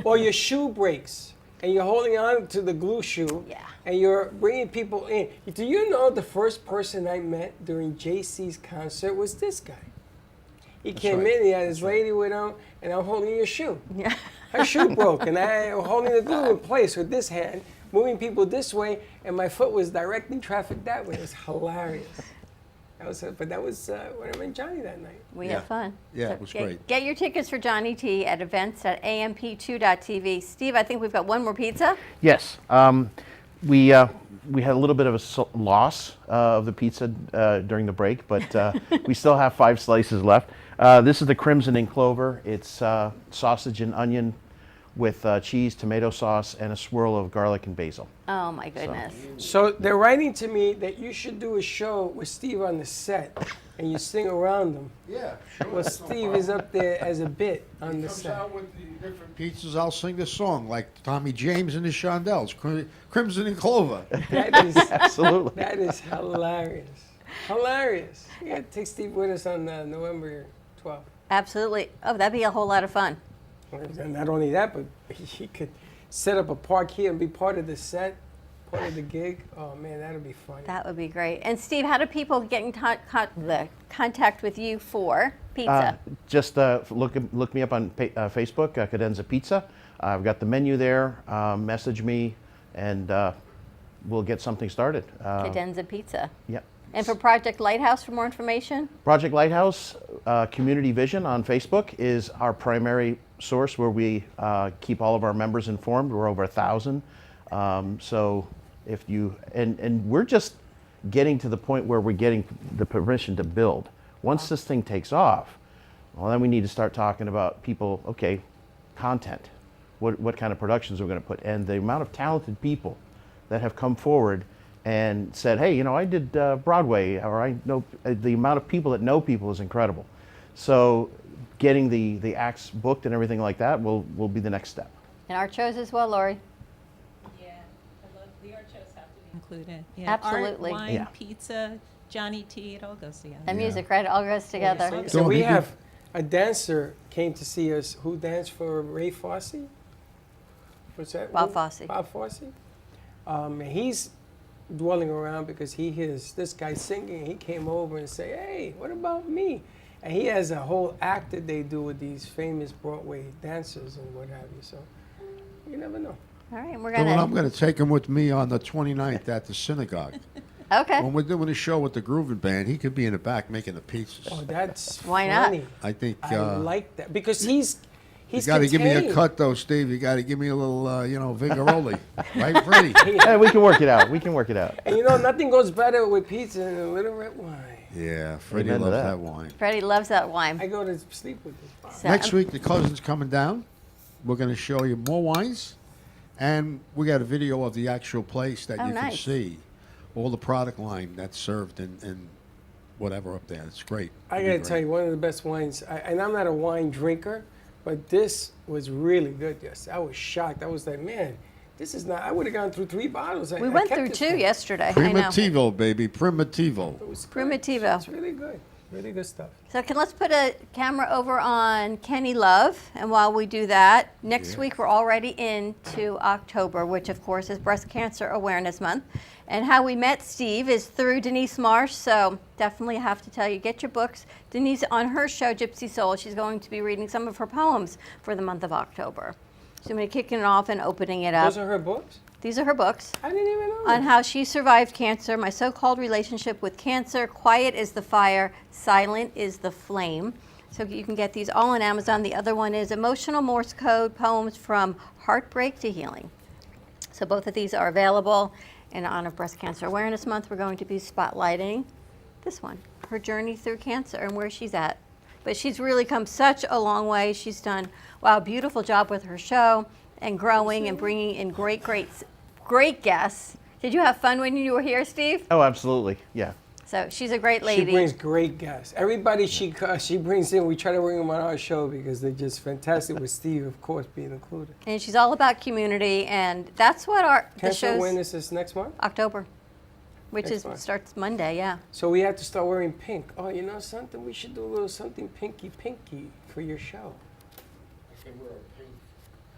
[SPEAKER 2] Or your shoe breaks, and you're holding on to the glue shoe, and you're bringing people in. Do you know the first person I met during JC's concert was this guy? He came in, he had his lady with him, and I'm holding your shoe. Yeah. Her shoe broke, and I'm holding the glue in place with this hand, moving people this way, and my foot was directing traffic that way. It was hilarious. That was when I met Johnny that night.
[SPEAKER 3] We had fun.
[SPEAKER 9] Yeah, it was great.
[SPEAKER 3] Get your tickets for Johnny T at events.amp2.tv. Steve, I think we've got one more pizza.
[SPEAKER 5] Yes. We had a little bit of a loss of the pizza during the break, but we still have 5 slices left. This is the Crimson and Clover. It's sausage and onion with cheese, tomato sauce, and a swirl of garlic and basil.
[SPEAKER 3] Oh my goodness.
[SPEAKER 2] So they're writing to me that you should do a show with Steve on the set, and you sing around him.
[SPEAKER 9] Yeah, sure.
[SPEAKER 2] Well, Steve is up there as a bit on the
[SPEAKER 9] Comes
[SPEAKER 2] set.
[SPEAKER 9] out with the different pizzas. I'll sing this song like Tommy James and the Shondells, Crimson and Clover.
[SPEAKER 2] That is
[SPEAKER 5] absolutely.
[SPEAKER 2] That is hilarious. Hilarious. You gotta take Steve with us on November 12th.
[SPEAKER 3] Absolutely. Oh, that'd be a whole lot of fun.
[SPEAKER 2] And not only that, but he could set up a park here and be part of the set, part of the gig. Oh man, that'd be fun.
[SPEAKER 3] That would be great. And Steve, how do people get in contact with you for pizza?
[SPEAKER 5] Just look me up on Facebook, Cadena Pizza. I've got the menu there. Message me, and we'll get something started.
[SPEAKER 3] Cadena Pizza.
[SPEAKER 5] Yep.
[SPEAKER 3] And for Project Lighthouse, for more information?
[SPEAKER 5] Project Lighthouse Community Vision on Facebook is our primary source where we keep all of our members informed. We're over 1,000. So if you, and we're just getting to the point where we're getting the permission to build. Once this thing takes off, well, then we need to start talking about people, okay, content. What kind of productions we're going to put. And the amount of talented people that have come forward and said, hey, I did Broadway, or I know, the amount of people that know people is incredible. So getting the acts booked and everything like that will be the next step.
[SPEAKER 3] And art shows as well, Lori?
[SPEAKER 7] Yeah, I love the art shows have to be included. Yeah,
[SPEAKER 3] Absolutely.
[SPEAKER 7] Art, wine,
[SPEAKER 3] Yeah.
[SPEAKER 7] pizza, Johnny T, it all goes together.
[SPEAKER 3] And music, right? It all goes together.
[SPEAKER 2] So we have a dancer came to see us who danced for Ray Fosse. What's that?
[SPEAKER 3] Bob Fosse.
[SPEAKER 2] Bob Fosse. And he's dwelling around because he hears this guy singing. He came over and say, hey, what about me? And he has a whole act that they do with these famous Broadway dancers and what have you. So you never know.
[SPEAKER 3] All right, we're
[SPEAKER 9] I'm going to take him with me on the 29th at the synagogue.
[SPEAKER 3] Okay.
[SPEAKER 9] When we're doing a show with the Groovin' Band, he could be in the back making the pizzas.
[SPEAKER 2] Oh, that's
[SPEAKER 3] Why not?
[SPEAKER 2] funny.
[SPEAKER 9] I think
[SPEAKER 2] I like that because he's
[SPEAKER 9] you got to give me a
[SPEAKER 2] contained.
[SPEAKER 9] cut though, Steve. You got to give me a little, Vigoroli, right, Freddie?
[SPEAKER 5] Yeah, we can work it out. We can work it out.
[SPEAKER 2] And nothing goes better with pizza than a little red wine.
[SPEAKER 9] Yeah, Freddie
[SPEAKER 5] Amen to
[SPEAKER 9] loves
[SPEAKER 5] that.
[SPEAKER 9] that wine.
[SPEAKER 3] Freddie loves that wine.
[SPEAKER 2] I go to sleep with it.
[SPEAKER 3] So,
[SPEAKER 9] Next week, the cousin's coming down. We're going to show you more wines, and we got a video of the actual place that you can
[SPEAKER 3] nice.
[SPEAKER 9] see, all the product line that's served and whatever up there. It's great.
[SPEAKER 2] I got to tell you, one of the best wines, and I'm not a wine drinker, but this was really good. Yes, I was shocked. I was like, man, this is not. I would have gone through 3 bottles.
[SPEAKER 3] we went through 2 yesterday. I know.
[SPEAKER 9] Primitivo, baby, Primitivo.
[SPEAKER 3] Primitivo.
[SPEAKER 2] It's really good. Really good stuff.
[SPEAKER 3] So let's put a camera over on Kenny Love, and while we do that, next week we're already into October, which of course is Breast Cancer Awareness Month. And how we met Steve is through Denise Marsh, so definitely have to tell you, get your books. Denise, on her show, Gypsy Soul, she's going to be reading some of her poems for the month of October. So I'm going to kick it off and opening it up.
[SPEAKER 2] Those are her books?
[SPEAKER 3] These are her books.
[SPEAKER 2] I didn't even know.
[SPEAKER 3] On how she survived cancer, My So-Called Relationship with Cancer, Quiet is the Fire, Silent is the Flame. So you can get these all on Amazon. The other one is Emotional Morse Code, Poems from Heartbreak to Healing. So both of these are available. In honor of Breast Cancer Awareness Month, we're going to be spotlighting this one, her journey through cancer and where she's at. But she's really come such a long way. She's done, wow, a beautiful job with her show and growing and bringing in great guests. Did you have fun when you were here, Steve?
[SPEAKER 5] Oh, absolutely. Yeah.
[SPEAKER 3] So she's a great lady.
[SPEAKER 2] She brings great guests. Everybody she brings in, we try to bring them on our show because they're just fantastic, with Steve, of course, being included.
[SPEAKER 3] And she's all about community, and that's what the
[SPEAKER 2] Cancer
[SPEAKER 3] show's
[SPEAKER 2] Awareness is next month?
[SPEAKER 3] October, which
[SPEAKER 2] Excellent.
[SPEAKER 3] starts Monday, yeah.
[SPEAKER 2] So we have to start wearing pink. Oh, you know something? We should do a little something pinky for your show.
[SPEAKER 9] I can wear a pink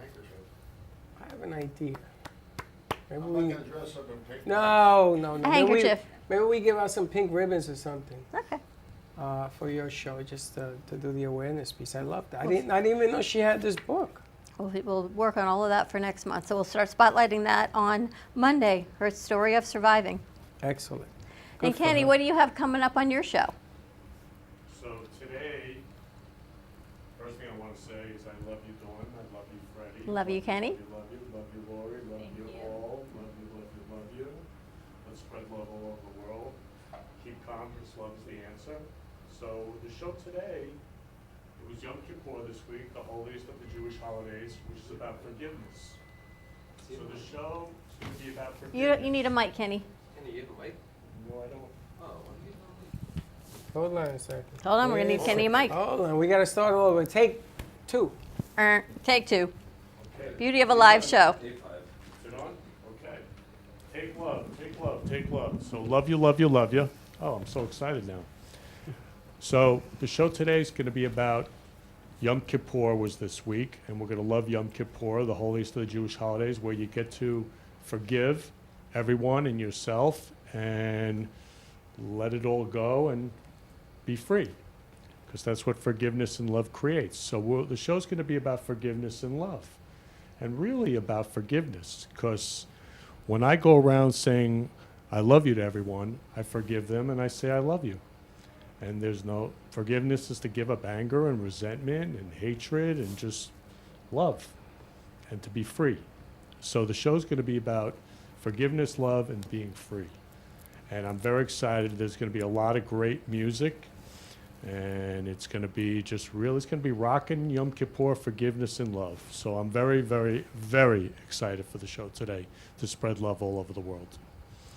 [SPEAKER 9] handkerchief.
[SPEAKER 2] I have an idea. Maybe
[SPEAKER 9] I'm not gonna dress up in pink.
[SPEAKER 2] No.
[SPEAKER 3] A handkerchief.
[SPEAKER 2] Maybe we give out some pink ribbons or something.
[SPEAKER 3] Okay.
[SPEAKER 2] For your show, just to do the awareness piece. I love that. I didn't even know she had this book.
[SPEAKER 3] We'll work on all of that for next month. So we'll start spotlighting that on Monday, her story of surviving.
[SPEAKER 2] Excellent.
[SPEAKER 3] And Kenny, what do you have coming up on your show?
[SPEAKER 10] So today, first thing I want to say is I love you, Dawn. I love you, Freddy.
[SPEAKER 3] Love you, Kenny.
[SPEAKER 10] Love you, Lori. Love you all. Love you. Let's spread love all over the world. Keep calm, because love is the answer. So the show today, it was Yom Kippur this week, the holiest of the Jewish holidays, which is about forgiveness. So the show is going to be about forgiveness.
[SPEAKER 3] You need a mic, Kenny.
[SPEAKER 18] Can you get a mic?
[SPEAKER 10] No, I don't.
[SPEAKER 2] Hold on a second.
[SPEAKER 3] Hold on, we're going to need Kenny a mic.
[SPEAKER 2] Hold on, we got to start all over. Take 2.
[SPEAKER 3] Take 2.
[SPEAKER 10] Okay.
[SPEAKER 3] Beauty of a live show.
[SPEAKER 10] Is it on? Okay. Take love, take love, take love. So love you, love you, love you. Oh, I'm so excited now. So the show today is going to be about Yom Kippur was this week, and we're going to love Yom Kippur, the holiest of the Jewish holidays, where you get to forgive everyone and yourself and let it all go and be free, because that's what forgiveness and love creates. So the show's going to be about forgiveness and love, and really about forgiveness, because when I go around saying I love you to everyone, I forgive them and I say I love you. And there's no forgiveness is to give up anger and resentment and hatred and just love and to be free. So the show's going to be about forgiveness, love, and being free. And I'm very excited. There's going to be a lot of great music, and it's going to be just real. It's going to be rockin' Yom Kippur, forgiveness and love. So I'm very, very, very excited for the show today to spread love all over the world.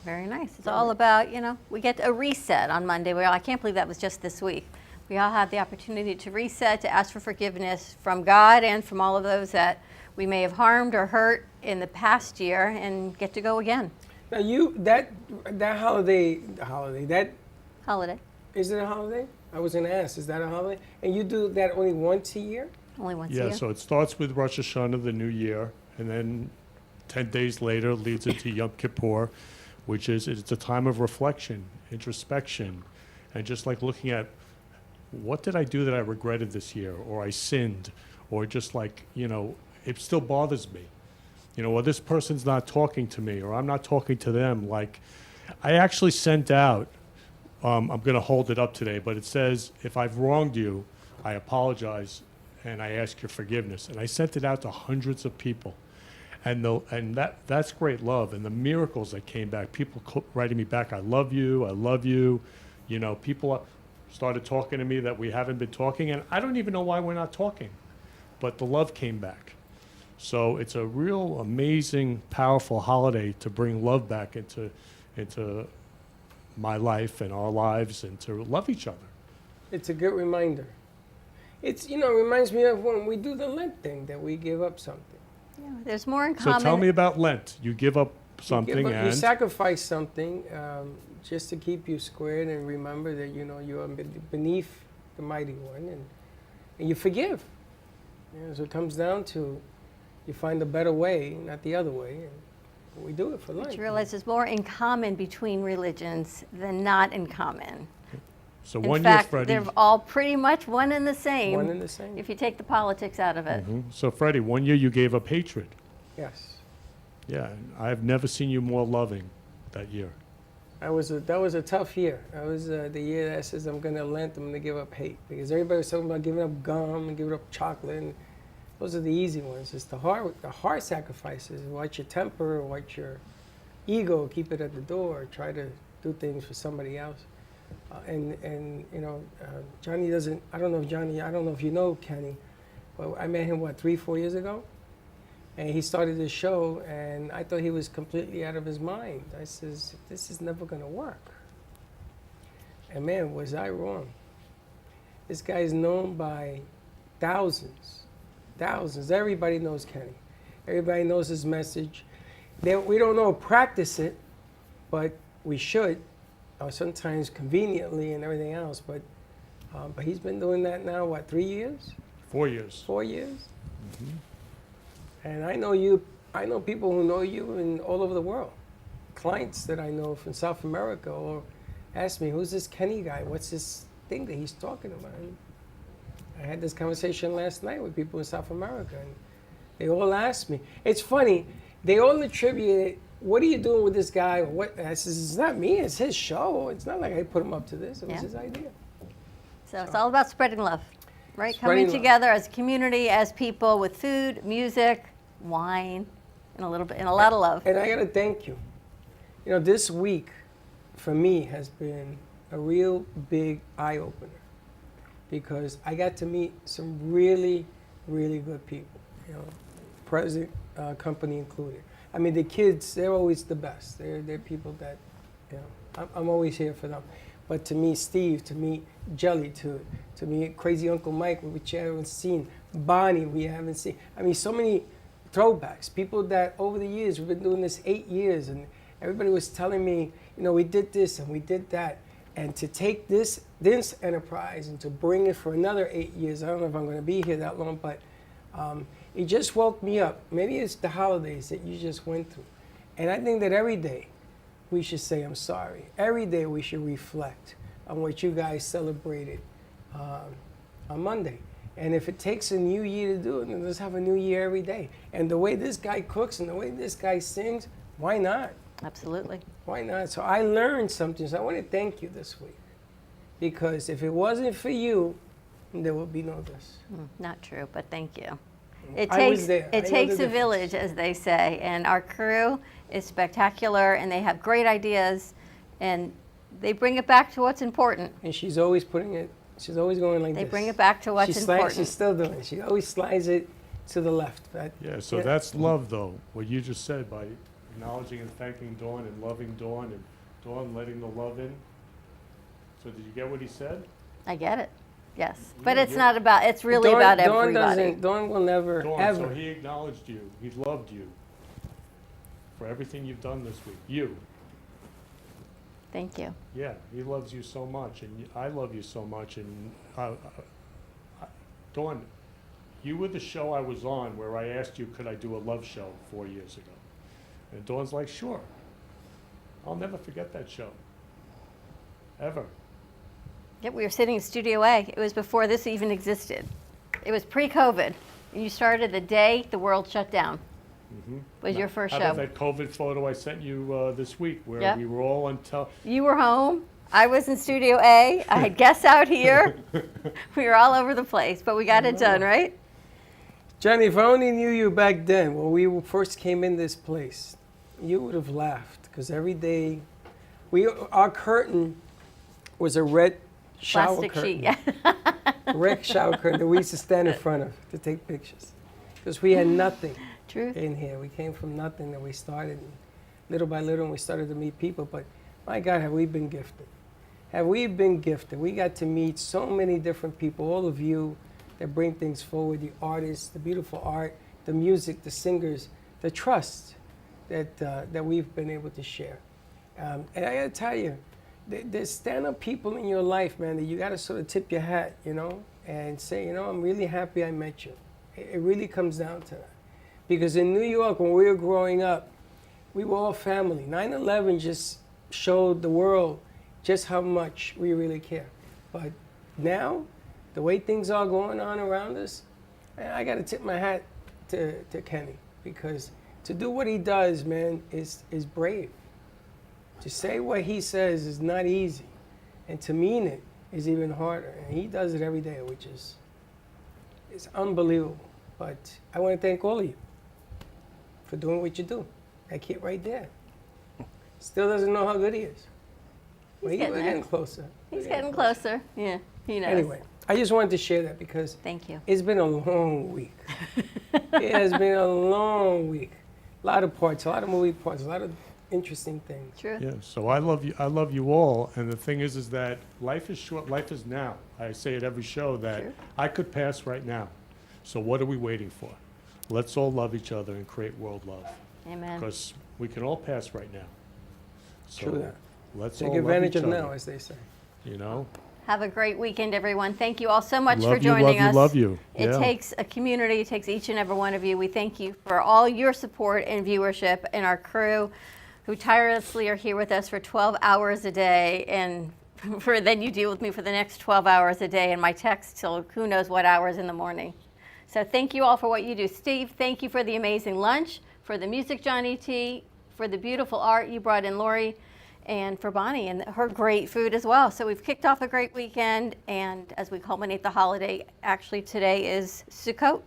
[SPEAKER 3] Very nice. It's all about, we get a reset on Monday. I can't believe that was just this week. We all have the opportunity to reset, to ask for forgiveness from God and from all of those that we may have harmed or hurt in the past year, and get to go again.
[SPEAKER 2] Now that holiday,
[SPEAKER 3] Holiday.
[SPEAKER 2] Is it a holiday? I was going to ask, is that a holiday? And you do that only once a year?
[SPEAKER 3] Only once a
[SPEAKER 10] Yeah,
[SPEAKER 3] year.
[SPEAKER 10] so it starts with Rosh Hashanah, the new year, and then 10 days later leads into Yom Kippur, which is it's a time of reflection, introspection, and just like looking at what did I do that I regretted this year, or I sinned, or just like, it still bothers me. Or this person's not talking to me, or I'm not talking to them. Like, I actually sent out, I'm going to hold it up today, but it says, if I've wronged you, I apologize and I ask your forgiveness. And I sent it out to hundreds of people. And that's great love. And the miracles that came back, people writing me back, I love you, I love you. People started talking to me that we haven't been talking, and I don't even know why we're not talking. But the love came back. So it's a real amazing, powerful holiday to bring love back into my life and our lives, and to love each other.
[SPEAKER 2] It's a good reminder. It reminds me of when we do the Lent thing, that we give up something.
[SPEAKER 3] Yeah, there's more in common.
[SPEAKER 10] So tell me about Lent. You give up something
[SPEAKER 2] You sacrifice something just to keep you squared and remember that you are beneath the mighty one, and you forgive. So it comes down to you find a better way, not the other way, and we do it for life.
[SPEAKER 3] But you realize there's more in common between religions than not in common.
[SPEAKER 10] So
[SPEAKER 3] In fact, they're all pretty much one and the same.
[SPEAKER 2] One and the same.
[SPEAKER 3] If you take the politics out of it.
[SPEAKER 10] So Freddie, one year you gave up hatred.
[SPEAKER 2] Yes.
[SPEAKER 10] Yeah, I've never seen you more loving that year.
[SPEAKER 2] That was a tough year. That was the year that says I'm gonna lent, I'm gonna give up hate, because everybody was talking about giving up gum and giving up chocolate, and those are the easy ones. It's the hard sacrifices. Watch your temper, watch your ego, keep it at the door, try to do things for somebody else. And you know, Johnny doesn't. I don't know if you know Kenny, but I met him 3-4 years ago. And he started this show, and I thought he was completely out of his mind. I says, this is never gonna work. And man, was I wrong. This guy is known by thousands. Everybody knows Kenny. Everybody knows his message. We don't know practice it, but we should, sometimes conveniently and everything else. But he's been doing that now, 3 years?
[SPEAKER 10] 4 years.
[SPEAKER 2] 4 years?
[SPEAKER 10] Mm-hmm.
[SPEAKER 2] And I know people who know you in all over the world. Clients that I know from South America or ask me, who's this Kenny guy? What's this thing that he's talking about? And I had this conversation last night with people in South America, and they all asked me. It's funny, they all attribute it, what are you doing with this guy? What? I says, it's not me, it's his show. It's not like I put him up to this, it was his idea.
[SPEAKER 3] So it's all about spreading love, right?
[SPEAKER 2] Spreading
[SPEAKER 3] Coming together as a community, as people, with food, music, wine, and a lot of love.
[SPEAKER 2] And I gotta thank you. You know, this week for me has been a real big eye-opener, because I got to meet some really, really good people, you know, present company included. I mean, the kids, they're always the best. They're people that, you know, I'm always here for them. But to meet Steve, to meet Jelly, to meet Crazy Uncle Mike, which I haven't seen, Bonnie, we haven't seen. I mean, so many throwbacks, people that over the years, we've been doing this 8 years, and everybody was telling me, you know, we did this and we did that. And to take this enterprise and to bring it for another 8 years, I don't know if I'm going to be here that long, but it just woke me up. Maybe it's the holidays that you just went through. And I think that every day we should say, I'm sorry. Every day we should reflect on what you guys celebrated on Monday. And if it takes a new year to do it, then let's have a new year every day. And the way this guy cooks and the way this guy sings, why not?
[SPEAKER 3] Absolutely.
[SPEAKER 2] Why not? So I learned something. So I want to thank you this week. Because if it wasn't for you, there would be no this.
[SPEAKER 3] Not true, but thank you. It
[SPEAKER 2] I was there. I know
[SPEAKER 3] takes
[SPEAKER 2] the
[SPEAKER 3] a village, as they say, and our crew is spectacular, and they have great ideas, and they bring it back to what's important.
[SPEAKER 2] And she's always putting it, she's always going like this.
[SPEAKER 3] They bring it back to what's important.
[SPEAKER 2] She's still doing it. She always slides it to the left.
[SPEAKER 10] Yeah, so that's love, though, what you just said, by acknowledging and thanking Dawn and loving Dawn and Dawn letting the love in. So did you get what he said?
[SPEAKER 3] I get it. Yes, but it's not about. It's really about everybody.
[SPEAKER 2] Dawn will never, ever.
[SPEAKER 10] So he acknowledged you. He loved you for everything you've done this week. You.
[SPEAKER 3] Thank you.
[SPEAKER 10] Yeah, he loves you so much, and I love you so much. And Dawn, you were the show I was on where I asked you, could I do a love show 4 years ago? And Dawn's like, sure. I'll never forget that show. Ever.
[SPEAKER 3] Yep, we were sitting in Studio A. It was before this even existed. It was pre-COVID. You started the day the world shut down. Was your first
[SPEAKER 10] How
[SPEAKER 3] show.
[SPEAKER 10] about that COVID photo I sent you this week where we were all on
[SPEAKER 3] You were home. I was in Studio A. I had guests out here. We were all over the place, but we got it done, right?
[SPEAKER 2] Johnny, if I only knew you back then when we first came in this place, you would have laughed, because every day, our curtain was a red shower
[SPEAKER 3] Plastic
[SPEAKER 2] curtain.
[SPEAKER 3] sheet, yeah.
[SPEAKER 2] Red shower curtain that we used to stand in front of to take pictures, because we had nothing in here. We came from nothing, and we started little by little, and we started to meet people. But my God, have we been gifted? Have we been gifted? We got to meet so many different people, all of you that bring things forward, the artists, the beautiful art, the music, the singers, the trust that we've been able to share. And I gotta tell you, there's stand-up people in your life, man, that you gotta sort of tip your hat, you know, and say, you know, I'm really happy I met you. It really comes down to that. Because in New York, when we were growing up, we were all family. 9/11 just showed the world just how much we really care. But now, the way things are going on around us, I got to tip my hat to Kenny, because to do what he does, man, is brave. To say what he says is not easy, and to mean it is even harder. And he does it every day, which is it's unbelievable. But I want to thank all of you for doing what you do. That kid right there still doesn't know how good he is. We're getting closer.
[SPEAKER 3] He's getting closer. Yeah, he knows.
[SPEAKER 2] Anyway, I just wanted to share that because
[SPEAKER 3] thank you.
[SPEAKER 2] It's been a long week. It has been a long week. A lot of parts, a lot of movie parts, a lot of interesting things.
[SPEAKER 3] True.
[SPEAKER 10] Yeah, so I love you all, and the thing is that life is short, life is now. I say it every show that
[SPEAKER 3] True.
[SPEAKER 10] I could pass right now. So what are we waiting for? Let's all love each other and create world love.
[SPEAKER 3] Amen.
[SPEAKER 10] Because we can all pass right now. So
[SPEAKER 2] True that.
[SPEAKER 10] let's
[SPEAKER 2] Take
[SPEAKER 10] all love
[SPEAKER 2] advantage
[SPEAKER 10] each
[SPEAKER 2] of
[SPEAKER 10] other,
[SPEAKER 2] now, as they say.
[SPEAKER 10] You know?
[SPEAKER 3] Have a great weekend, everyone. Thank you all so much
[SPEAKER 10] Love
[SPEAKER 3] for joining us.
[SPEAKER 10] Love you.
[SPEAKER 3] It
[SPEAKER 10] Yeah.
[SPEAKER 3] takes a community. It takes each and every one of you. We thank you for all your support and viewership, and our crew who tirelessly are here with us for 12 hours a day, and then you deal with me for the next 12 hours a day and my text till who knows what hours in the morning. So thank you all for what you do. Steve, thank you for the amazing lunch, for the music, Johnny T, for the beautiful art you brought in, Lori, and for Bonnie and her great food as well. So we've kicked off a great weekend, and as we culminate the holiday, actually today is Sukkot.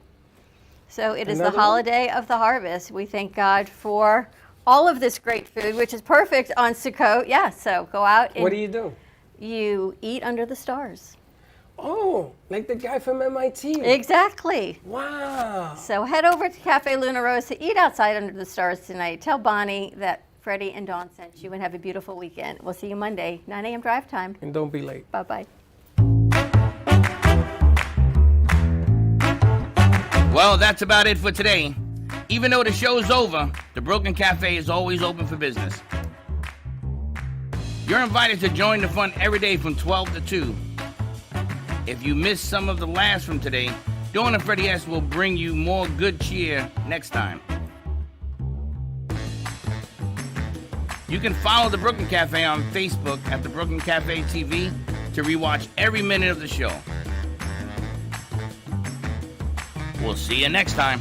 [SPEAKER 3] So it is the holiday of the harvest. We thank God for all of this great food, which is perfect on Sukkot. Yeah, so go out and
[SPEAKER 2] What do you do?
[SPEAKER 3] You eat under the stars.
[SPEAKER 2] Oh, like the guy from MIT.
[SPEAKER 3] Exactly.
[SPEAKER 2] Wow.
[SPEAKER 3] So head over to Cafe Luna Rosa, eat outside under the stars tonight. Tell Bonnie that Freddie and Dawn sent you, and have a beautiful weekend. We'll see you Monday, 9 a.m. drive time.
[SPEAKER 2] And don't be late.
[SPEAKER 3] Bye-bye.
[SPEAKER 1] Well, that's about it for today. Even though the show's over, the Broken Cafe is always open for business. You're invited to join the fun every day from 12 to 2. If you missed some of the laughs from today, Dawn and Freddy S will bring you more good cheer next time. You can follow the Brooklyn Cafe on Facebook at the Brooklyn Cafe TV to rewatch every minute of the show. We'll see you next time.